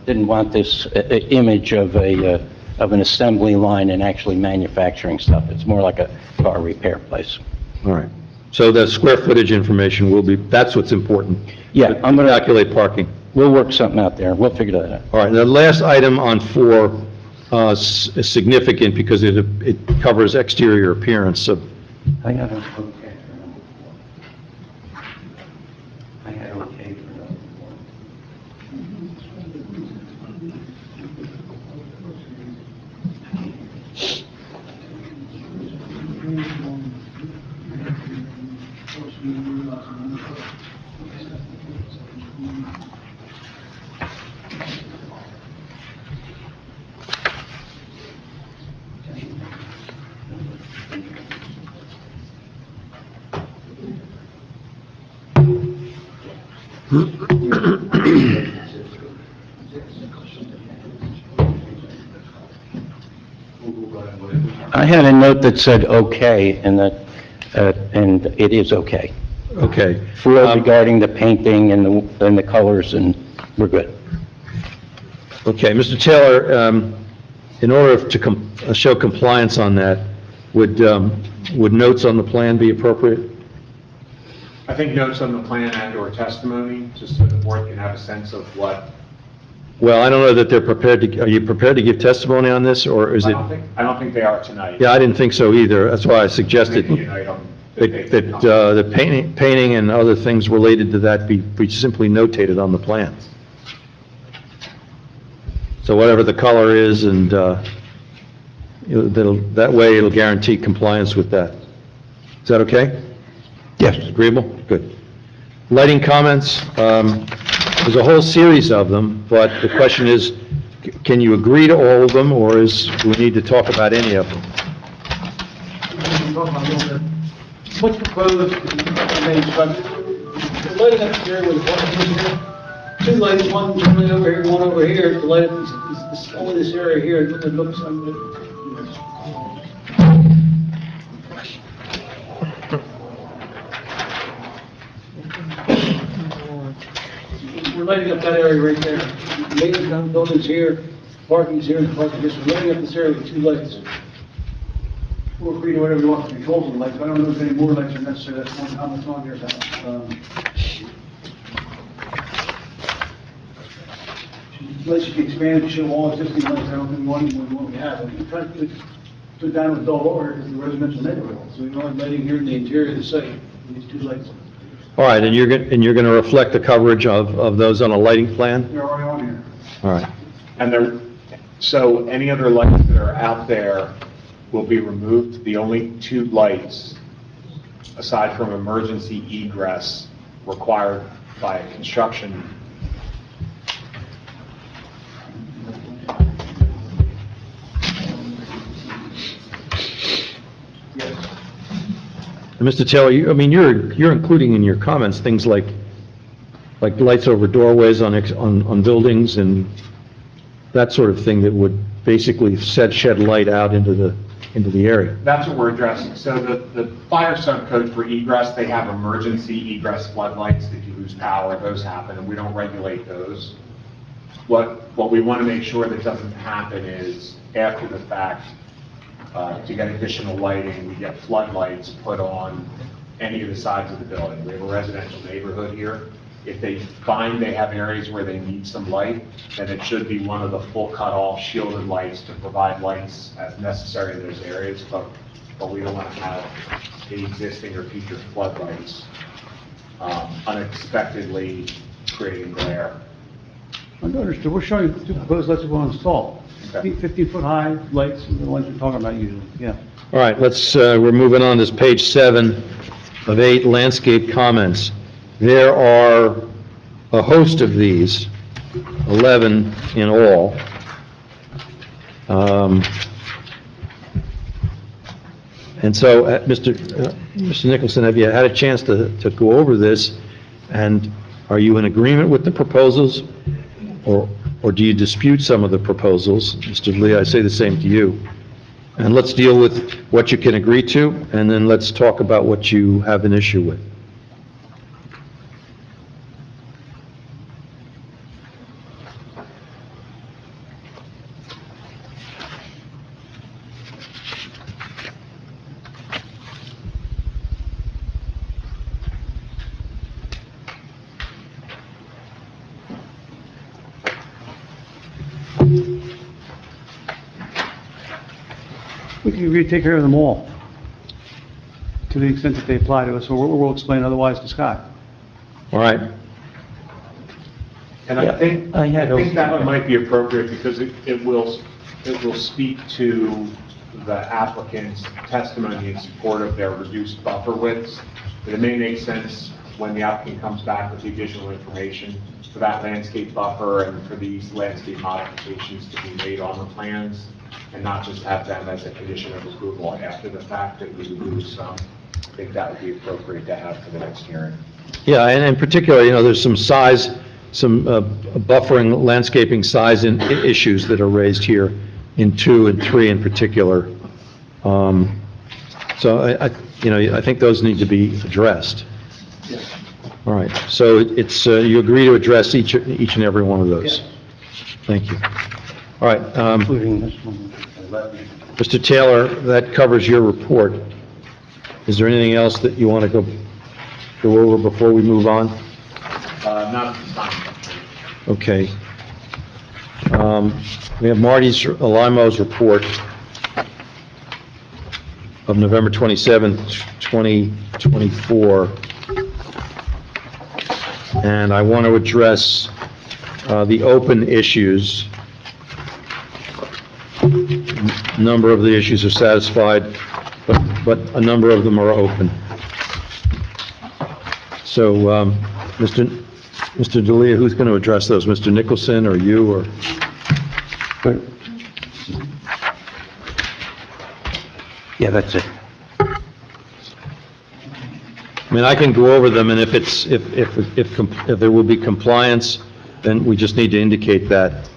didn't want this image of of an assembly line and actually manufacturing stuff. It's more like a car repair place. All right. So the square footage information will be, that's what's important. Yeah, I'm gonna- Calculate parking. We'll work something out there. We'll figure that out. All right, the last item on 4 is significant because it covers exterior appearance of, I got it okay for number 4. I had okay for number 4. I had a note that said okay, and and it is okay. okay. For regarding the painting and the colors, and we're good. Okay, Mr. Taylor, in order to show compliance on that, would notes on the plan be appropriate? I think notes on the plan and/or testimony, just so the board can have a sense of what. Well, I don't know that they're prepared to, are you prepared to give testimony on this, or is it? I don't think they are tonight. Yeah, I didn't think so either. That's why I suggested Maybe an item that they- the painting and other things related to that be simply notated on the plan. So whatever the color is, and that way it'll guarantee compliance with that. Is that okay? Yes. Agreeable? Good. Lighting comments, there's a whole series of them, but the question is, can you agree to all of them, or do we need to talk about any of them? What's proposed, the lighting up here with one, two lights, one lit over here, one over here, to light up only this area here, it looks, we're lighting up that area right there. Maintenance buildings here, parking's here, and parking this, we're lighting up this area with two lights. We're free to whatever you want to control the lights, I don't know if any more lights are necessary, that's one, how much on here about. Lights should be expanded to show all existing lights, I don't think we want any more than what we have. We're trying to put down with dull order, because the residential neighborhood, so we want lighting here in the interior of the site, these two lights. All right, and you're going to reflect the coverage of those on a lighting plan? They're already on here. All right. And so any other lights that are out there will be removed. The only two lights, aside from emergency egress required by construction. And Mr. Taylor, you're including in your comments things like lights over doorways on buildings and that sort of thing that would basically shed light out into the area. That's what we're addressing. So the fire subcode for egress, they have emergency egress floodlights. If you lose power, those happen, and we don't regulate those. What we want to make sure that doesn't happen is, after the fact, to get additional lighting, we get floodlights put on any of the sides of the building. We have a residential neighborhood here. If they find they have areas where they need some light, then it should be one of the full cut-off shielded lights to provide lights as necessary in those areas, but we don't want to have the existing or future floodlights unexpectedly creating glare. Understood, we're showing you two proposed lights we're going to install. Okay. 50-foot high lights, the ones we're talking about usually, yeah. All right, we're moving on to page 7 of 8, landscape comments. There are a host of these, 11 in all. And so, Mr. Nicholson, have you had a chance to go over this? And are you in agreement with the proposals, or do you dispute some of the proposals? Mr. Lee, I say the same to you. And let's deal with what you can agree to, and then let's talk about what you have an issue with. we can take care of them all, to the extent that they apply to us, or we'll explain otherwise to Scott. All right. And I think that one might be appropriate because it will speak to the applicant's testimony in support of their reduced buffer widths. But it may make sense when the applicant comes back with the additional information for that landscape buffer and for these landscape modifications to be made on the plans, and not just have them as a condition of approval after the fact that we lose some. I think that would be appropriate to have for the next hearing. Yeah, and in particular, there's some size, some buffering, landscaping size issues that are raised here in 2 and 3 in particular. So I think those need to be addressed. All right, so it's, you agree to address each and every one of those? Thank you. All right, Including this one. Mr. Taylor, that covers your report. Is there anything else that you want to go over before we move on? Not at this time. Okay. We have Marty's, Alimo's report of November 27th, 2024. And I want to address the open issues. A number of the issues are satisfied, but a number of them are open. So, Mr. D'Elia, who's going to address those? Mr. Nicholson or you or? Yeah, that's it. I mean, I can go over them, and if there will be compliance, then we just need to indicate that.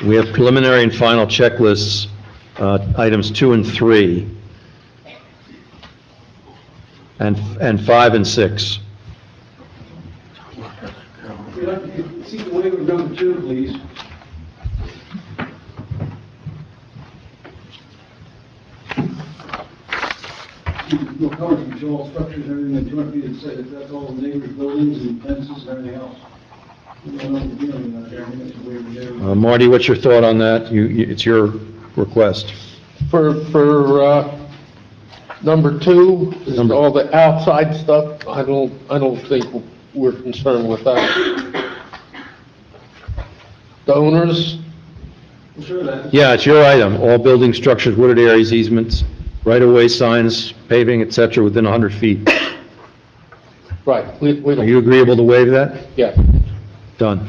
We have preliminary and final checklists, items 2 and 3, and 5 and 6. If you'd like to see the waiver number 2, please. No coverage, you show all structures, everything that 200 feet, and that's all the neighbors' buildings and fences and everything else. We don't know what we're dealing with out there, I think that's the waiver there. Marty, what's your thought on that? It's your request. For number 2, is all the outside stuff, I don't think we're concerned with that. The owners, I'm sure that. Yeah, it's your item. All building structures, wooded areas, easements, right-of-way signs, paving, et cetera, within 100 feet. right, we Are don't, you agreeable to waive that? yeah. Done.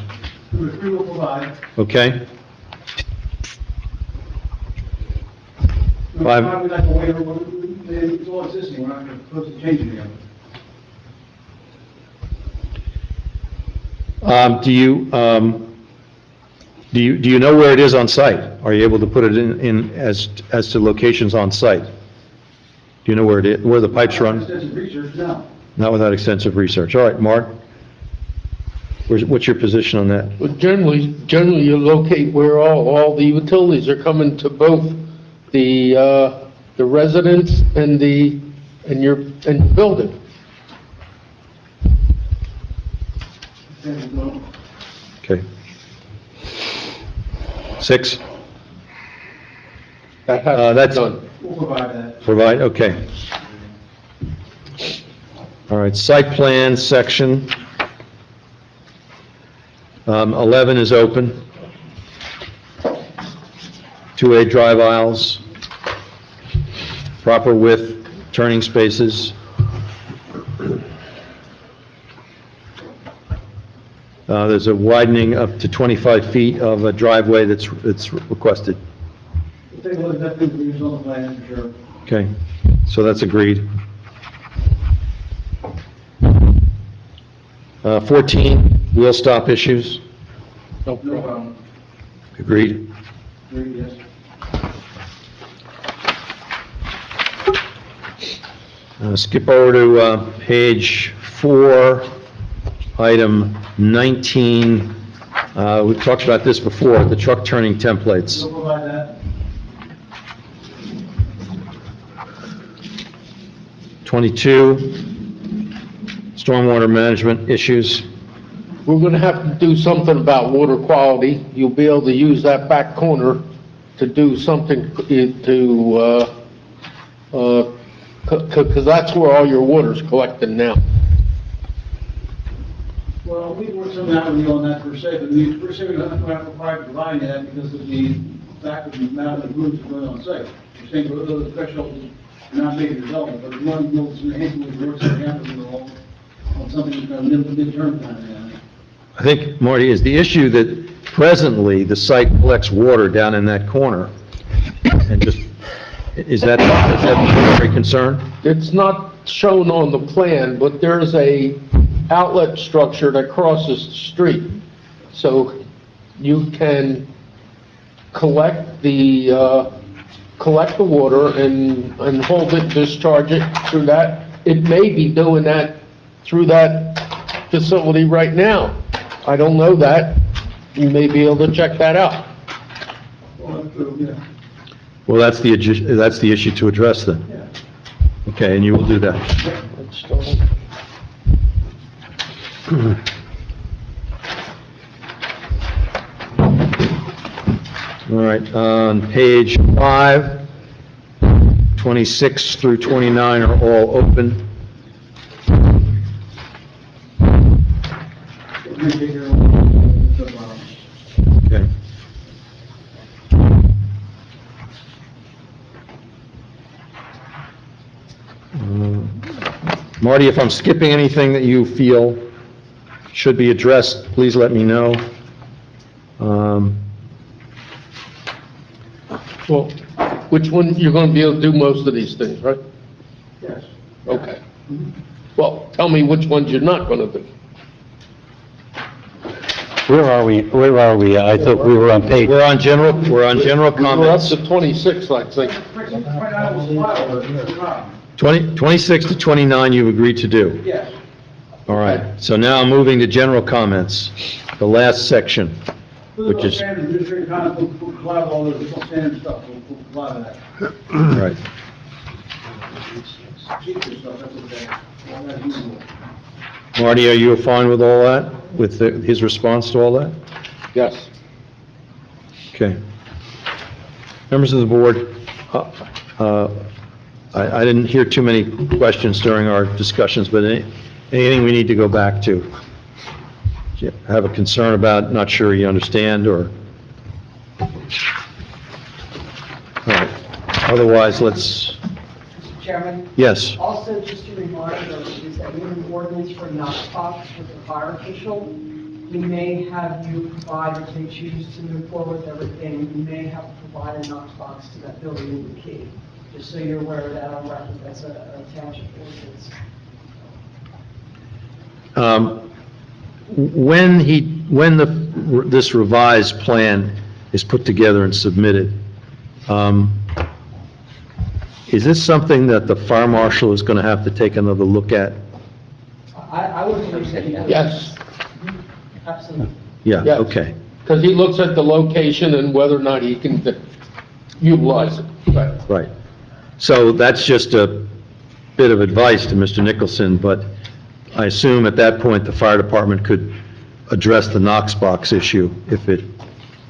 Number 3 will provide. Okay? Number 5, we'd like a waiver, it's all existing, we're not going to propose to change anything of it. Do you know where it is on site? Are you able to put it in as to locations on site? Do you know where it is, where the pipes run? Extensive research, no. Not without extensive research. All right, Mark? What's your position on that? But generally you locate where all the utilities are coming to both the residents and your building. Okay. 6? That has to be That's done. We'll provide that. Provide, okay. All right, site plan section. 11 is open. 2A drive aisles. Proper width, turning spaces. There's a widening up to 25 feet of a driveway that's requested. We'll take a look at that, thing on the plan, for sure. Okay, so that's agreed. 14, wheel stop issues, No No problem. problem. agreed. Agreed, yes. Skip over to page 4, item 19. We've talked about this before, the truck turning templates. We'll provide that. 22, stormwater management issues. We're gonna have to do something about water quality. You'll be able to use that back corner to do something to Because that's where all your water's collected now. Well, we worked some out with you on that per se, but we, per se, we don't have to provide that because of the fact of the amount of groups going on site. You're saying for those thresholds, you're not making development, but if one builds some enhancement, works on campus on something that's kind of mid-term kind of thing. I think, Marty, is the issue that presently the site collects water down in that corner, and just, is that a primary concern? It's not shown on the plan, but there's a outlet structure that crosses the street. So you can collect the water and hold it, discharge it through that. It may be doing that through that facility right now. I don't know that. You may be able to check that out. Well, that's the issue to address then. Okay, and you will do that. All right, on page 5, 26 through 29 are all open. Okay. Marty, if I'm skipping anything that you feel should be addressed, please let me know. Well, which one, you're going to be able to do most of these things, right? Yes. Okay. Well, tell me which ones you're not going to do. Where are we? I thought we were on page, We're on general We're up comments. to 26, I think. 26 to 29 you've agreed to do. Yes. All right, so now I'm moving to general comments, the last section, which is, Administrative comments, we'll collab all the standard stuff, we'll collab that. right. Secret stuff, that's okay. All that usual. Marty, are you fine with all that, with his response to all that? Yes. Okay. Members of the board, I didn't hear too many questions during our discussions, but anything we need to go back to? Do you have a concern about, not sure you understand, or? All right, otherwise, let's, Mr. Chairman? yes, Also, just a reminder, is that we have an ordinance for Knox box with the fire official. We may have you provide, if they choose to move forward with everything, we may have to provide a Knox box to that building with the key. Just so you're aware of that on record, that's a township ordinance. When this revised plan is put together and submitted, is this something that the fire marshal is going to have to take another look at? I would believe that you would. Yes, Absolutely. Yeah, Yes. okay. because he looks at the location and whether or not he can utilize it. Right. So that's just a bit of advice to Mr. Nicholson, but I assume at that point, the fire department could address the Knox box issue if it,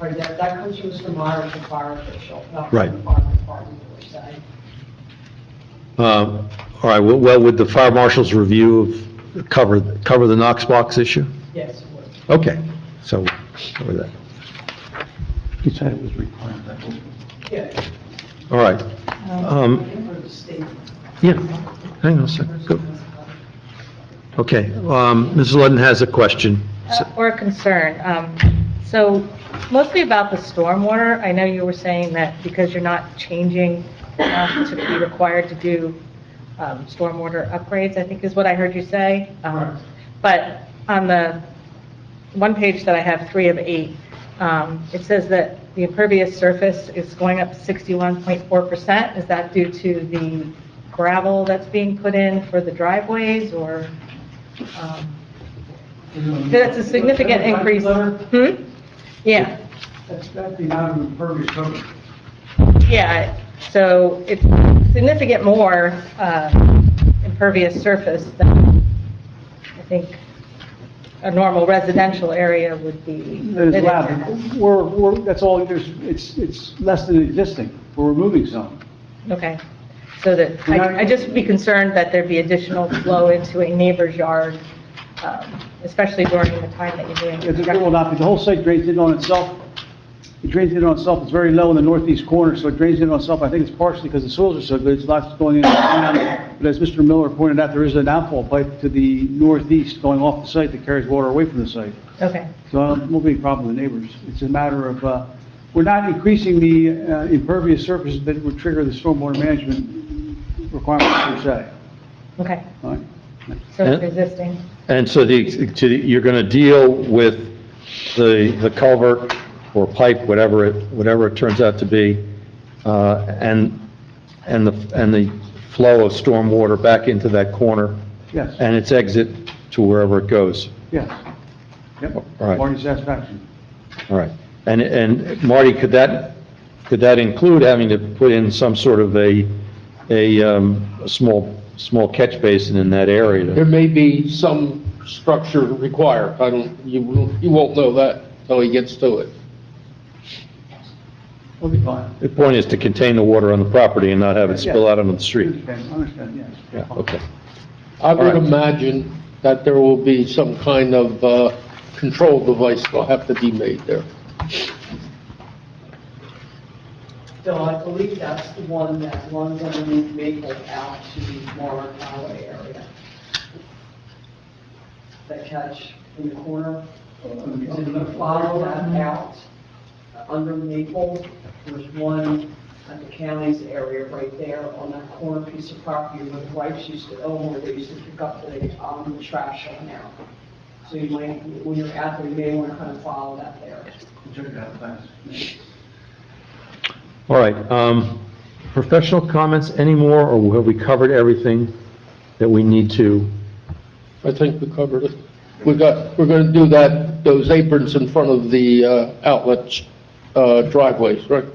Right, that comes from Mr. Myers, the fire official, not Right. from the fire department, per se. all right, well, would the fire marshal's review of, cover the Knox box issue? Yes, it would. Okay, so, cover that. He said it was required, Yeah. All right. For the state. Yeah, hang on a second. Go. Okay, Mrs. Ludden has a question. Or a concern. So mostly about the stormwater. I know you were saying that because you're not changing to be required to do stormwater upgrades, I think is what I heard you say. But on the one page that I have, 3 of 8, it says that the impervious surface is going up 61.4%. Is that due to the gravel that's being put in for the driveways, or? That's a significant increase. Yeah, That's the amount of impervious coverage. yeah. So it's significant more impervious surface than, I think, a normal residential area would be. That is allowed. That's all, it's less than existing. We're removing some. Okay. So that, I just be concerned that there'd be additional flow into a neighbor's yard, especially during the time that you're doing There will construction. not be, the whole site drains in on itself. It drains in on itself, it's very low in the northeast corner, so it drains in on itself. I think it's partially because the soils are so good, it's not going in and out. But as Mr. Miller pointed out, there is an outfall pipe to the northeast going off the site that carries water away from the site. Okay, So it won't be a problem with neighbors. It's a matter of, we're not increasing the impervious surfaces that would trigger the stormwater management requirements per se. okay. All right? So it's existing. And so you're going to deal with the culvert or pipe, whatever it turns out to be, and the flow of stormwater back into that corner Yes, and its exit to wherever it goes. yes. Yep, All right. Marty's satisfaction. All right. And Marty, could that include having to put in some sort of a small catch basin in that area? There may be some structure required. You won't know that until he gets to it. We'll be fine. The point is to contain the water on the property and not have it spill out onto the street. Understand, yes. Yeah, okay. I would All right. imagine that there will be some kind of control device will have to be made there. So I believe that's the one that runs underneath Maple out to the Warren Highway area. That catch in the corner. So if you follow that out under Maple, there's one at the county's area right there on that corner piece of property where the Rice used to own, where they used to pick up the trash on now. So you might, when you're out there, you may want to kind of follow that there. Check it out, thanks. All right. Professional comments anymore, or have we covered everything that we need to? I think we covered it. We're going to do those aprons in front of the outlets, driveways, right?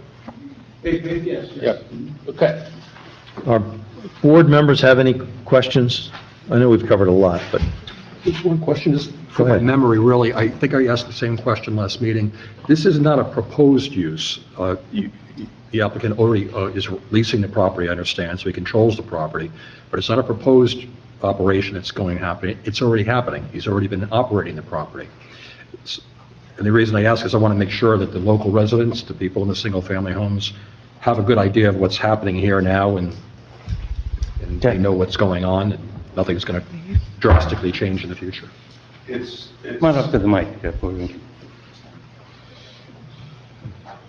Yes. Yeah, okay. Our board members have any questions? I know we've covered a lot, but Just one question, just Go for my ahead. memory, really. I think I asked the same question last meeting. This is not a proposed use. The applicant already is leasing the property, I understand, so he controls the property, but it's not a proposed operation that's going to happen. It's already happening. He's already been operating the property. And the reason I ask is I want to make sure that the local residents, the people in the single-family homes, have a good idea of what's happening here now, and they know what's going on, and nothing's going to drastically change in the future. Come on up to the mic.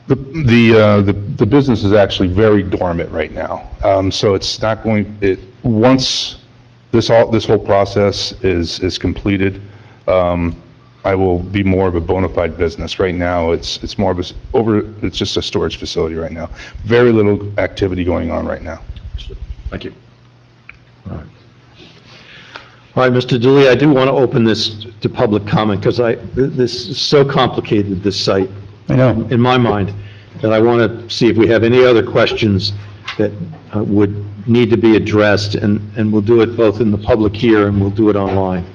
The business is actually very dormant right now. So it's not once this whole process is completed, I will be more of a bona fide business. Right now, it's more of it's just a storage facility right now. Very little activity going on right now. thank you. All right, Mr. Dooley, I do want to open this to public comment because this is so complicated, this site. I know. In my mind, that I want to see if we have any other questions that would need to be addressed, and we'll do it both in the public here and we'll do it online.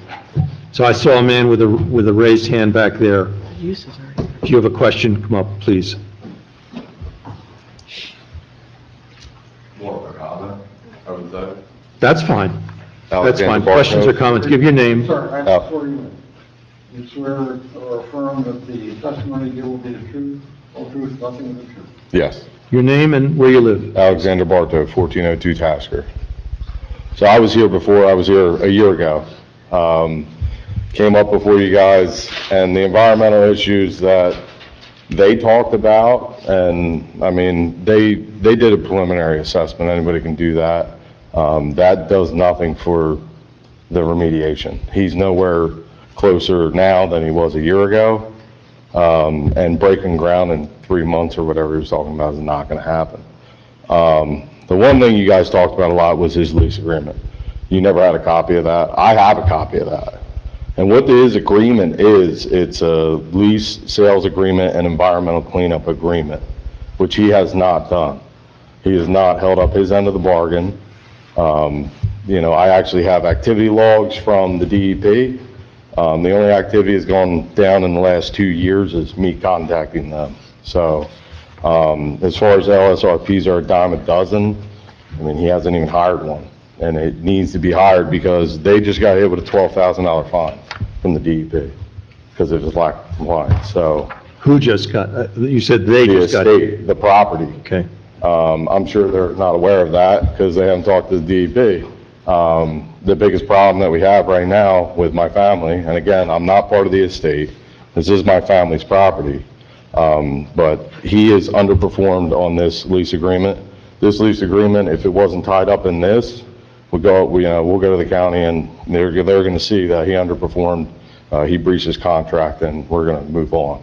So I saw a man with a raised hand back there. If you have a question, come up, please. More of a comment, I would say. That's fine. That's Alexander fine. Bartow. Questions or comments? Give your name. Sir, I swear you swear or affirm that the testimony here will be the truth, whole truth, nothing but the truth. Yes, Your name and where you live. Alexander Bartow, 1402 Tasker. So I was here before, I was here a year ago. Came up before you guys, and the environmental issues that they talked about, and, I mean, they did a preliminary assessment, anybody can do that. That does nothing for the remediation. He's nowhere closer now than he was a year ago, and breaking ground in 3 months or whatever he was talking about is not gonna happen. The one thing you guys talked about a lot was his lease agreement. You never had a copy of that. I have a copy of that. And what his agreement is, it's a lease, sales agreement, and environmental cleanup agreement, which he has not done. He has not held up his end of the bargain. I actually have activity logs from the DEP. The only activity that's gone down in the last 2 years is me contacting them. So, as far as LSRPs are a dime a dozen, I mean, he hasn't even hired one, and it needs to be hired because they just got hit with a $12,000 fine from the DEP because of his lack of compliance, so. Who just got, you said they The just got? estate, the property. Okay. I'm sure they're not aware of that because they haven't talked to the DEP. The biggest problem that we have right now with my family, and again, I'm not part of the estate, this is my family's property, but he is underperformed on this lease agreement. This lease agreement, if it wasn't tied up in this, we'll go to the county and they're going to see that he underperformed, he breached his contract, and we're going to move on.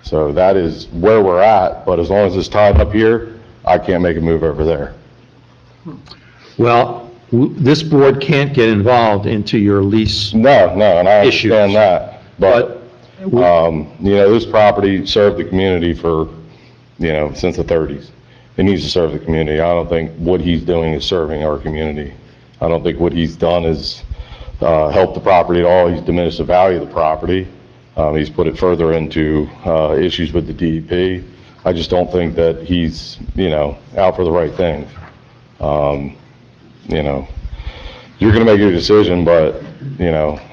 So that is where we're at, but as long as it's tied up here, I can't make a move over there. Well, this board can't get involved into your lease. No, and I Issues. understand that, but, this property served the community for, since the 30s. It needs to serve the community. I don't think what he's doing is serving our community. I don't think what he's done is help the property at all. He's diminished the value of the property. He's put it further into issues with the DEP. I just don't think that he's, out for the right things. You're going to make your decision, but,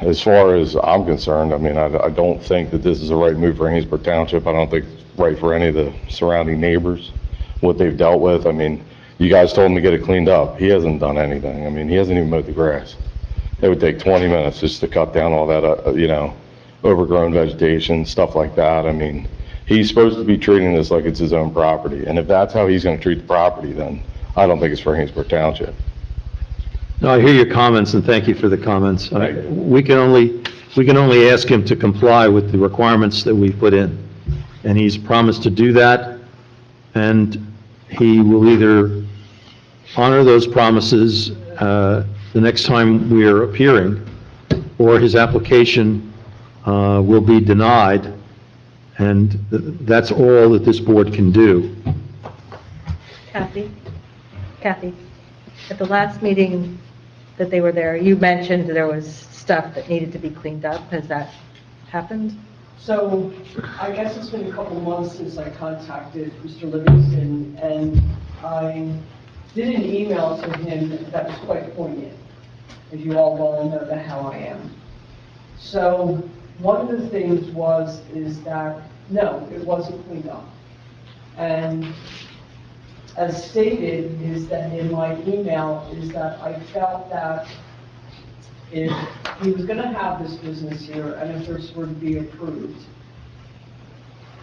as far as I'm concerned, I mean, I don't think that this is the right move for Amesburg Township. I don't think it's right for any of the surrounding neighbors, what they've dealt with. I mean, you guys told him to get it cleaned up. He hasn't done anything. I mean, he hasn't even mowed the grass. It would take 20 minutes just to cut down all that, overgrown vegetation, stuff like that. I mean, he's supposed to be treating this like it's his own property, and if that's how he's going to treat the property, then I don't think it's for Amesburg Township. No, I hear your comments, and thank you for the comments. We can only ask him to comply with the requirements that we put in, and he's promised to do that, and he will either honor those promises the next time we are appearing, or his application will be denied, and that's all that this board can do. Kathy, at the last meeting that they were there, you mentioned there was stuff that needed to be cleaned up. Has that happened? So I guess it's been a couple of months since I contacted Mr. Livingston, and I did an email to him that was quite poignant, as you all well know how I am. So one of the things is that, no, it wasn't cleaned up. And as stated, is that in my email, is that I felt that if he was going to have this business here, and if this were to be approved,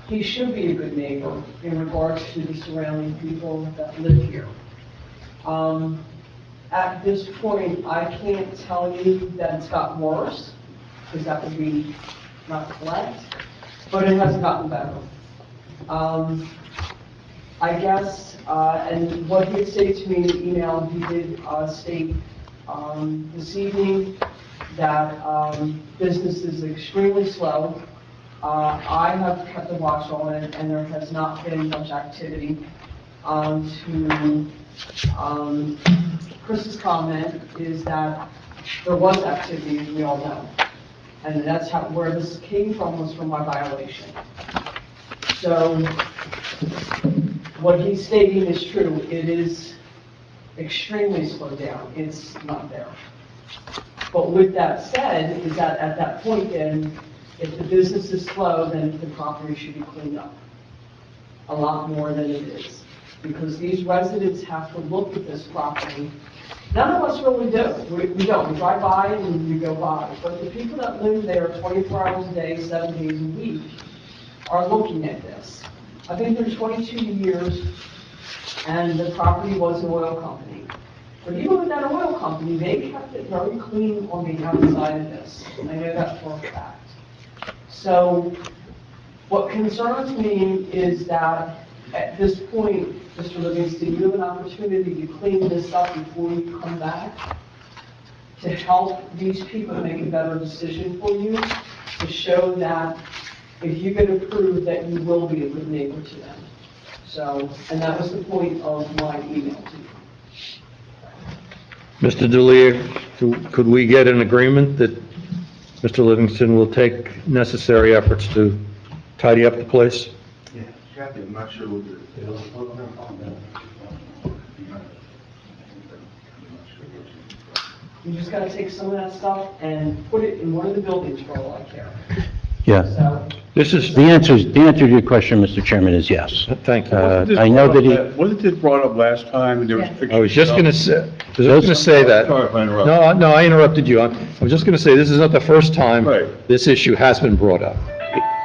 he should be a good neighbor in regards to the surrounding people that live here. At this point, I can't tell you that it's gotten worse, because that would be not correct, but it has gotten better. I guess, and what he had stated to me in the email, he did state this evening that business is extremely slow. I have kept a watch on it, and there has not been much activity. To Chris's comment is that there was activity, as we all know. And that's where this came from, was from my violation. So what he's stating is true. It is extremely slowed down. It's not there. But with that said, is that at that point then, if the business is slow, then the property should be cleaned up a lot more than it is. Because these residents have to look at this property. None of us really do. We don't. We drive by and we go by. But the people that live there 24 hours a day, 7 days a week, are looking at this. I've been here 22 years, and the property was an oil company. But even with that oil company, they kept it very clean on the outside of this. And I know that for a fact. So what concerns me is that at this point, Mr. Livingston, you have an opportunity to clean this up before you come back, to help these people make a better decision for you, to show that if you get approved, that you will be a good neighbor to them. So, and that was the point of my email to you. Mr. D'Elia, could we get an agreement that Mr. Livingston will take necessary efforts to tidy up the place? Kathy, I'm not sure what You just gotta take some of that stuff and put it in one of the buildings for all I care. Yeah. So, The answer to your question, Mr. Chairman, is yes. Thank you. I know that he, Wasn't this brought up last time, and there was Yeah. pictures? I was just gonna say that. Sorry if I interrupted. No, I interrupted you. I'm just gonna say, this is not the first time Right. this issue has been brought up.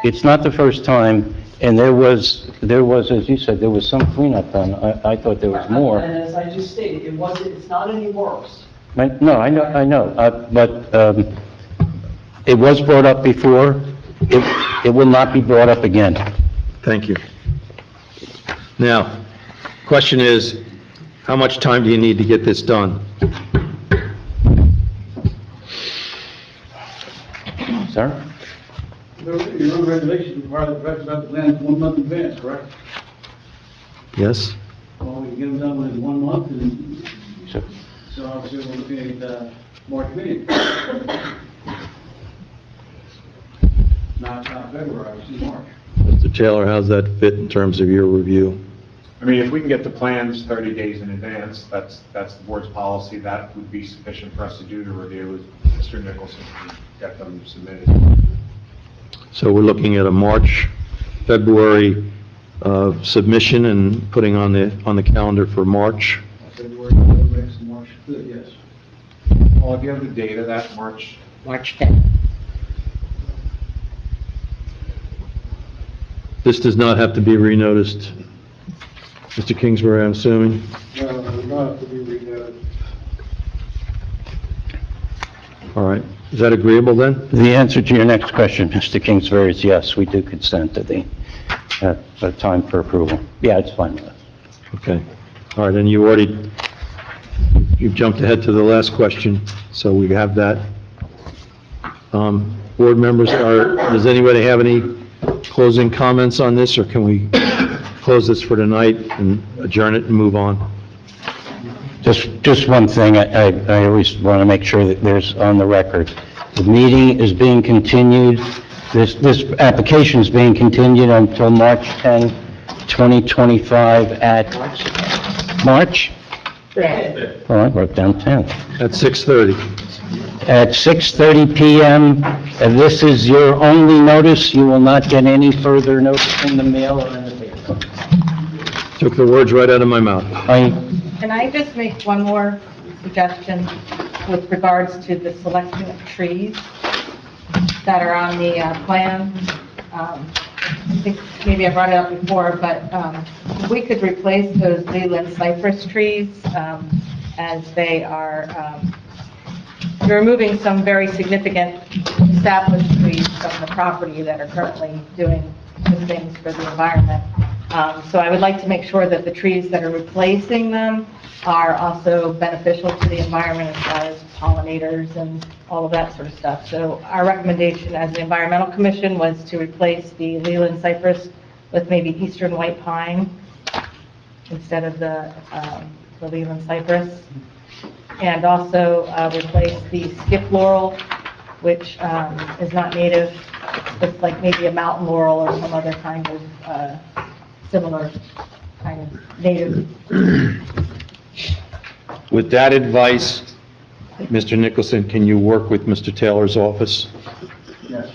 it's not the first time, and there was, as you said, there was some cleanup done. I thought there was more. And as I just stated, it's not any worse. No, I know, but it was brought up before. It will not be brought up again. Thank you. Now, question is, how much time do you need to get this done? Sir? Your own regulations require the press about the plan 1 month in advance, correct? Yes? Well, we can get them done within 1 month, and So- so obviously we're looking at March meeting. Not February, obviously March. Mr. Taylor, how's that fit in terms of your review? I mean, if we can get the plans 30 days in advance, that's the board's policy, that would be sufficient for us to do the review. Mr. Nicholson can get them submitted. So we're looking at a March, February submission and putting on the calendar for March. February, makes March good, yes. Well, if you have the data, that March, March 10th. This does not have to be renoticed. Mr. Kingsbury, I'm assuming? No, it not have to be renewed. All right. Is that agreeable then? The answer to your next question, Mr. Kingsbury, is yes, we do consent to the time for approval. Yeah, it's fine with us. Okay. All right, and you've jumped ahead to the last question, so we have that. Board members, does anybody have any closing comments on this, or can we close this for tonight and adjourn it and move on? Just one thing, I always want to make sure that there's on the record. The meeting is being continued, this application is being continued until March 10, 2025 at March? Oh, I wrote down 10. At 6:30. At 6:30 PM, and this is your only notice, you will not get any further notice in the mail or in the paper. Took the words right out of my mouth. Can I just make one more suggestion with regards to the selection of trees that are on the plan? I think maybe I brought it up before, but we could replace those Leland cypress trees as they are, you're removing some very significant established trees from the property that are currently doing good things for the environment. So I would like to make sure that the trees that are replacing them are also beneficial to the environment as far as pollinators and all of that sort of stuff. So our recommendation as the Environmental Commission was to replace the Leland cypress with maybe eastern white pine instead of the Leland cypress. And also replace the skip laurel, which is not native, with like maybe a mountain laurel or some other kind of similar kind of native. With that advice, Mr. Nicholson, can you work with Mr. Taylor's office Yes.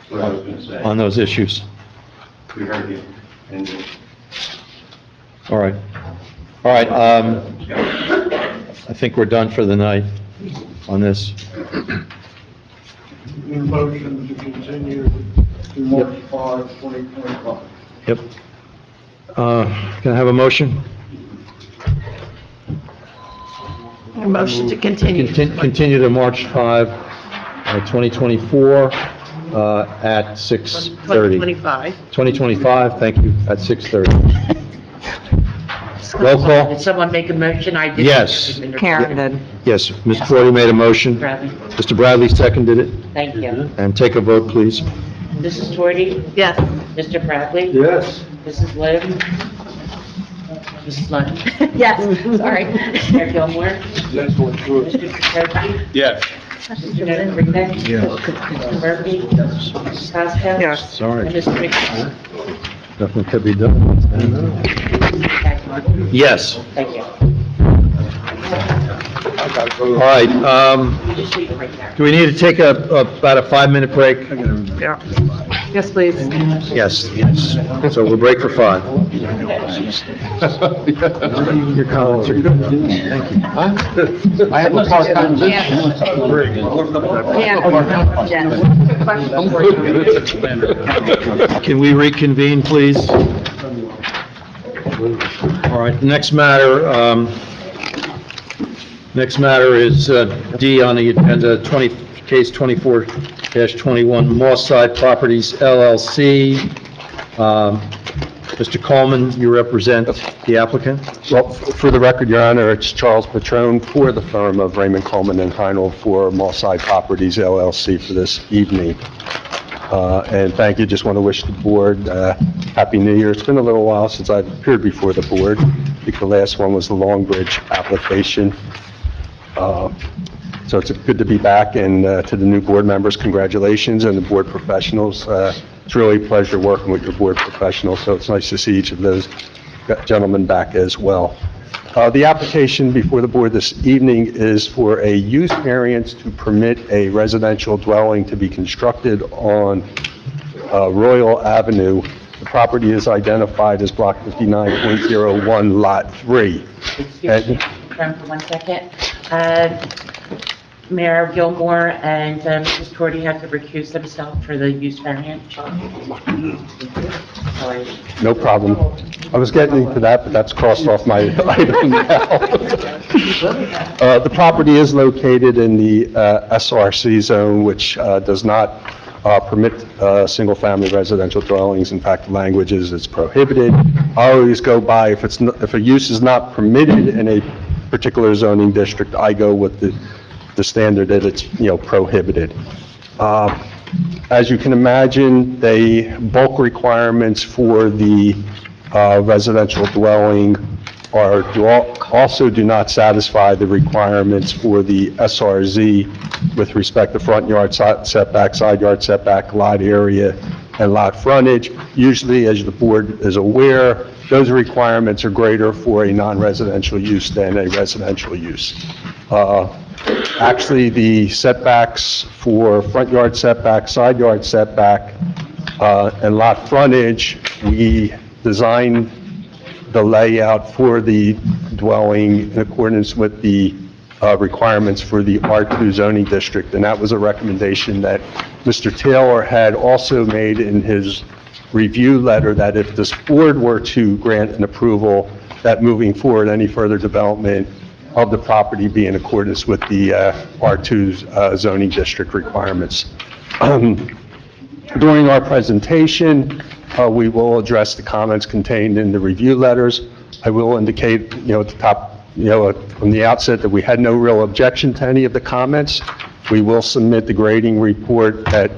What I was going to say. on those issues? We heard you. And All right. All right, I think we're done for the night on this. Motion to continue to March 5, 2025. Yep. Can I have a motion? A motion to continue. Continue to March 5, 2024, at 6:30. 2025, thank you, at 6:30. Roll call? Did someone make a motion? I did. Yes. Karen did. Yes, Ms. Forty made a motion. Bradley. Mr. Bradley seconded it. Thank you. And take a vote, please. Mrs. Tordey? Yes. Mr. Bradley? Yes. Mrs. Lim? Mrs. Lund? Yes, sorry. Mayor Gilmore? Mr. Tracey? Yes. Mr. Rodriguez? Yes. Mr. Murphy? Mrs. Costa? Yes. Sorry. And Mr. McDonald? Nothing could be done. Yes. Thank you. All right, do we need to take about a 5-minute break? Yeah. Yes, please. Yes, so we'll break for 5. Your comments are good. Thank you. I have a part-time Can we reconvene, please? All right, next matter is D on the agenda, case 24-21, Mosside Properties LLC. Mr. Coleman, you represent the applicant? Well, for the record, Your Honor, it's Charles Petrone for the firm of Raymond Coleman and Heinel for Mosside Properties LLC for this evening. And thank you, just want to wish the board Happy New Year. It's been a little while since I've appeared before the board. I think the last one was the Long Bridge application. So it's good to be back, and to the new board members, congratulations, and the board professionals. It's really a pleasure working with your board professionals, so it's nice to see each of those gentlemen back as well. The application before the board this evening is for a use variance to permit a residential dwelling to be constructed on Royal Avenue. The property is identified as Block 59.01, Lot 3. Excuse me, for 1 second. Mayor Gilmore and Mrs. Torty have to recuse themselves for the use variance. No problem. I was getting into that, but that's crossed off my item now. The property is located in the SRC zone, which does not permit single-family residential dwellings. In fact, the language is it's prohibited. I always go by, if a use is not permitted in a particular zoning district, I go with the standard that it's, prohibited. As you can imagine, the bulk requirements for the residential dwelling also do not satisfy the requirements for the SRZ with respect to front yard setback, side yard setback, lot area, and lot frontage. Usually, as the board is aware, those requirements are greater for a non-residential use than a residential use. Actually, the setbacks for front yard setback, side yard setback, and lot frontage, we designed the layout for the dwelling in accordance with the requirements for the R2 zoning district, and that was a recommendation that Mr. Taylor had also made in his review letter, that if this board were to grant an approval, that moving forward, any further development of the property be in accordance with the R2 zoning district requirements. During our presentation, we will address the comments contained in the review letters. I will indicate, at the top, from the outset, that we had no real objection to any of the comments. We will submit the grading report that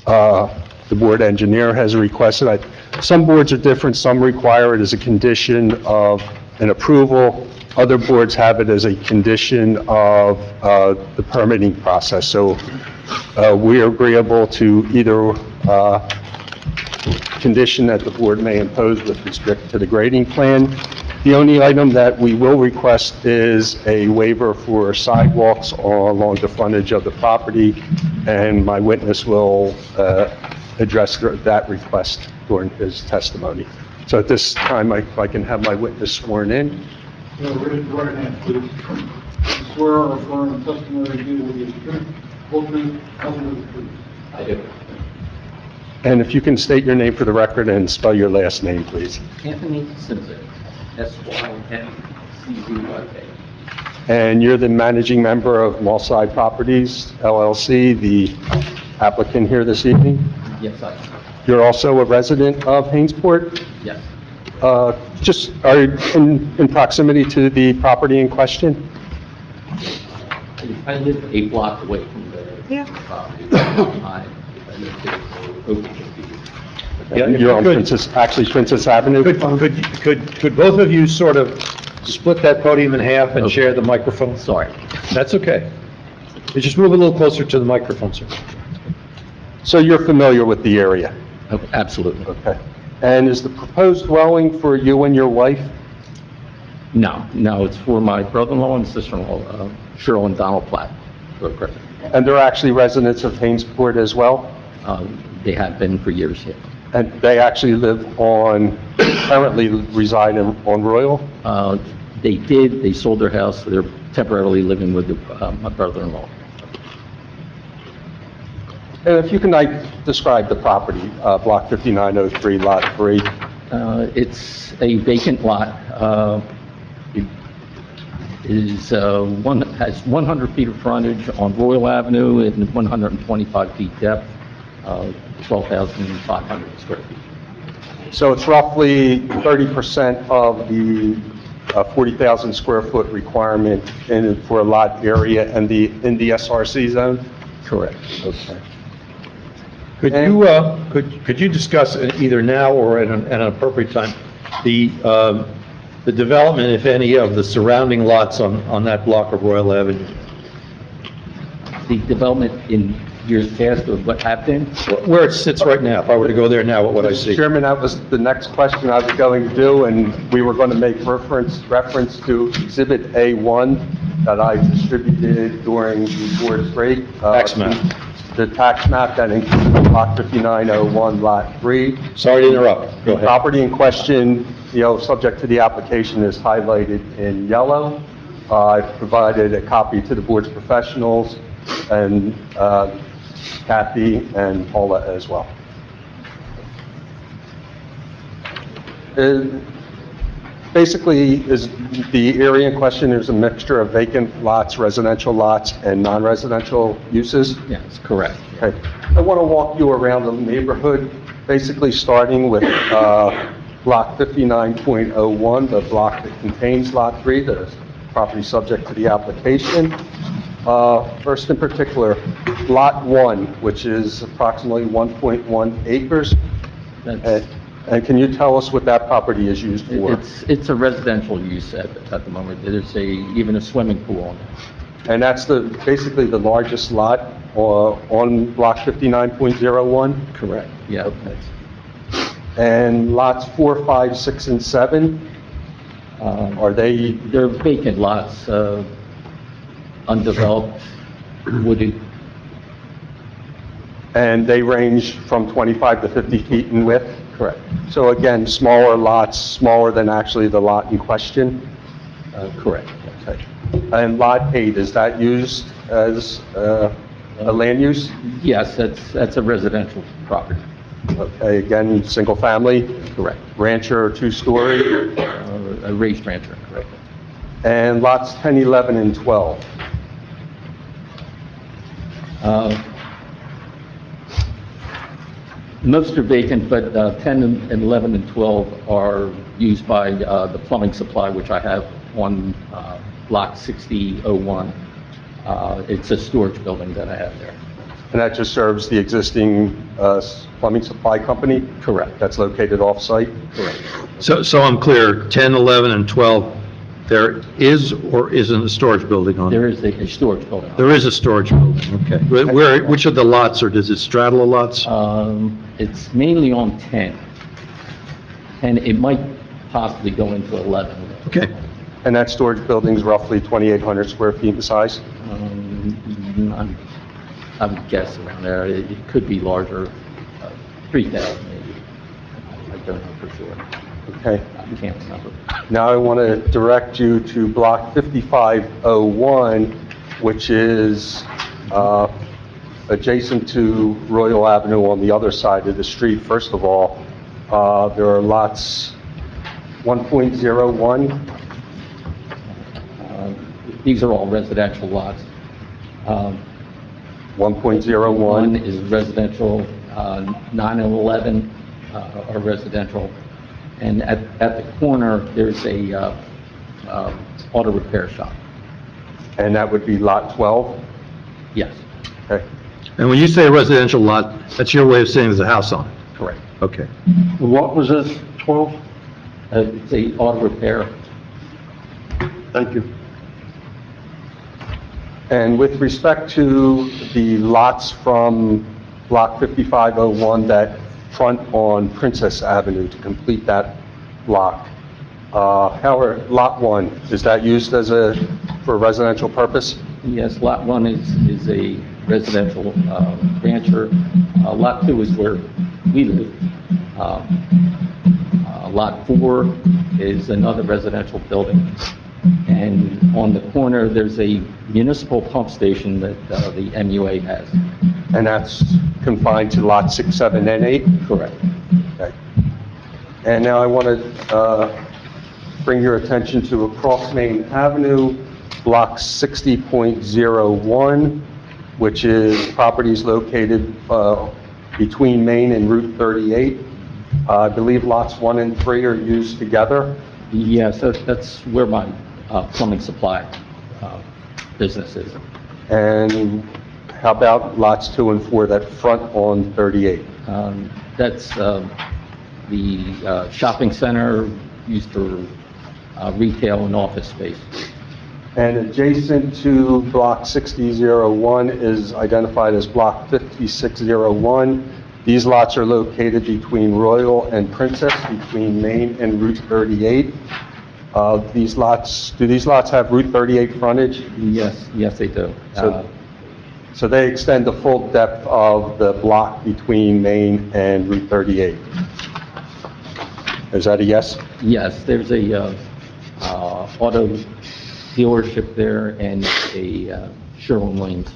the board engineer has requested. Some boards are different. Some require it as a condition of an approval. Other boards have it as a condition of the permitting process. So we are agreeable to either condition that the board may impose with respect to the grading plan. The only item that we will request is a waiver for sidewalks along the frontage of the property, and my witness will address that request during his testimony. So at this time, if I can have my witness sworn in. Raise your right hand, please. Swear or affirm testimony you will give truth, whole truth, nothing but the truth. I do. And if you can state your name for the record and spell your last name, please. Anthony Simpson, SYMCZYK. And you're the managing member of Mosside Properties LLC, the applicant here this evening? Yes, I am. You're also a resident of Hainesport? Yes. Just are you in proximity to the property in question? I live a block away from the property. I live over 50 years. You're on Princess Avenue? Could both of you sort of split that podium in half and share the microphone? Sorry. That's okay. You just move a little closer to the microphone, sir. So you're familiar with the area? Oh, absolutely. Okay. And is the proposed dwelling for you and your wife? No, it's for my brother-in-law and sister-in-law, Cheryl and Donald Platt. And they're actually residents of Hainesport as well? They have been for years, yeah. And they actually currently reside on Royal? They did, they sold their house, so they're temporarily living with my brother-in-law. And if you can describe the property, Block 5903, Lot 3. It's a vacant lot. It has 100 feet of frontage on Royal Avenue and 125 feet depth, 12,500 square feet. So it's roughly 30% of the 40,000 square foot requirement for a lot area in the SRC zone? Correct. Okay. Could you discuss either now or at an appropriate time, the development, if any, of the surrounding lots on that block of Royal Avenue? The development in years past of what happened? Where it sits right now, if I were to go there now, what would I see? Mr. Chairman, that was the next question I was going to do, and we were going to make reference to Exhibit A1 that I distributed during the board's break. Tax map. The tax map that includes Block 5901, Lot 3. Sorry to interrupt. Go The ahead. property in question, subject to the application, is highlighted in yellow. I provided a copy to the board's professionals and Kathy and Paula as well. Basically, is the area in question, there's a mixture of vacant lots, residential lots, and non-residential uses? Yes, correct. Okay. I want to walk you around the neighborhood, basically starting with Block 59.01, the block that contains Lot 3, the property subject to the application. First in particular, Lot 1, which is approximately 1.1 acres. And can you tell us what that property is used for? It's a residential use at the moment. There's even a swimming pool on it. And that's basically the largest lot on Block 59.01? Correct, yeah. Okay. And lots 4, 5, 6, and 7, They're vacant lots, undeveloped, wooded. And they range from 25 to 50 feet in width? Correct. So again, smaller lots, smaller than actually the lot in question? Correct. Okay. And Lot 8, is that used as a land use? Yes, that's a residential property. Okay, again, single family? Correct. Rancher or two-story? A raised rancher, correct. And lots 10, 11, and 12? Most are vacant, but 10 and 11 and 12 are used by the plumbing supply, which I have on Block 6001. It's a storage building that I have there. And that just serves the existing plumbing supply company? Correct. That's located off-site? Correct. So I'm clear, 10, 11, and 12, there is or isn't a storage building on it? There is a storage building. There is a storage building, okay. Which of the lots, or does it straddle the lots? It's mainly on 10, and it might possibly go into 11. Okay. And that storage building's roughly 2,800 square feet in size? I would guess around there. It could be larger, 3,000 maybe. I don't know for sure. Okay. I can't remember. Now I want to direct you to Block 5501, which is adjacent to Royal Avenue on the other side of the street. First of all, there are lots 1.01. These are all residential lots. 1.01. One is residential, 9 and 11 are residential. And at the corner, there's a auto repair shop. And that would be Lot 12? Yes, Okay. And when you say a residential lot, that's your way of saying there's a house on it? correct. Okay. What was this, 12? It's a auto repair. Thank you. And with respect to the lots from Block 5501 that front on Princess Avenue to complete that block, Howard, Lot 1, is that used for residential purpose? Yes, Lot 1 is a residential rancher. Lot 2 is where we live. Lot 4 is another residential building. And on the corner, there's a municipal pump station that the MUA has. And that's confined to Lot 6, 7, and 8? Correct. Okay. And now I want to bring your attention to across Main Avenue, Block 60.01, which is properties located between Main and Route 38. I believe lots 1 and 3 are used together. Yes, that's where my plumbing supply business is. And how about lots 2 and 4 that front on 38? That's the shopping center used for retail and office space. And adjacent to Block 6001 is identified as Block 5601. These lots are located between Royal and Princess, between Main and Route 38. Do these lots have Route 38 frontage? Yes, they do. So they extend the full depth of the block between Main and Route 38. Is that a yes? Yes, there's a auto dealership there and a Sherwin-Williams.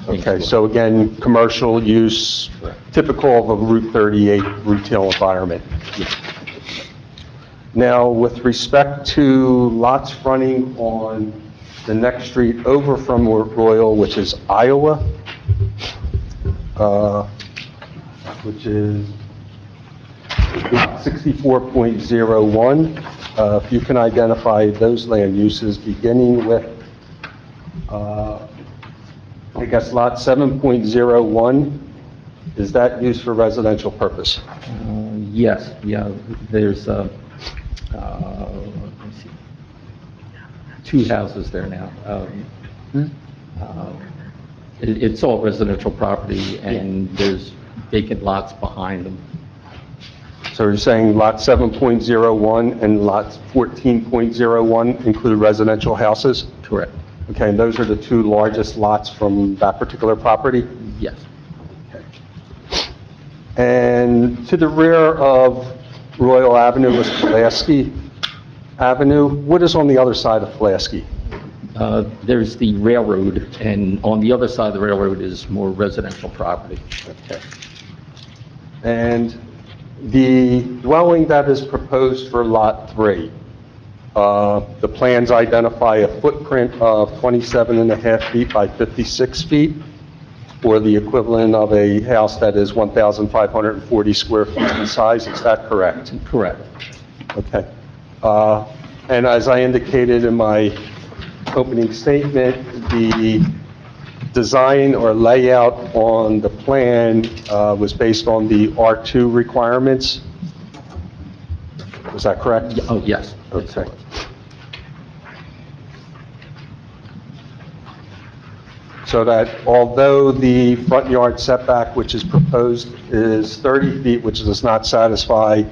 Okay, so again, commercial use, typical of a Route 38 retail environment. Now, with respect to lots fronting on the next street over from Royal, which is Iowa, which is 64.01. If you can identify those land uses, beginning with, I guess, lot 7.01, is that used for residential purpose? Yes, there's, let me see, 2 houses there now. It's all residential property, and there's vacant lots behind them. So you're saying lot 7.01 and lot 14.01 include residential houses? Correct. Okay, and those are the 2 largest lots from that particular property? Yes. And to the rear of Royal Avenue is Pulaski Avenue. What is on the other side of Pulaski? There's the railroad, and on the other side of the railroad is more residential property. Okay. And the dwelling that is proposed for Lot 3, the plans identify a footprint of 27.5 feet by 56 feet, or the equivalent of a house that is 1,540 square feet in size. Is that correct? Correct. Okay. And as I indicated in my opening statement, the design or layout on the plan was based on the R2 requirements. Was that correct? Oh, yes. Okay. So that although the front yard setback, which is proposed, is 30 feet, which does not satisfy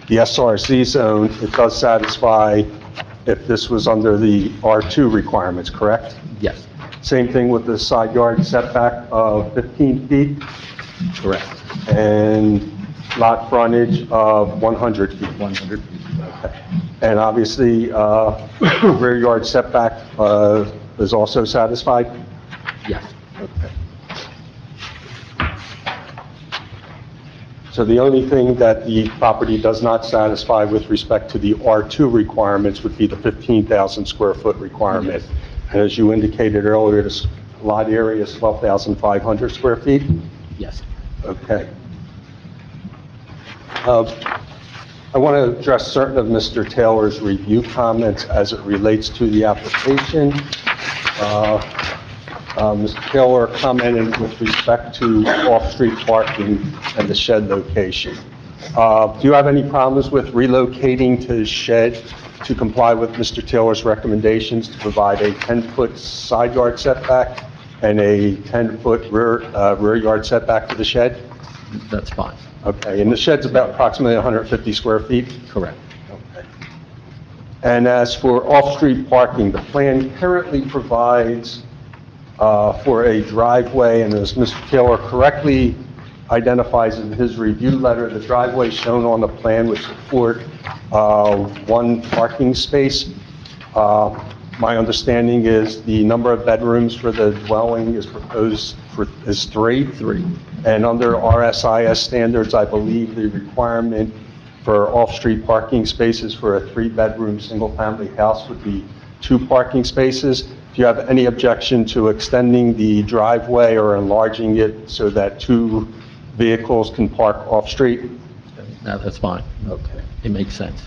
the SRC zone, it does satisfy if this was under the R2 requirements, correct? Yes. Same thing with the side yard setback of 15 feet? Correct. And lot frontage of 100 feet? 100 feet. Okay. And obviously, rear yard setback is also satisfied? Yes. Okay. So the only thing that the property does not satisfy with respect to the R2 requirements would be the 15,000 square foot requirement. And as you indicated earlier, the lot area is 12,500 square feet? Yes. Okay. I want to address certain of Mr. Taylor's review comments as it relates to the application. Mr. Taylor commented with respect to off-street parking and the shed location. Do you have any problems with relocating to the shed to comply with Mr. Taylor's recommendations to provide a 10-foot side yard setback and a 10-foot rear yard setback for the shed? That's fine. Okay, and the shed's about approximately 150 square feet? Correct. Okay. And as for off-street parking, the plan currently provides for a driveway, and as Mr. Taylor correctly identifies in his review letter, the driveway shown on the plan would support one parking space. My understanding is the number of bedrooms for the dwelling is proposed is three. Three. And under RSIS standards, I believe the requirement for off-street parking spaces for a three-bedroom, single-family house would be 2 parking spaces. If you have any objection to extending the driveway or enlarging it so that 2 vehicles can park off-street? No, that's fine. Okay. It makes sense.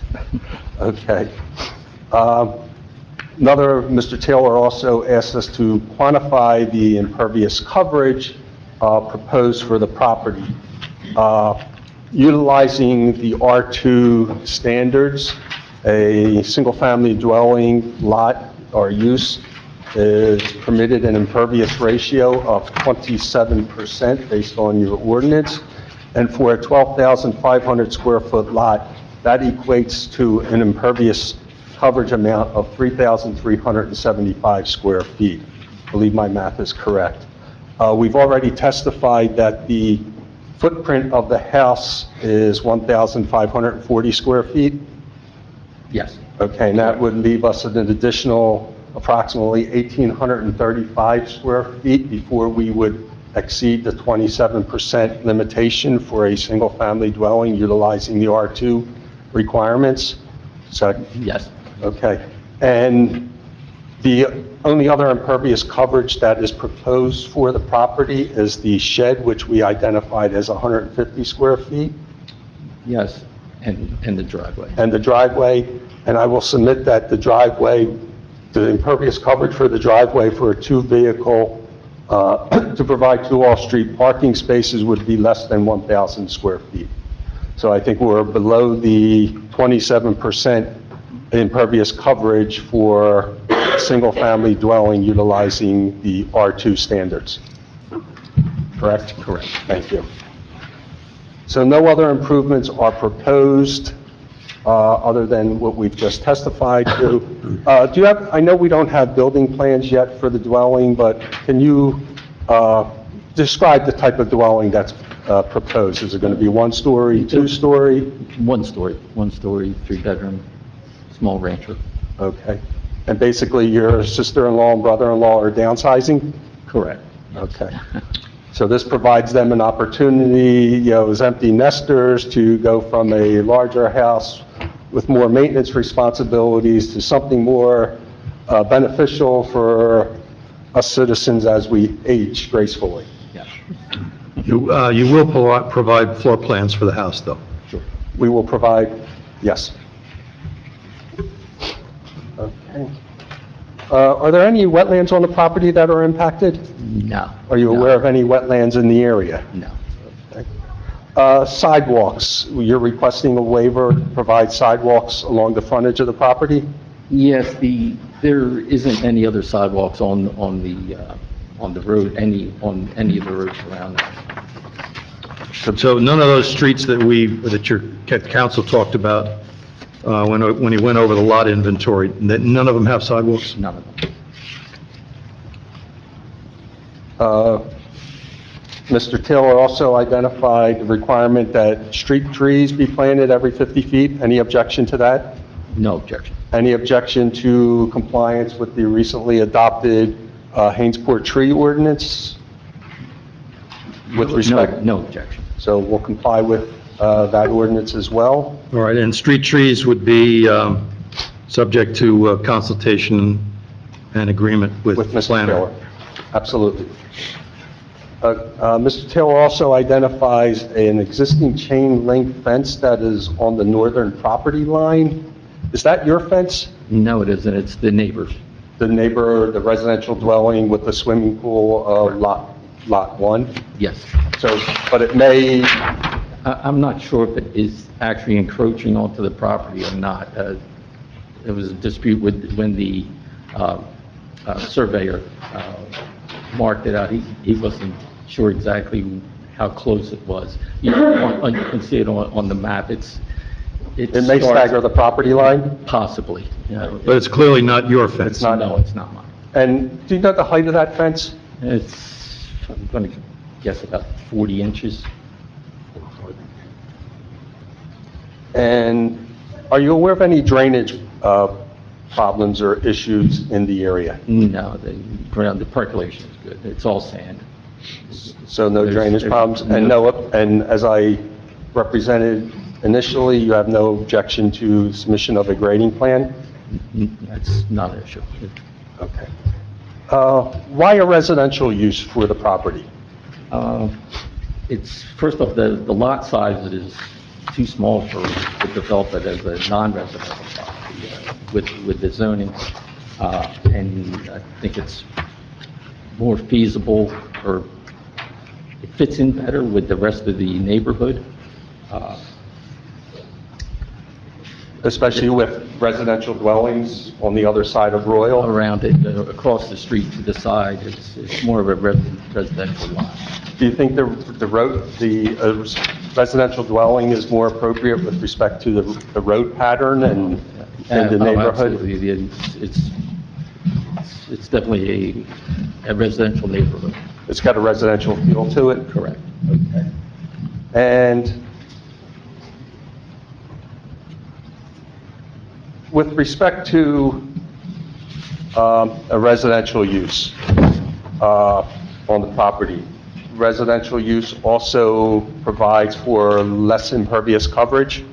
Okay. Mr. Taylor also asked us to quantify the impervious coverage proposed for the property. Utilizing the R2 standards, a single-family dwelling lot or use is permitted an impervious ratio of 27% based on your ordinance. And for a 12,500 square foot lot, that equates to an impervious coverage amount of 3,375 square feet. I believe my math is correct. We've already testified that the footprint of the house is 1,540 square feet. Yes. Okay, and that would leave us an additional approximately 1,835 square feet before we would exceed the 27% limitation for a single-family dwelling utilizing the R2 requirements. So, Yes. okay. And the only other impervious coverage that is proposed for the property is the shed, which we identified as 150 square feet. Yes, and the driveway. And the driveway, and I will submit that the driveway, the impervious coverage for the driveway for a 2-vehicle, to provide 2 off-street parking spaces would be less than 1,000 square feet. So I think we're below the 27% impervious coverage for a single-family dwelling utilizing the R2 standards. Correct? Correct. Thank you. So no other improvements are proposed other than what we've just testified to. Do you have, I know we don't have building plans yet for the dwelling, but can you describe the type of dwelling that's proposed? Is it going to be 1-story, 2-story? 1-story, 3-bedroom, small rancher. Okay. And basically your sister-in-law and brother-in-law are downsizing? Correct. Okay. So this provides them an opportunity, as empty nesters, to go from a larger house with more maintenance responsibilities to something more beneficial for us citizens as we age gracefully. Yes. You will provide floor plans for the house, though? Sure. We will provide, yes. Okay. Are there any wetlands on the property that are impacted? No. Are you aware of any wetlands in the area? No. Sidewalks, you're requesting a waiver to provide sidewalks along the frontage of the property? Yes, there isn't any other sidewalks on the road, on any of the roads around there. So none of those streets that your council talked about when he went over the lot inventory, none of them have sidewalks? None of them. Mr. Taylor also identified the requirement that street trees be planted every 50 feet. Any objection to that? No objection. Any objection to compliance with the recently adopted Hainesport tree ordinance? With respect? No objection. So we'll comply with that ordinance as well. All right, and street trees would be subject to consultation and agreement with the Mr. planner? Taylor. Absolutely. Mr. Taylor also identifies an existing chain link fence that is on the northern property line. Is that your fence? No, it isn't. It's the neighbor's. The neighbor, the residential dwelling with the swimming pool, lot 1? Yes. So, but it may, I'm not sure if it is actually encroaching onto the property or not. There was a dispute when the surveyor marked it out. He wasn't sure exactly how close it was. You can see it on the map. It It may starts- stagger the property line? Possibly, yeah. But it's clearly not your fence. It's not? No, it's not mine. And do you know the height of that fence? It's, I'm going to guess about 40 inches. And are you aware of any drainage problems or issues in the area? No, the ground, the percolation is good. It's all sand. So no There's- drainage there's problems? And and as I represented initially, you have no objection to submission of a grading plan? That's not an issue. Okay. Why a residential use for the property? It's, first off, the lot size is too small to develop it as a non-residential property with the zoning. And I think it's more feasible, or it fits in better with the rest of the neighborhood. Especially with residential dwellings on the other side of Royal? Around it, across the street to the side, it's more of a residential lot. Do you think the residential dwelling is more appropriate with respect to the road pattern and the neighborhood? Absolutely. It's definitely a residential neighborhood. It's got a residential feel to it? Correct. Okay. And with respect to a residential use on the property, residential use also provides for less impervious coverage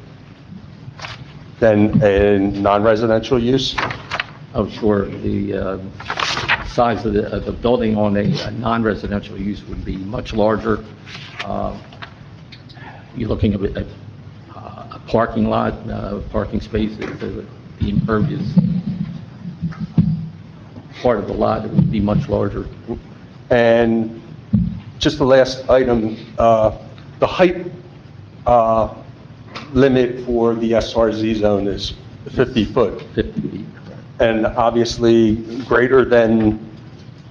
than a non-residential use? Oh, sure. The size of the building on a non-residential use would be much larger. You're looking at a parking lot, parking space, the impervious part of the lot, it would be much larger. And just the last item, the height limit for the SRZ zone is 50 foot. 50 feet. And obviously greater than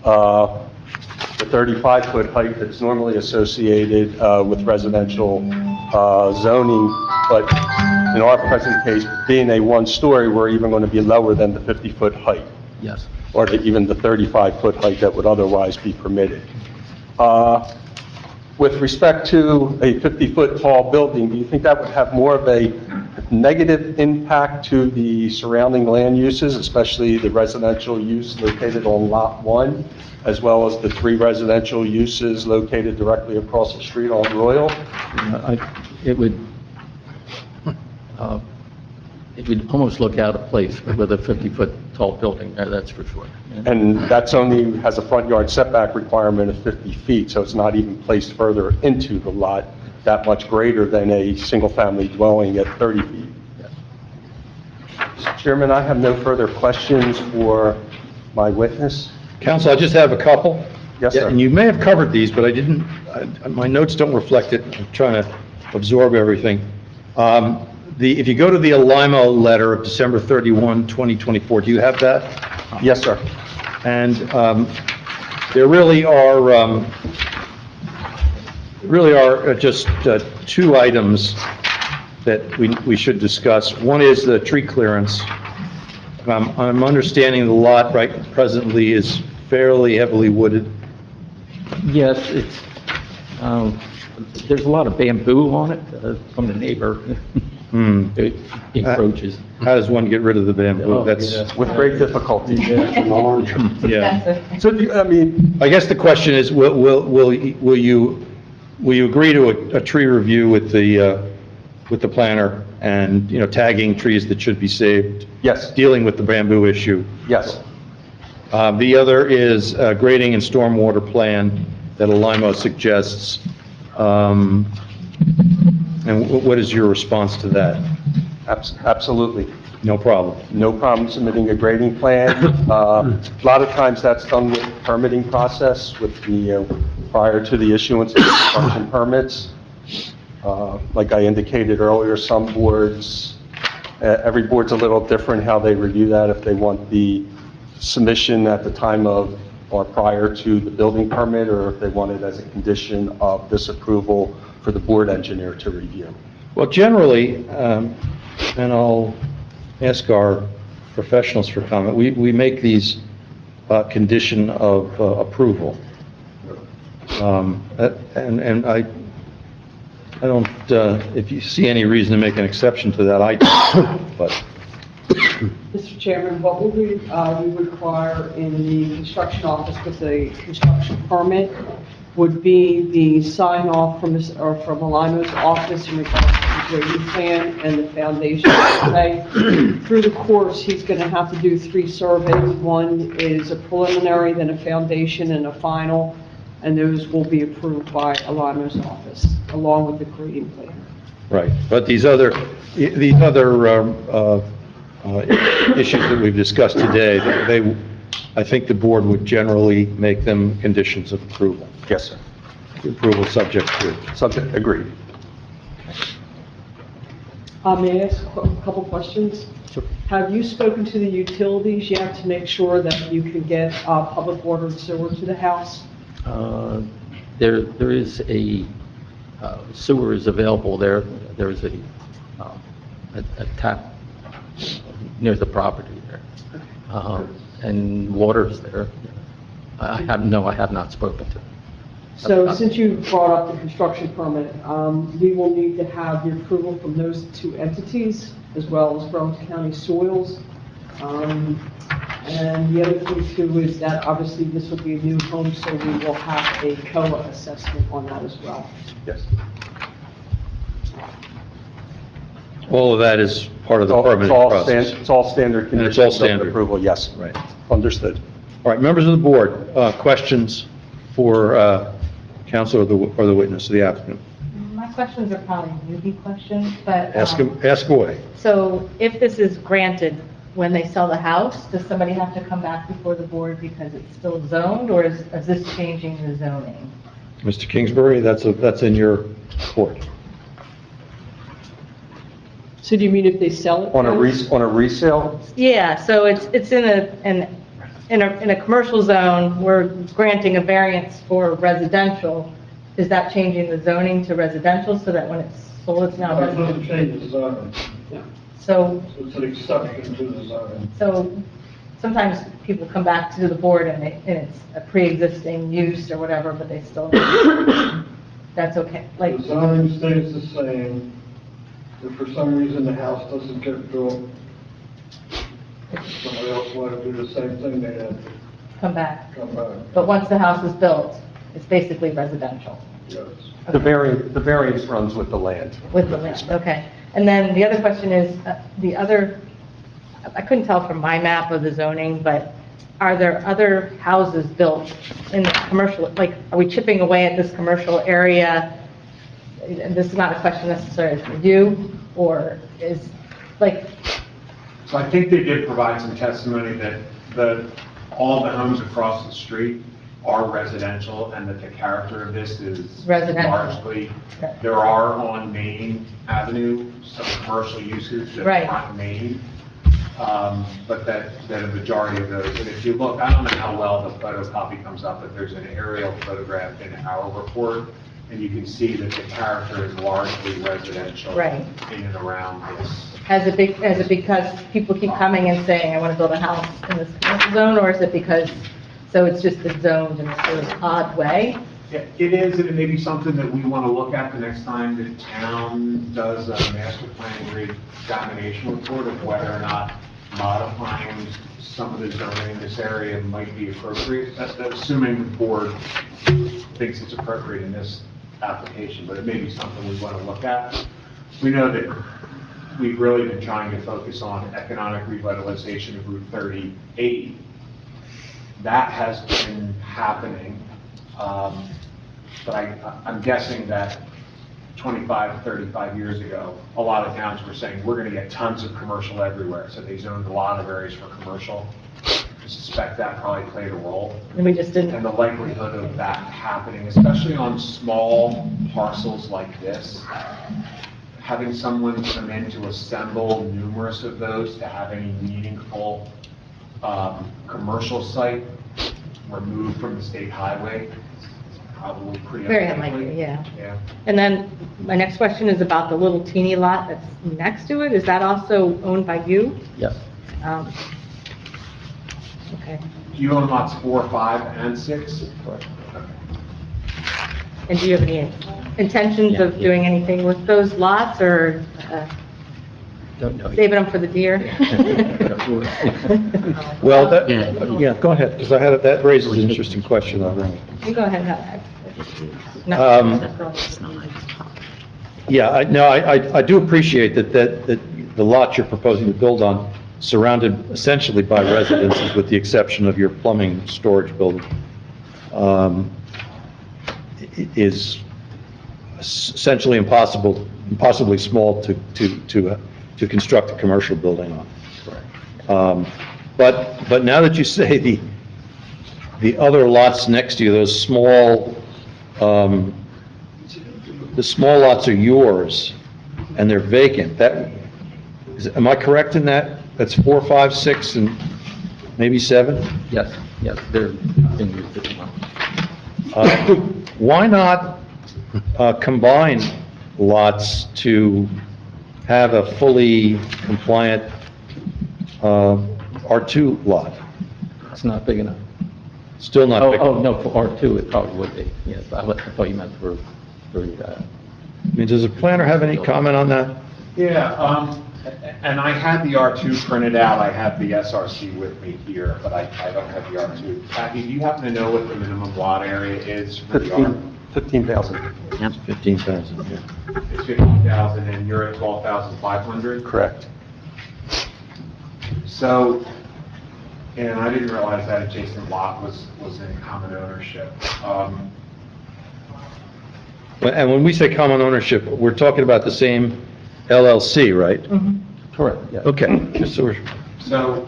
the 35-foot height that's normally associated with residential zoning. But in our present case, being a one-story, we're even going to be lower than the 50-foot height, Yes. or even the 35-foot height that would otherwise be permitted. With respect to a 50-foot tall building, do you think that would have more of a negative impact to the surrounding land uses, especially the residential use located on Lot 1, as well as the 3 residential uses located directly across the street on Royal? It would almost look out of place with a 50-foot tall building, that's for sure. And that's only has a front yard setback requirement of 50 feet, so it's not even placed further into the lot, that much greater than a single-family dwelling at 30 feet. Mr. Chairman, I have no further questions for my witness. Counsel, I just have a couple. Yes, Yeah, sir. and you may have covered these, but I didn't, my notes don't reflect it. I'm trying to absorb everything. If you go to the Alimo letter of December 31, 2024, do you have that? Yes, sir. And there really are just 2 items that we should discuss. One is the tree clearance. I'm understanding the lot presently is fairly heavily wooded. Yes, it's, there's a lot of bamboo on it from the neighbor. It encroaches. How does one get rid of the bamboo? Oh, That's, yeah. With great difficulty. yeah. So, I mean, I guess the question is, will you agree to a tree review with the planner and, tagging trees that should be saved? yes, Dealing with the bamboo issue? yes. The other is grading and stormwater plan that Alimo suggests. And what is your response to that? Absolutely. No problem. No problem submitting a grading plan. A lot of times that's done with permitting process with prior to the issuance of construction permits. Like I indicated earlier, some boards, every board's a little different how they review that, if they want the submission at the time of or prior to the building permit, or if they want it as a condition of this approval for the board engineer to review. Well, generally, and I'll ask our professionals for comment, we make these condition of approval. And I don't, if you see any reason to make an exception to that, I don't, but Mr. Chairman, what would we require in the construction office with a construction permit would be the sign off from Alano's office in regards to the grading plan and the foundation survey. Through the course, he's going to have to do 3 surveys. One is a preliminary, then a foundation, and a final, and those will be approved by Alano's office, along with the grading plan. right. But these other issues that we've discussed today, I think the board would generally make them conditions of approval. Yes, sir. Approval subject to. Subject, agreed. May I ask a couple questions? Sure. Have you spoken to the utilities yet to make sure that you can get public water and sewer to the house? There is a, sewer is available there. There is a tap near the property there. And water is there. I have not spoken to them. So since you brought up the construction permit, we will need to have the approval from those 2 entities, as well as Burlington County Soils. And the other thing too is that obviously this will be a new home, so we will have a COA assessment on that as well. Yes. All of that is part of the permitting process. It's all standard And it's all conditions of standard. approval, yes. Right. Understood. All right, members of the board, questions for counsel or the witness, the applicant? My questions are probably newbie questions, but. Ask away. So if this is granted, when they sell the house, does somebody have to come back before the board because it's still zoned, or is this changing the zoning? Mr. Kingsbury, that's in your court. So do you mean if they sell it? On a resale? Yeah, so it's in a commercial zone, we're granting a variance for residential. Is that changing the zoning to residential so that when it's sold, it's now It doesn't residential? change the zoning. So, It's an exception to the zoning. so sometimes people come back to the board and it's a pre-existing use or whatever, but they still, that's okay, like, The zoning stays the same. If for some reason the house doesn't get built, somebody else wanted to do the same thing, they had to come back. come back. But once the house is built, it's basically residential Yes. The variance runs with the land. with the land, okay. And then the other question is, I couldn't tell from my map of the zoning, but are there other houses built in the commercial, like, are we chipping away at this commercial area? And this is not a question necessarily for you, or is, like, So I think they did provide some testimony that all the homes across the street are residential and that the character of this is Residential. largely, there are on Main Avenue some commercial uses that Right. aren't Main, but that a majority of those, and if you look, I don't know how well the photocopy comes up, but there's an aerial photograph in our report, and you can see that the character is largely residential Right. in and around this. has it because people keep coming and saying, I want to build a house in this commercial zone, or is it because, so it's just it's zoned in a sort of odd way? Yeah, it is, and it may be something that we want to look at the next time the town does a master plan re-examination report of whether or not modifying some of the zoning in this area might be appropriate, assuming the board thinks it's appropriate in this application, but it may be something we want to look at. We know that we've really been trying to focus on economic revitalization of Route 38. That has been happening, but I'm guessing that 25, 35 years ago, a lot of towns were saying, we're going to get tons of commercial everywhere, so they zoned a lot of areas for commercial. I suspect that probably played a role. And we just didn't. And the likelihood of that happening, especially on small parcels like this, having someone come in to assemble numerous of those to have any meaningful commercial site removed from the state highway probably pretty Very unlikely. unlikely, yeah. Yeah. And then my next question is about the little teeny lot that's next to it. Is that also owned by you? Yes. Um, Okay. You own lots 4, 5, and 6? Correct. And do you have any intentions of doing anything with those lots or Don't know. saving them for the deer? Well, yeah, go ahead, because that raises an interesting question already. You go ahead. Yeah, I do appreciate that the lot you're proposing to build on, surrounded essentially by residences with the exception of your plumbing storage building, is essentially impossibly small to construct a commercial building on. But now that you say the other lots next to you, those small, the small lots are yours, and they're vacant, am I correct in that? That's 4, 5, 6, and maybe 7? Yes, they're being used at the moment. Why not combine lots to have a fully compliant R2 lot? It's not big enough. Still not big? Oh, no, for R2, it probably would be, yes. I thought you meant for I mean, does the planner have any comment on that? Yeah, and I had the R2 printed out, I have the SRC with me here, but I don't have the R2. Kathy, do you happen to know what the minimum lot area is for the R? 15,000. Yep. 15,000, yeah. It's 15,000 and you're at 12,500? Correct. So, and I didn't realize that adjacent lot was in common ownership. And when we say common ownership, we're talking about the same LLC, right? Correct, yeah. Okay, just so we're... So,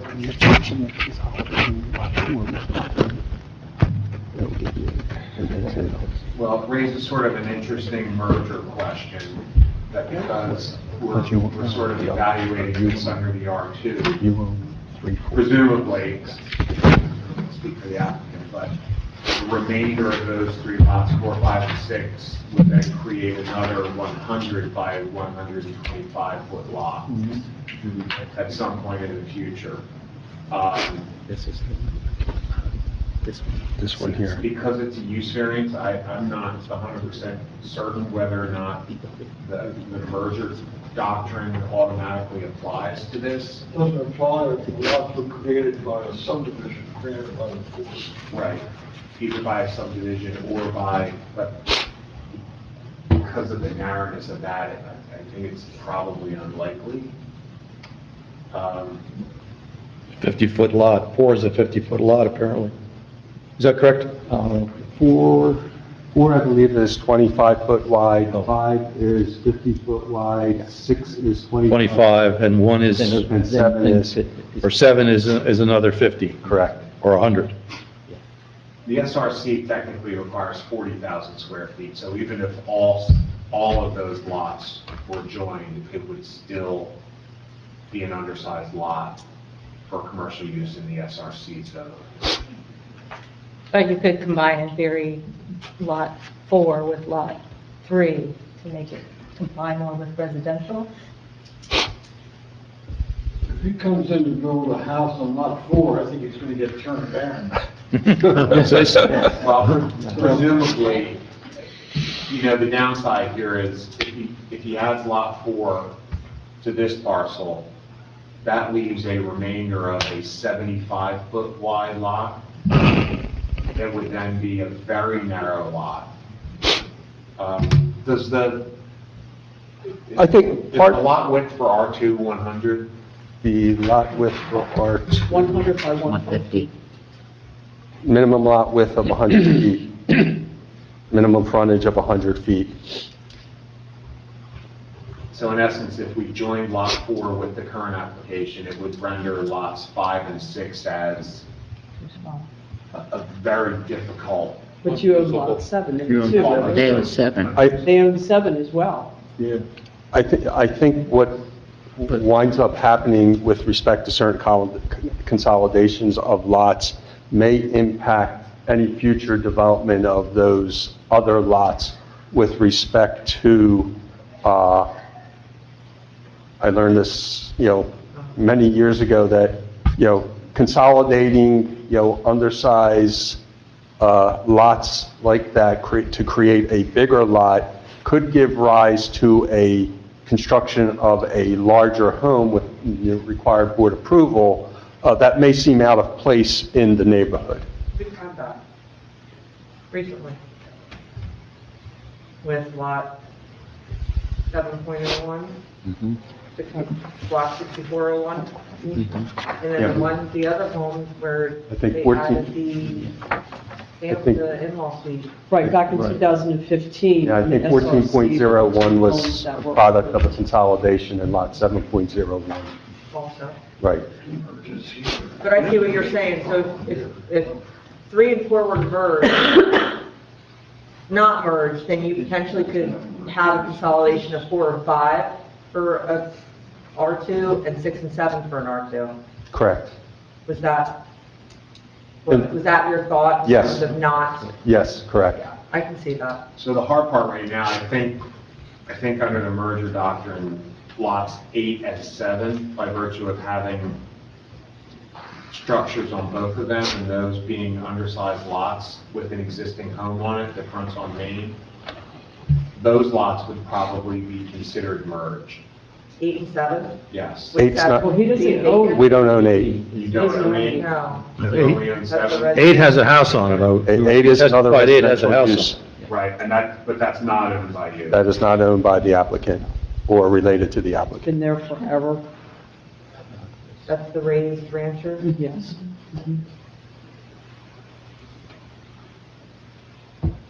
well, it raises sort of an interesting merger question, that because we're sort of evaluating this under the R2, presumably, I can't speak for the applicant, but the remainder of those 3 lots, 4, 5, and 6, would then create another 100 by 125 foot lot at some point in the future. This one here. Because it's a use variance, I'm not 100% certain whether or not the merger doctrine automatically applies to this. Doesn't apply if the lots were created by a subdivision granted by the board. Right. Either by a subdivision or by, but because of the narrowness of that, I think it's probably unlikely. 50-foot lot. 4 is a 50-foot lot, apparently. Is that correct? Four, I believe, is 25 foot wide, 5 is 50 foot wide, 6 is 25, and 1 is, and 7 is, or 7 is another 50, correct. or 100. The SRC technically requires 40,000 square feet, so even if all of those lots were joined, it would still be an undersized lot for commercial use in the SRC zone. But you could combine in theory lot 4 with lot 3 to make it comply more with residential. If he comes in to build a house on lot 4, I think he's gonna get turned down. Well, presumably, the downside here is if he adds lot 4 to this parcel, that leaves a remainder of a 75-foot wide lot. It would then be a very narrow lot. Is the lot width for R2 100? The lot width for our 100 by 150. minimum lot width of 100 feet, minimum frontage of 100 feet. So in essence, if we joined lot 4 with the current application, it would render lots 5 and 6 as a very difficult. But you own lot 7 too. They own 7. They own 7 as well. Yeah. I think what winds up happening with respect to certain consolidations of lots may impact any future development of those other lots with respect to, I learned this, many years ago that, consolidating, undersized lots like that to create a bigger lot could give rise to a construction of a larger home with required board approval that may seem out of place in the neighborhood. We've had that recently with lot 7.01, block 6401. And then the other homes where I think they 14 added I think- the in-law suite. Right, back in 2015. Yeah, I think the 14.01 was homes that a were- product of a consolidation in lot 7.01. Also. Right. But I see what you're saying, so if 3 and 4 were merged, not merged, then you potentially could have a consolidation of 4 and 5 for a R2 and 6 and 7 for an R2. Correct. Was that your thought? in Yes. terms of not, Yes, correct. I can see that. So the hard part right now, I think under the merger doctrine, lots 8 and 7, by virtue of having structures on both of them and those being undersized lots with an existing home on it that fronts on Main, those lots would probably be considered merged. 8 and 7? Yes. With Eight's that- not- Well, he doesn't vacant? own- We don't own 8. You don't own 8? No. You only own That's the 7? red- 8 has a house on it, though. 8 is another Testified 8 has a residential house on use. it. Right, but that's not owned by you. That is not owned by the applicant or related to the applicant. Been there forever. That's the raised rancher? Yes.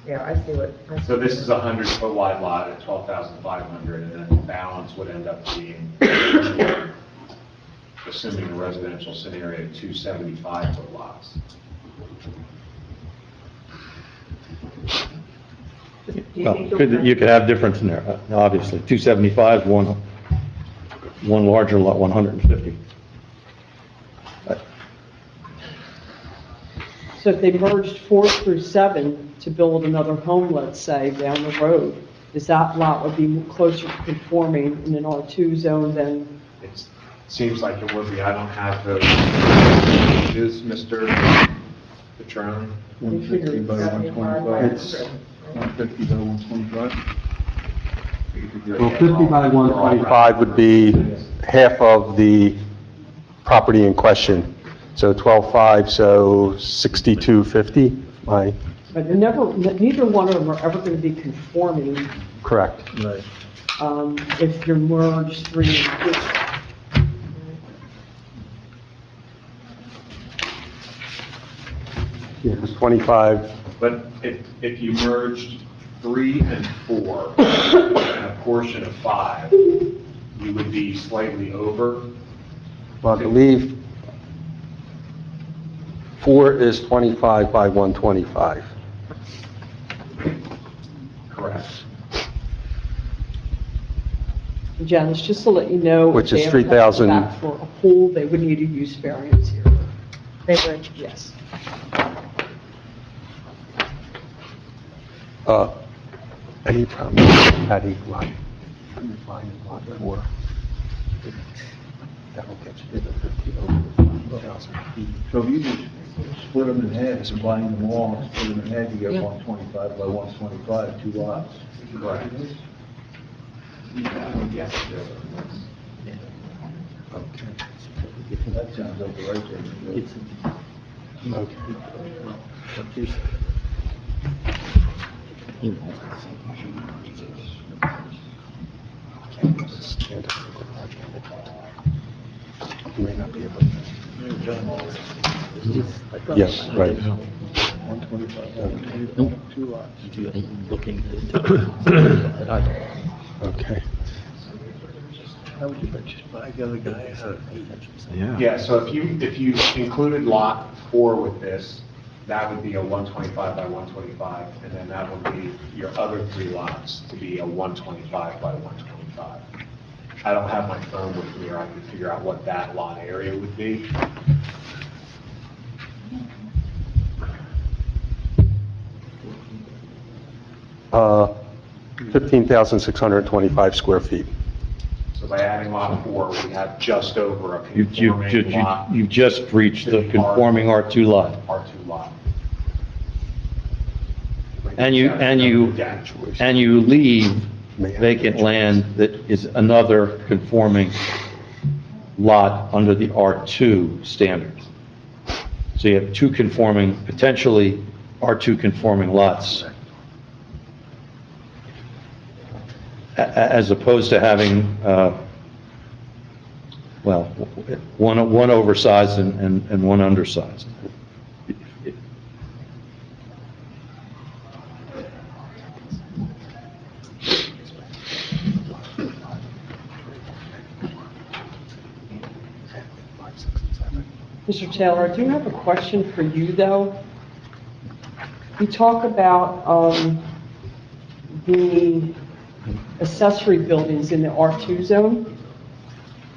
Yeah, I see what. I see So this what- is a 100-foot wide lot at 12,500, and then the balance would end up being, assuming a residential scenario, 275-foot lots. Do you Well, think you'll- you could have difference in there, obviously. 275, one larger lot, 150. So if they merged 4 through 7 to build another home, let's say, down the road, is that lot would be closer to conforming in an R2 zone than, It seems like it would be, I don't have those. Is Mr. Petrone? 150 by 125. It's- 150 by 125. Well, 50 by 125 would be half of the property in question. So 12.5, so 6250, but neither one of them are ever going to be conforming correct. Right. if you're merged 3 and 4. Yeah, it's 25, But if you merged 3 and 4 and a portion of 5, you would be slightly over. well, I believe 4 is 25 by 125. Correct. Janice, just to let you know. Which if is they ever come 3,000 back For a pool, they would need a use variance here. They would. Yes. Any problem adding lot 5 and lot 4? That'll get you to the 50 over 1,000 feet. So if you just split them in half, combine them all, and split them in half, you got 125 by 125, 2 lots. Correct. Yes. That sounds like the right thing to do. You may not be able to. Yes, right. 125. Nope. 2 lots. Looking Okay. How would you just buy the other guy out? Yeah, so if you included lot 4 with this, that would be a 125 by 125, and then that would be your other 3 lots to be a 125 by 125. I don't have my phone with me, or I can figure out what that lot area would be. 15,625 square feet. So by adding lot 4, we have just over a You've conforming lot, you've just reached the conforming R2 lot. R2 lot. And you leave vacant land that is another conforming lot under the R2 standards. So you have two conforming, potentially R2 conforming lots. As opposed to having, well, one oversized and one undersized. Mr. Taylor, I do have a question for you, though. You talk about the accessory buildings in the R2 zone.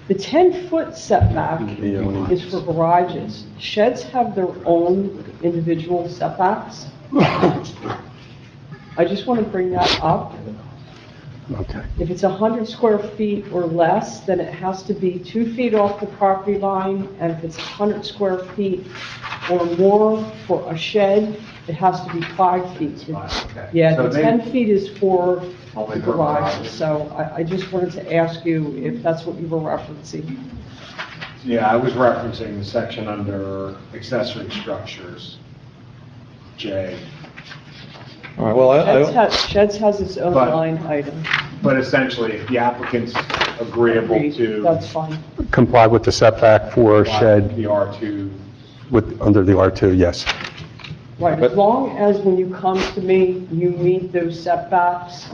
The 10-foot setback is for garages. Sheds have their own individual setbacks. I just want to bring that up. Okay. If it's 100 square feet or less, then it has to be 2 feet off the property line, and if it's 100 square feet or more for a shed, it has to be 5 feet. Okay. Yeah, So the 10 feet is for Only the for garage, garages. so I just wanted to ask you if that's what you were referencing. Yeah, I was referencing the section under accessory structures, J. All right, well, Sheds has its own But- line item. But essentially, if the applicant's agreeable Agreed. to That's fine. Comply with the setback for shed the R2, under the R2, yes. Right, as long as when you come to me, you meet those setbacks,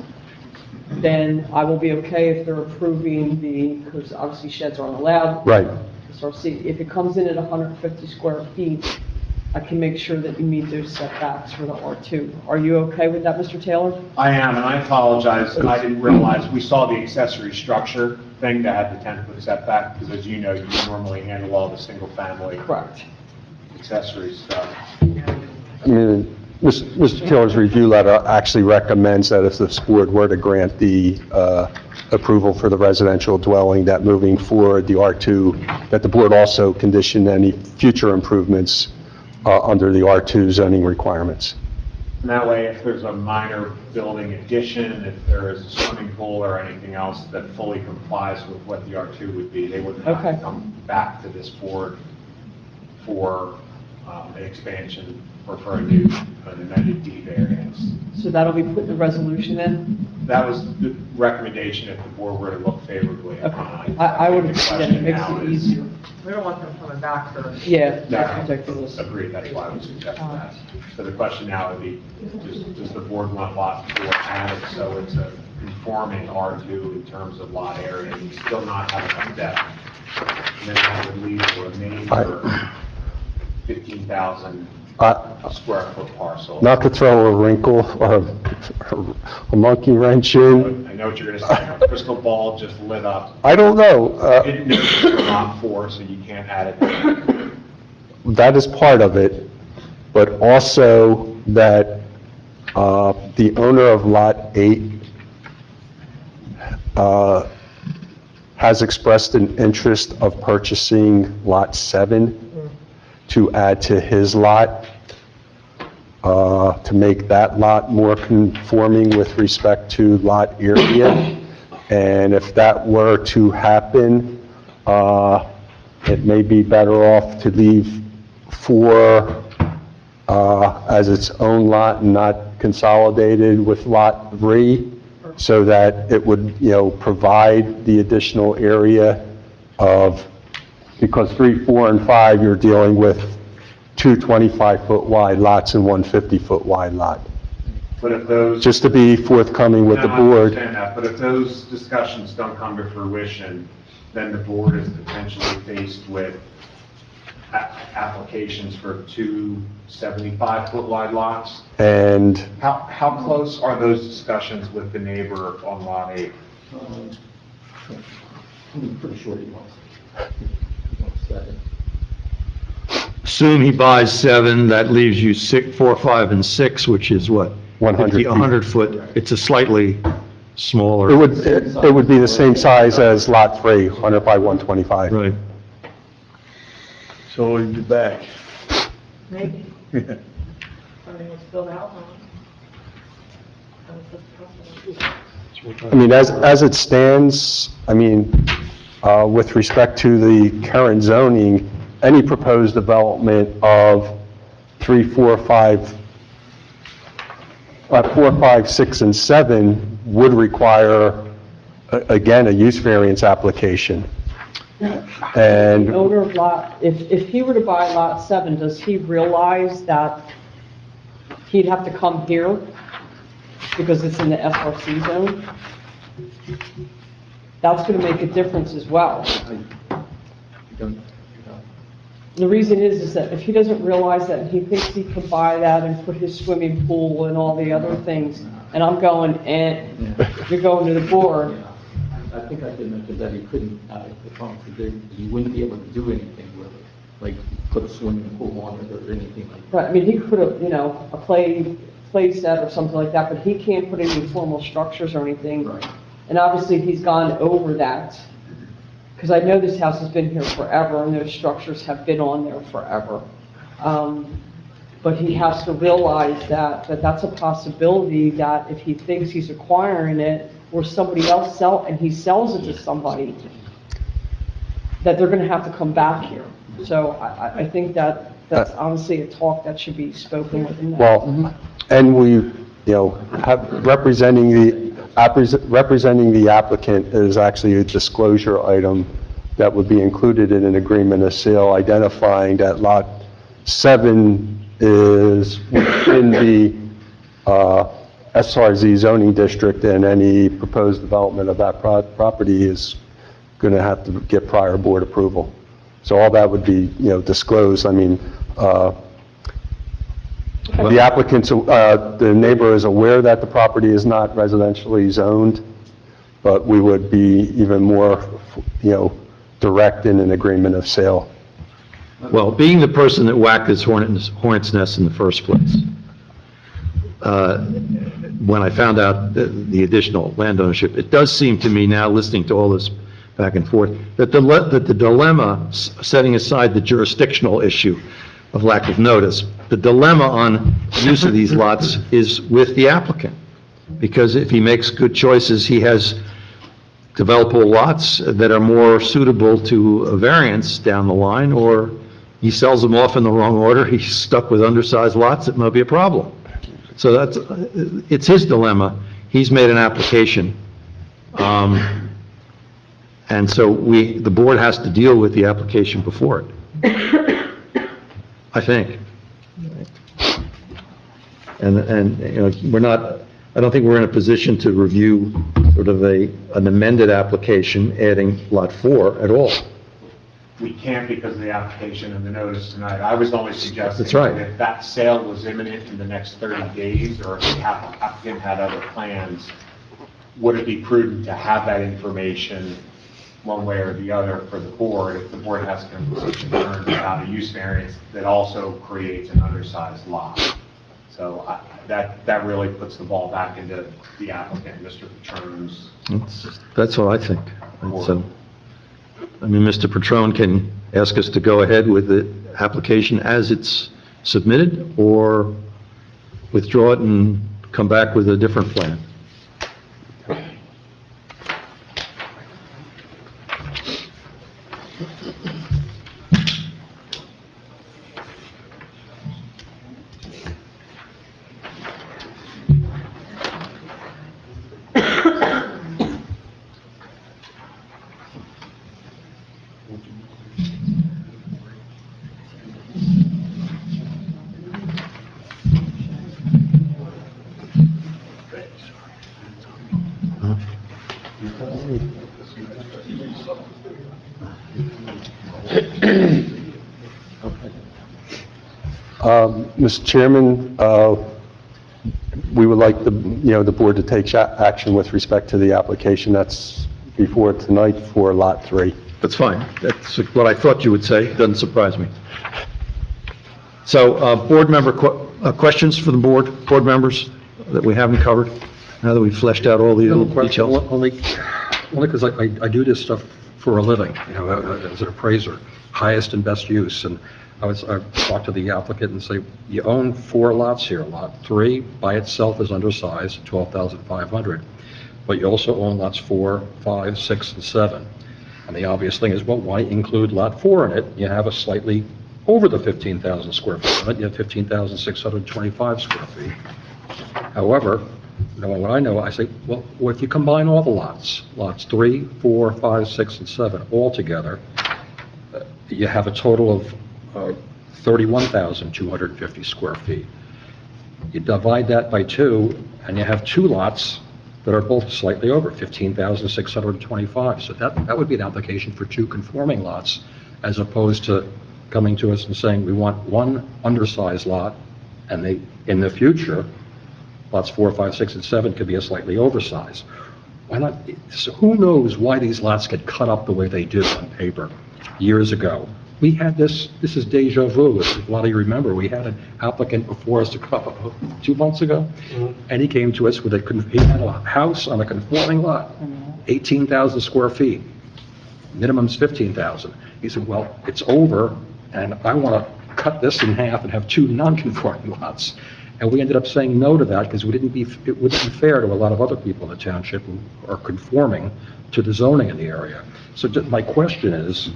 then I will be okay if they're approving because obviously sheds aren't allowed. Right. So see, if it comes in at 150 square feet, I can make sure that you meet those setbacks for the R2. Are you okay with that, Mr. Taylor? I am, and I apologize, I didn't realize, we saw the accessory structure thing that had the 10-foot setback, because as you know, you normally handle all the single-family Correct. accessory stuff. I mean, Mr. Taylor's review letter actually recommends that if this board were to grant the approval for the residential dwelling, that moving forward, the R2, that the board also condition any future improvements under the R2 zoning requirements. And that way, if there's a minor building addition, if there is a swimming pool or anything else that fully complies with what the R2 would be, they wouldn't have Okay. to come back to this board for an expansion or for an amended D variance. So that'll be put in the resolution then? That was the recommendation if the board were to look favorably upon it. I would, The yeah, question it makes now it is- easier. We don't want them coming back for. Yeah, No, that's ridiculous. agreed, that's why I was suggesting that. So the question now would be, does the board want lot 4 added so it's a conforming R2 in terms of lot area, and still not have enough depth? And then that would leave the remainder 15,000 square foot parcel. Not to throw a wrinkle or a monkey wrench in, I know what you're going to say, a crystal ball just lit up. I don't know. It knows lot 4, so you can't add it. That is part of it, but also that the owner of Lot 8 has expressed an interest of purchasing Lot 7 to add to his lot, to make that lot more conforming with respect to lot area. And if that were to happen, it may be better off to leave 4 as its own lot and not consolidated with Lot 3, so that it would, provide the additional area of, because 3, 4, and 5, you're dealing with 2 25-foot wide lots and 1 50-foot wide lot. But if those... Just to be forthcoming with the No, I board. understand that, but if those discussions don't come to fruition, then the board is potentially faced with applications for 2 75-foot wide lots. And How close are those discussions with the neighbor on lot 8? I'm pretty sure he wants 7. assume he buys 7, that leaves you 4, 5, and 6, which is what? 100 50, feet. 100 foot, it's a slightly smaller. It would be the same size as Lot 3, 100 by 125. Right. So in the back. Maybe. Something was filled out. I mean, as it stands, I mean, with respect to the current zoning, any proposed development of 3, 4, 5, 4, 5, 6, and 7 would require, again, a use variance application. And The owner of lot, if he were to buy lot 7, does he realize that he'd have to come here because it's in the SRC zone? That's going to make a difference as well. The reason is that if he doesn't realize that and he thinks he can buy that and put his swimming pool and all the other things, and I'm going, you're going to the board. I think I did mention that he couldn't, he wouldn't be able to do anything with it, like put a swimming pool on it or anything like that. Right, I mean, he could put a play set or something like that, but he can't put any formal structures or anything. Right. And obviously, he's gone over that, because I know this house has been here forever, and those structures have been on there forever. But he has to realize that that's a possibility, that if he thinks he's acquiring it, or somebody else and he sells it to somebody, that they're gonna have to come back here. So I think that's honestly a talk that should be spoken with him. well, and we, have representing the applicant is actually a disclosure item that would be included in an agreement of sale identifying that Lot 7 is within the SRZ zoning district, and any proposed development of that property is going to have to get prior board approval. So all that would be, disclosed. I mean, the applicants, the neighbor is aware that the property is not residentially zoned, but we would be even more, direct in an agreement of sale. Well, being the person that whacked this hornet's nest in the first place, when I found out the additional land ownership, it does seem to me now, listening to all this back and forth, that the dilemma, setting aside the jurisdictional issue of lack of notice, the dilemma on use of these lots is with the applicant. Because if he makes good choices, he has developable lots that are more suitable to a variance down the line, or he sells them off in the wrong order, he's stuck with undersized lots, it might be a problem. So it's his dilemma. He's made an application. And so the board has to deal with the application before it, I think. And I don't think we're in a position to review sort of an amended application adding Lot 4 at all. We can't because of the application and the notice tonight. I was only suggesting That's right. that if that sale was imminent in the next 30 days, or if the applicant had other plans, would it be prudent to have that information one way or the other for the board, if the board has concerns about a use variance that also creates an undersized lot? So that really puts the ball back into the applicant, Mr. Patron's. That's what I think. So, I mean, Mr. Patron can ask us to go ahead with the application as it's submitted, or withdraw it and come back with a different plan. Mr. Chairman, we would like the board to take action with respect to the application that's before tonight for Lot 3. That's fine. That's what I thought you would say. Doesn't surprise me. So, board member questions for the board members? that we haven't covered, now that we've fleshed out all the little details? Only because I do this stuff for a living, as an appraiser, highest and best use. And I talked to the applicant and say, you own 4 lots here. Lot 3 by itself is undersized, 12,500. But you also own lots 4, 5, 6, and 7. And the obvious thing is, well, why include lot 4 in it? You have a slightly over the 15,000 square foot limit. You have 15,625 square feet. However, knowing what I know, I say, well, if you combine all the lots 3, 4, 5, 6, and 7, all together, you have a total of 31,250 square feet. You divide that by 2, and you have 2 lots that are both slightly over 15,625. So that would be an application for 2 conforming lots, as opposed to coming to us and saying, we want 1 undersized lot, and in the future, lots 4, 5, 6, and 7 could be a slightly oversized. Why not? So who knows why these lots get cut up the way they do on paper years ago? We had this is deja vu. If a lot of you remember, we had an applicant before us 2 months ago, and he came to us with he had a house on a conforming lot, 18,000 square feet, minimum's 15,000. He said, well, it's over, and I want to cut this in half and have 2 non-conforming lots. And we ended up saying no to that because it wouldn't be fair to a lot of other people in the township who are conforming to the zoning in the area. So my question is,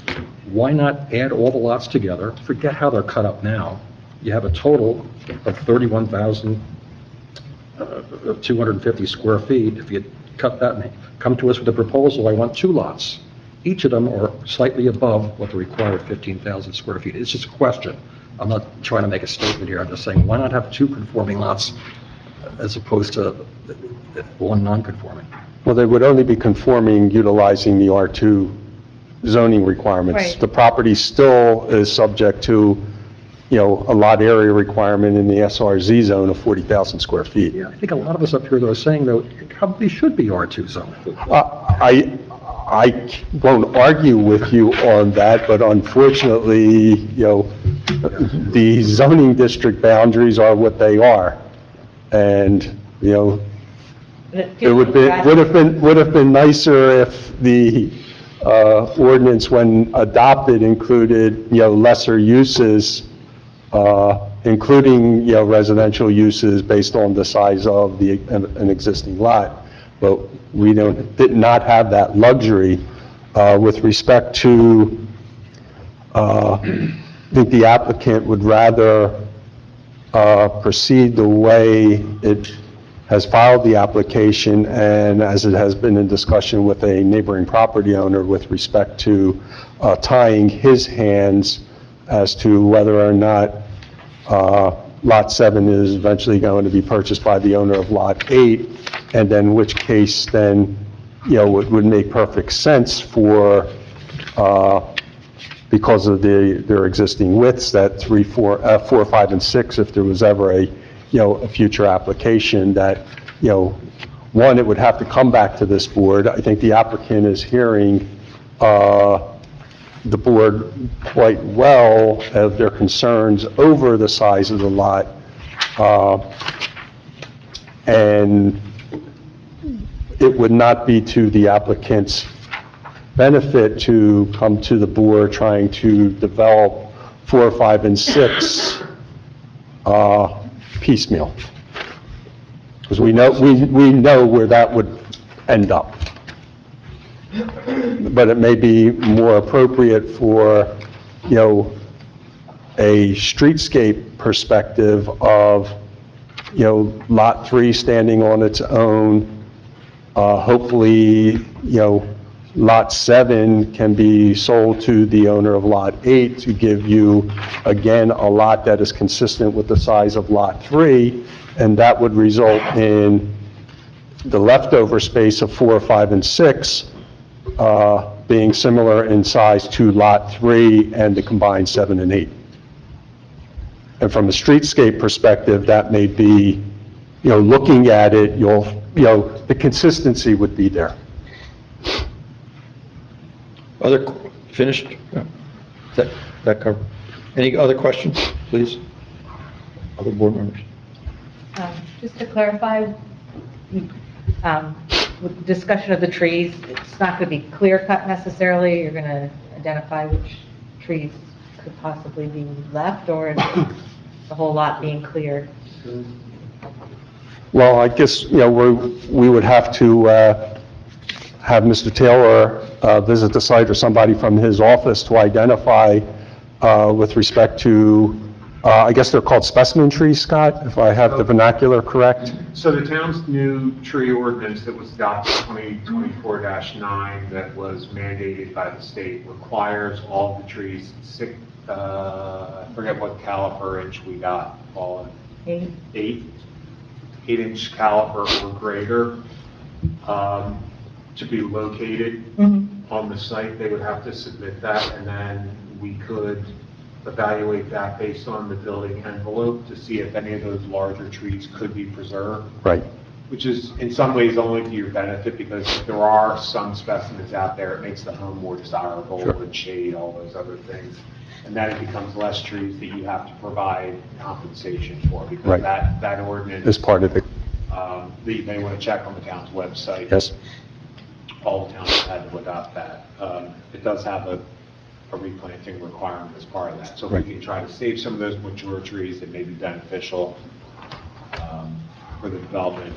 why not add all the lots together? Forget how they're cut up now. You have a total of 31,250 square feet. If you cut that and come to us with a proposal, I want 2 lots. Each of them are slightly above what the required 15,000 square feet. It's just a question. I'm not trying to make a statement here. I'm just saying, why not have 2 conforming lots as opposed to 1 non-conforming? Well, they would only be conforming utilizing the R2 zoning requirements. Right. The property still is subject to, a lot area requirement in the SRZ zone of 40,000 square feet. Yeah, I think a lot of us up here, though, are saying, though, it probably should be R2 zone. I won't argue with you on that, but unfortunately, the zoning district boundaries are what they are. And, it would have been nicer if the ordinance, when adopted, included, lesser uses, including, residential uses based on the size of an existing lot. But we did not have that luxury with respect to, I think the applicant would rather proceed the way it has filed the application, and as it has been in discussion with a neighboring property owner with respect to tying his hands as to whether or not Lot 7 is eventually going to be purchased by the owner of Lot 8, and then which case then, it would make perfect sense for, because of their existing widths, that 4, 5, and 6, if there was ever a future application that, one, it would have to come back to this board. I think the applicant is hearing the board quite well of their concerns over the size of the lot. And it would not be to the applicant's benefit to come to the board trying to develop 4, 5, and 6 piecemeal. Because we know where that would end up. But it may be more appropriate for, a streetscape perspective of, Lot 3 standing on its own. Hopefully, Lot 7 can be sold to the owner of Lot 8 to give you, again, a lot that is consistent with the size of Lot 3, and that would result in the leftover space of 4, 5, and 6 being similar in size to Lot 3 and the combined 7 and 8. And from a streetscape perspective, that may be, looking at it, the consistency would be there. Finished? That cover? Any other questions, please? Other board members? Just to clarify, with discussion of the trees, it's not going to be clear cut necessarily. You're going to identify which trees could possibly be left, or is it the whole lot being cleared? Well, I guess, we would have to have Mr. Taylor visit the site or somebody from his office to identify with respect to, I guess they're called specimen trees, Scott, if I have the vernacular correct? So the town's new tree ordinance that was adopted 2024-9 that was mandated by the state requires all the trees, I forget what caliper inch we got, Paul, 8-inch caliper or greater, to be located on the site. They would have to submit that, and then we could evaluate that based on the building envelope to see if any of those larger trees could be preserved. Right. Which is in some ways only to your benefit, because if there are some specimens out there, it makes the home more desirable and shade, all those other things. And then it becomes less trees that you have to provide compensation for, because Right. that ordinance. As part of it, You may want to check on the town's website. yes. All the towns have had to adopt that. It does have a replanting requirement as part of that. So if Right. we can try to save some of those mature trees that may be beneficial for the development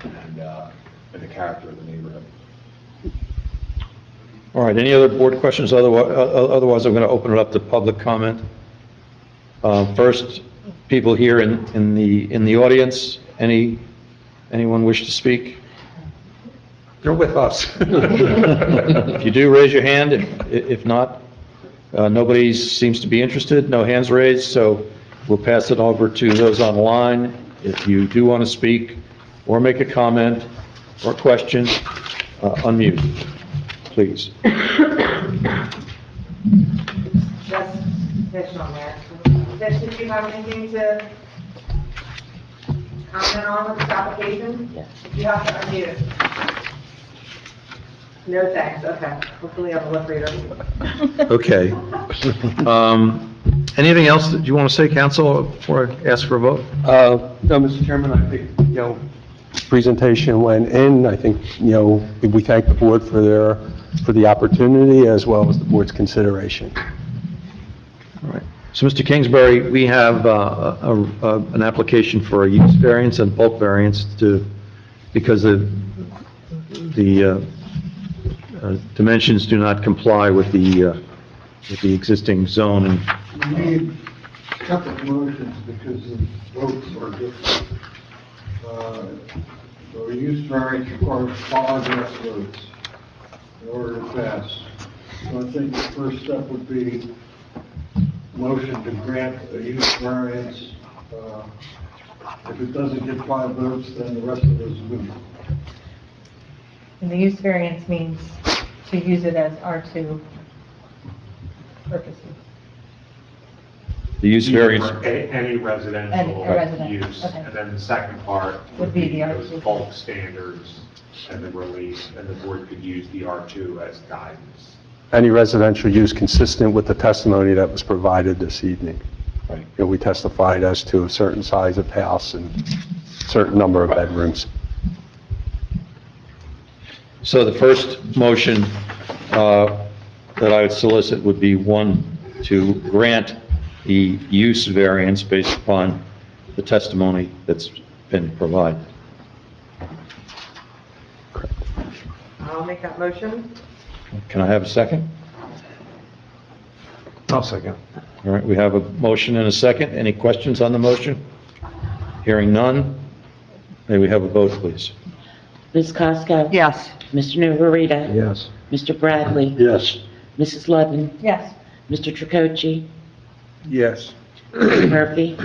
and the character of the neighborhood. All right, any other board questions? Otherwise, I'm going to open it up to public comment. First, people here in the audience, anyone wish to speak? You're with us. If you do, raise your hand. If not, nobody seems to be interested, no hands raised, so we'll pass it over to those online. If you do want to speak or make a comment or question, unmute, please. Just additional there. Jess, did you have anything to comment on with this application? Yes. You have to unmute. No thanks, okay. Hopefully you have a lip reader. Okay. Anything else that you want to say, council, before I ask for a vote? No, Mr. Chairman, I think, presentation went in. I think, we thank the board for the opportunity as well as the board's consideration. All right. So, Mr. Kingsbury, we have an application for a use variance and bulk variance because the dimensions do not comply with the existing zone. And We need separate motions because the votes are different. So a use variance requires 5 yes votes in order to pass. So I think the first step would be motion to grant a use variance. If it doesn't get 5 votes, then the rest of it is moot. And the use variance means to use it as R2 purposes. the use variance, Any residential Any residential, use. okay. And then the second part Would be the those R2. bulk standards and the release, and the board could use the R2 as guidance. Any residential use consistent with the testimony that was provided this evening. Right. We testified as to a certain size of house and certain number of bedrooms. so the first motion that I would solicit would be one, to grant the use variance based upon the testimony that's been provided. I'll make that motion. Can I have a second? I'll second. All right, we have a motion and a second. Any questions on the motion? Hearing none, may we have a vote, please? Ms. Cosko? Yes. Mr. Navarita? Yes. Mr. Bradley? Yes. Mrs. Ludden? Yes. Mr. Tricoci? Yes. Mr. Murphy?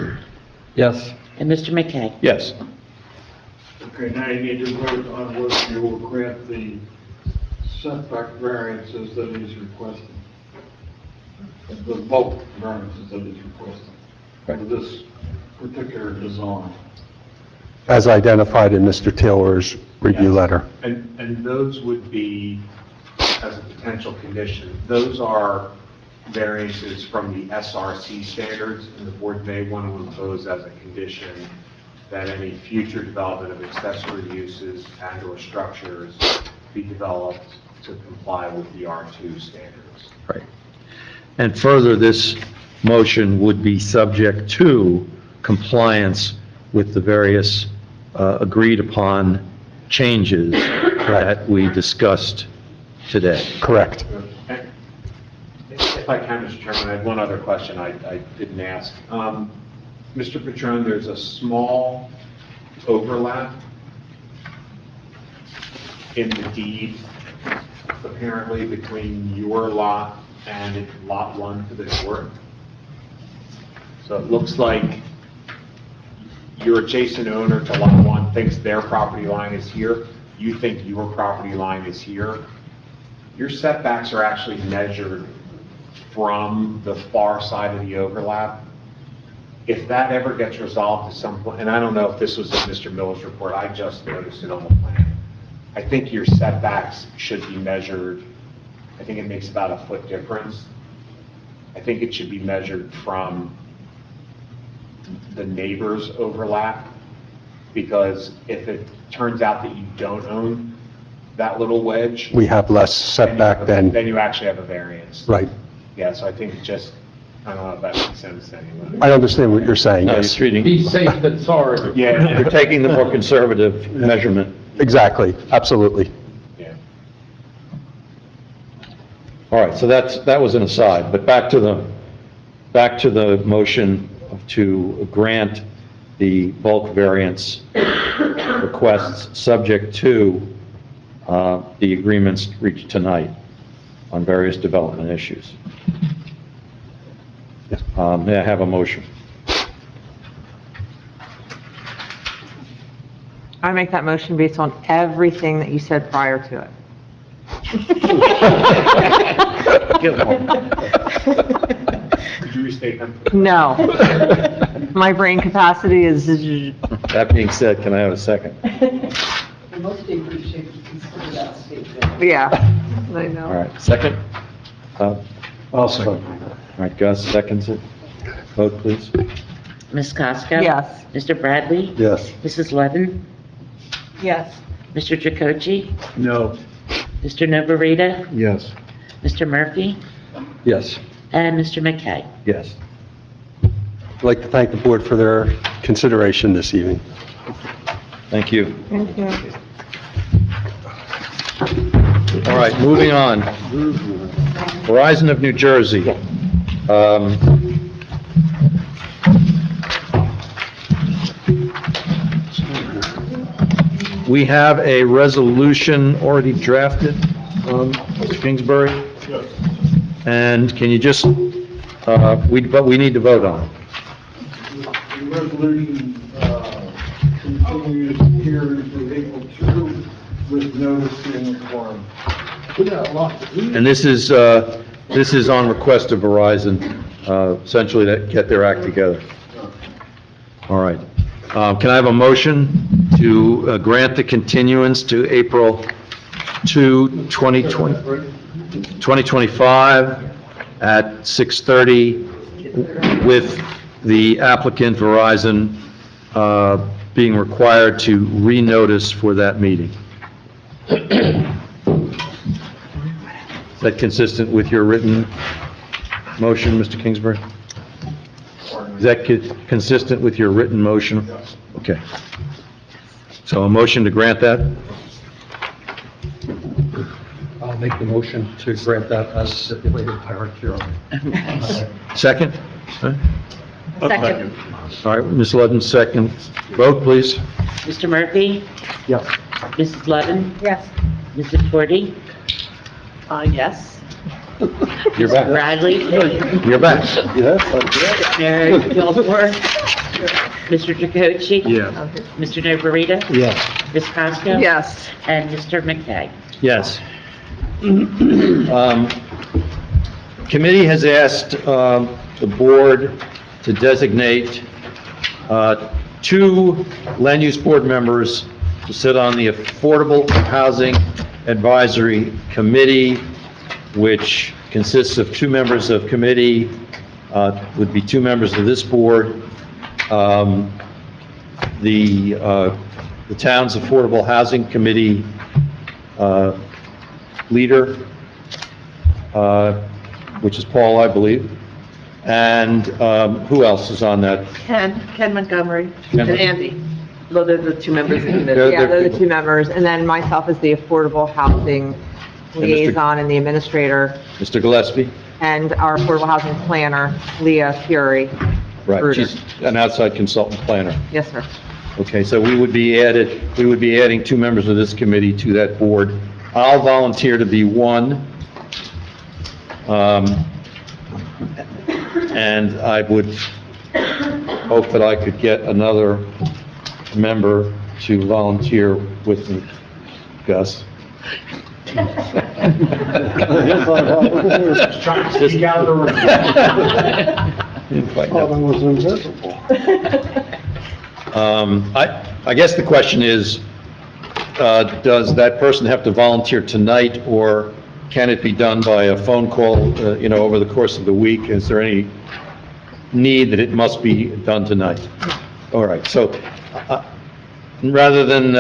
Yes. And Mr. McKay? Yes. Okay, now you need to vote on whether you will grant the setback variances that he's requesting. The bulk variances that he's requesting for this particular design. As identified in Mr. Taylor's review Yes. letter. And those would be, as a potential condition, those are variances from the SRC standards, and the board may want to impose as a condition that any future development of accessory uses and/or structures be developed to comply with the R2 standards. Right. And further, this motion would be subject to compliance with the various agreed-upon changes that we discussed today. Correct. If I can, Mr. Chairman, I have one other question I didn't ask. Mr. Patron, there's a small overlap in the deed, apparently, between your lot and Lot 1 to the north. So it looks like your adjacent owner to Lot 1 thinks their property line is here. You think your property line is here. Your setbacks are actually measured from the far side of the overlap. If that ever gets resolved at some point, and I don't know if this was in Mr. Miller's report, I just noticed it on the plan. I think your setbacks should be measured, I think it makes about a foot difference. I think it should be measured from the neighbor's overlap, because if it turns out that you don't own that little wedge, We have less setback than, then you actually have a variance. right. Yeah, so I think just, I don't know if that makes sense anyway. I understand what you're saying, No, you're yes. treating, Be safe than sorry. Yeah, you're taking the more conservative measurement. Exactly, absolutely. yeah. All right, so that was an aside, but back to the motion to grant the bulk variance requests subject to the agreements reached tonight on various development issues. May I have a motion? I make that motion based on everything that you said prior to it. Could you restate them? No. My brain capacity is, That being said, can I have a second? Most people appreciate you consider that statement. yeah, I know. All right, second? I'll second. All right, Gus seconds it. Vote, please. Ms. Costa? Yes. Mr. Bradley? Yes. Mrs. Levin? Yes. Mr. Jacochi? No. Mr. Novarita? Yes. Mr. Murphy? Yes. And Mr. McKay? Yes. I'd like to thank the board for their consideration this evening. Thank you. Thank you. All right, moving on. Verizon of New Jersey. We have a resolution already drafted, Mr. Kingsbury? Yes. And can you just, but we need to vote on it. The resolution continues here to April 2 with notice in the form. We got a lot to do. And this is on request of Verizon, essentially to get their act together. All right. Can I have a motion to grant the continuance to April 2, 2025 at 6:30 with the applicant Verizon being required to renotice for that meeting? Is that consistent with your written motion, Mr. Kingsbury? Is that consistent with your written motion? Okay. So a motion to grant that? I'll make the motion to grant that as stipulated by our chairman. Second? Huh? Second. All right, Ms. Levin, second. Vote, please. Mr. Murphy? Yes. Mrs. Levin? Yes. Mrs. Forty? Yes. You're back. Bradley? You're back. Yes, Mr. Gilmore? Mr. Jacochi? Yeah. Mr. Novarita? Yes. Ms. Costa? Yes. And Mr. McKay? Yes. Committee has asked the board to designate two land use board members to sit on the Affordable Housing Advisory Committee, which consists of two members of committee, would be two members of this board. the town's Affordable Housing Committee leader, which is Paul, I believe. And who else is on that? Ken Montgomery, Ken. and Andy. Well, they're the two members of the They're- committee. Yeah, they're- they're the two members, and then myself as the Affordable Housing Mr. Liaison and the Administrator, Mr. Gillespie? and our Affordable Housing Planner, Leah Fury. Right, Bruder. she's an outside consultant planner. Yes, sir. Okay, so we would be adding two members of this committee to that board. I'll volunteer to be one. And I would hope that I could get another member to volunteer with me. Gus? was invisible. I guess the question is, does that person have to volunteer tonight, or can it be done by a phone call, over the course of the week? Is there any need that it must be done tonight? All right, so rather than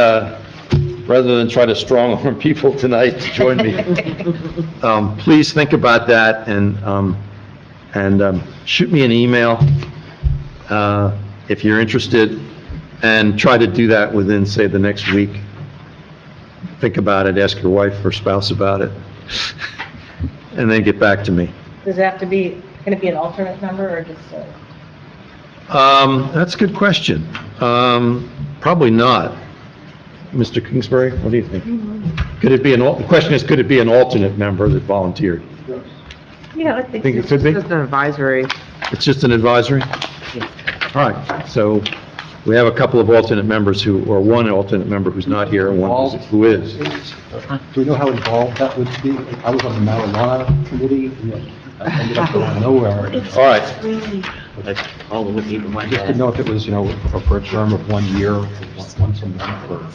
try to strong-arm people tonight to join me, please think about that and shoot me an email if you're interested, and try to do that within, say, the next week. Think about it, ask your wife or spouse about it, and then get back to me. Does it have to be, can it be an alternate member or just a? That's a good question. Probably not. Mr. Kingsbury, what do you think? Could it be the question is, could it be an alternate member that volunteered? I think Think it it's could be? just an advisory. It's just an advisory? All right, so we have a couple of alternate members or one alternate member who's not here, and one who is. Do we know how involved that would be? I was on the marijuana committee, and I ended up going nowhere. All right. Just to know if it was, for a term of 1 year, once a month, or...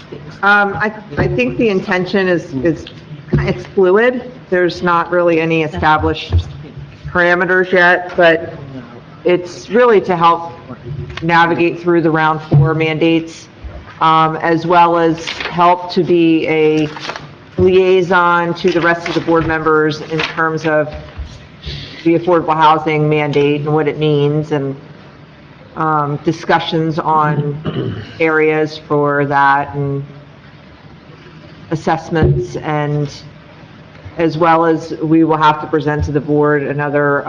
I think the intention is, it's fluid. There's not really any established parameters yet, but it's really to help navigate through the round 4 mandates, as well as help to be a liaison to the rest of the board members in terms of the affordable housing mandate and what it means, and discussions on areas for that, and assessments, and as well as we will have to present to the board another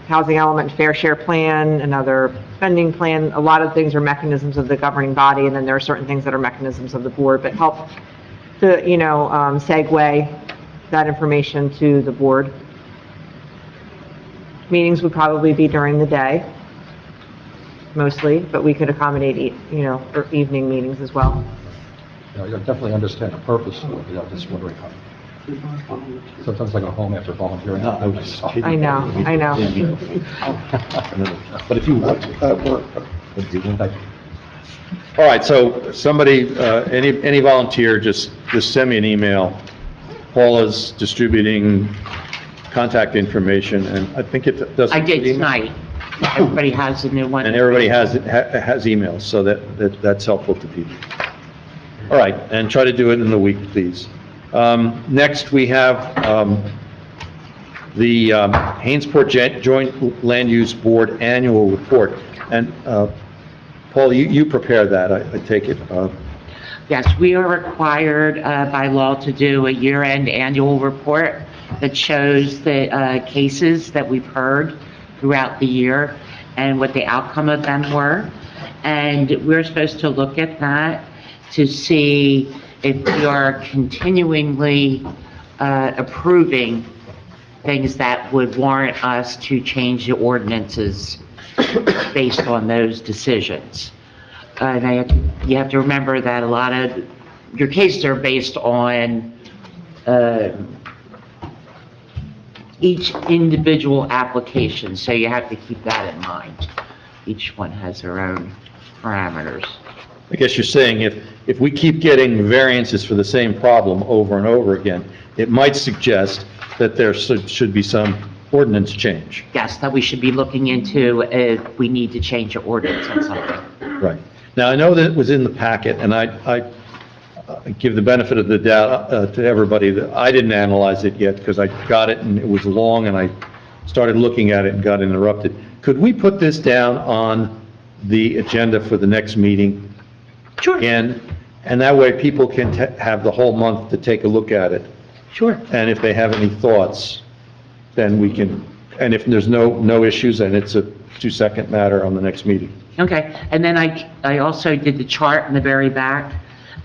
housing element fair share plan, another spending plan. A lot of things are mechanisms of the governing body, and then there are certain things that are mechanisms of the board, but help to, segue that information to the board. Meetings would probably be during the day, mostly, but we could accommodate, or evening meetings as well. I definitely understand the purpose of it, I'm just wondering how... Sometimes I go home after volunteering. I know. But if you want to... All right, so somebody, any volunteer, just send me an email. Paula's distributing contact information, and I think it does. I did tonight. Everybody has a new one. And everybody has emails, so that's helpful to people. All right, and try to do it in the week, please. Next, we have the Hainesport Joint Land Use Board Annual Report. And Paul, you prepared that, I take it. Yes, we are required by law to do a year-end annual report that shows the cases that we've heard throughout the year and what the outcome of them were. And we're supposed to look at that to see if we are continuingly approving things that would warrant us to change the ordinances based on those decisions. And you have to remember that a lot of your cases are based on each individual application, so you have to keep that in mind. Each one has their own parameters. I guess you're saying if we keep getting variances for the same problem over and over again, it might suggest that there should be some ordinance change. Yes, that we should be looking into if we need to change the ordinance on something. Right. Now, I know that it was in the packet, and I give the benefit of the doubt to everybody that I didn't analyze it yet because I got it and it was long and I started looking at it and got interrupted. Could we put this down on the agenda for the next meeting? Sure. And that way people can have the whole month to take a look at it. Sure. And if they have any thoughts, then we can, and if there's no issues, then it's a 2-second matter on the next meeting. Okay, and then I also did the chart in the very back,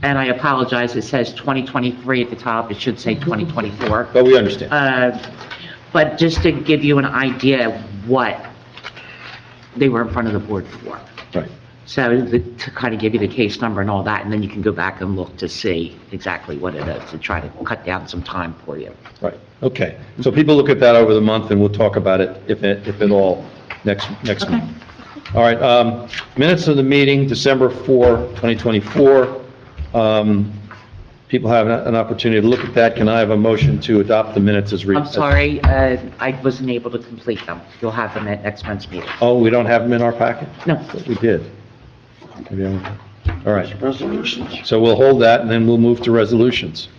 and I apologize, it says 2023 at the top, it should say 2024. But we understand. But just to give you an idea of what they were in front of the board for. Right. So to kind of give you the case number and all that, and then you can go back and look to see exactly what it is, to try to cut down some time for you. Right, okay. So people look at that over the month, and we'll talk about it, if at all, next month. All right, minutes of the meeting, December 4, 2024. People have an opportunity to look at that. Can I have a motion to adopt the minutes as written? I'm sorry, I wasn't able to complete them. You'll have them at next month's meeting. Oh, we don't have them in our packet? No. But we did. Maybe all right. Resolutions. So we'll hold that, and then we'll move to resolutions.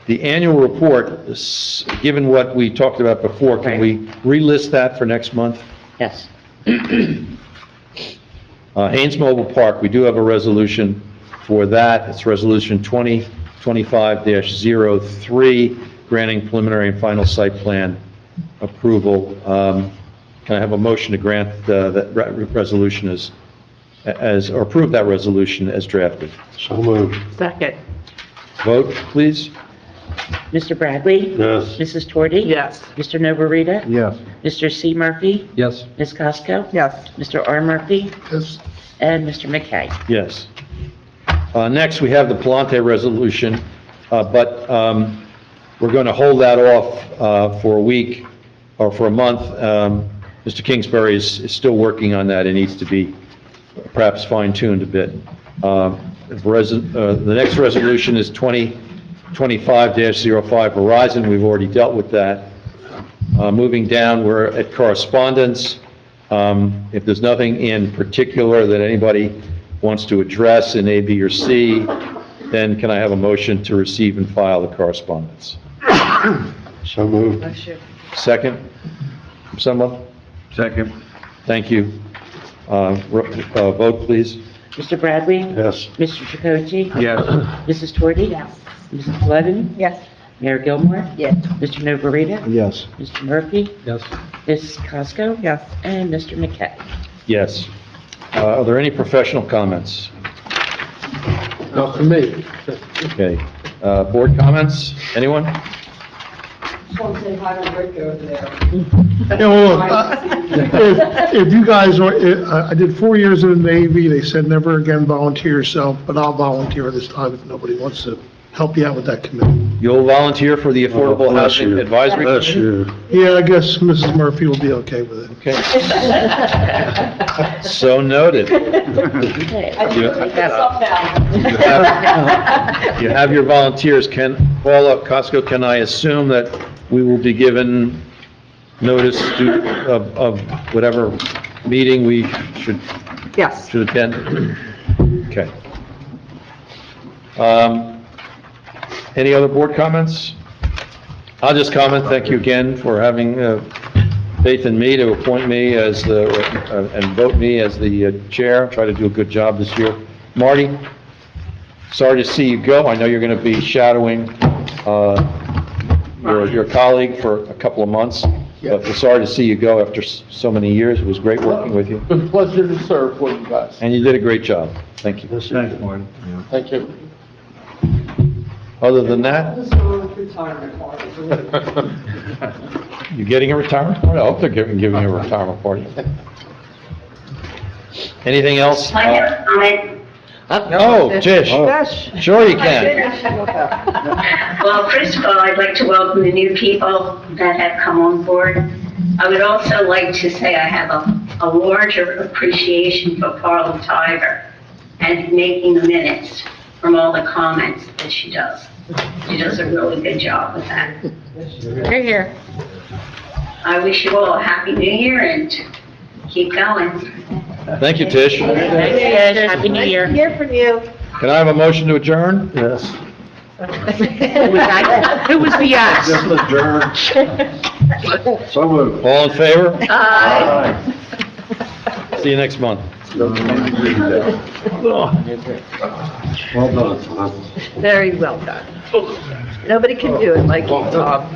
The annual report, given what we talked about before, can we relist that for next month? Yes. Haynes Mobile Park, we do have a resolution for that. It's Resolution 2025-03, granting preliminary and final site plan approval. Can I have a motion to grant that resolution or approve that resolution as drafted? So moved. Second. Vote, please. Mr. Bradley? Yes. Mrs. Torti? Yes. Mr. Novarita? Yes. Mr. C. Murphy? Yes. Ms. Cosko? Yes. Mr. R. Murphy? Yes. And Mr. McKay? Yes. Next, we have the Palante resolution, but we're going to hold that off for a week or for a month. Mr. Kingsbury is still working on that. It needs to be perhaps fine-tuned a bit. The next resolution is 2025-05 Verizon. We've already dealt with that. Moving down, we're at correspondence. If there's nothing in particular that anybody wants to address in A, B, or C, then can I have a motion to receive and file the correspondence? So moved. Second? Someone? Second. Thank you. Vote, please. Mr. Bradley? Yes. Mr. Chakotay? Yes. Mrs. Torti? Yes. Mrs. Levin? Yes. Mayor Gilmore? Yes. Mr. Novarita? Yes. Mr. Murphy? Yes. Ms. Cosko? Yes. And Mr. McKay? Yes. Are there any professional comments? Not for me. Okay. Board comments? Anyone? Just want to say hi to Rick over there. Yeah, well, look, if you guys, I did 4 years in the Navy, they said never again volunteer yourself, but I'll volunteer this time if nobody wants to help you out with that committee. You'll volunteer for the Affordable Bless Housing you. Advisory Bless Committee? you. Yeah, I guess Mrs. Murphy will be okay with it. Okay. So noted. I need to take this up now. You have your volunteers. Paula Costco, can I assume that we will be given notice of whatever meeting we should Yes. attend? Okay. Any other board comments? I'll just comment, thank you again for having faith in me to appoint me as and vote me as the chair. Try to do a good job this year. Marty, sorry to see you go. I know you're going to be shadowing your colleague for a couple of months, but we're sorry to see you go after so many years. It was great working with you, It's been a pleasure to serve for you guys. and you did a great job. Thank you. Thanks, Martin. Thank you. Other than that, This is a retirement party. you getting a retirement party? I hope they're giving you a retirement party. Anything else? I have a comment. Oh, Tish. Sure you can. Well, first of all, I'd like to welcome the new people that have come on board. I would also like to say I have a larger appreciation for Carla Tiger and making the minutes from all the comments that she does. She does a really good job with that. Here, here. I wish you all a happy new year and keep going. Thank you, Tish. Thanks, Tish. Happy New Year. Here for you. Can I have a motion to adjourn? Yes. Who was the yes? So moved. All in favor? Aye. See you next month. Well done. Very well done. Nobody can do it like you, Tom.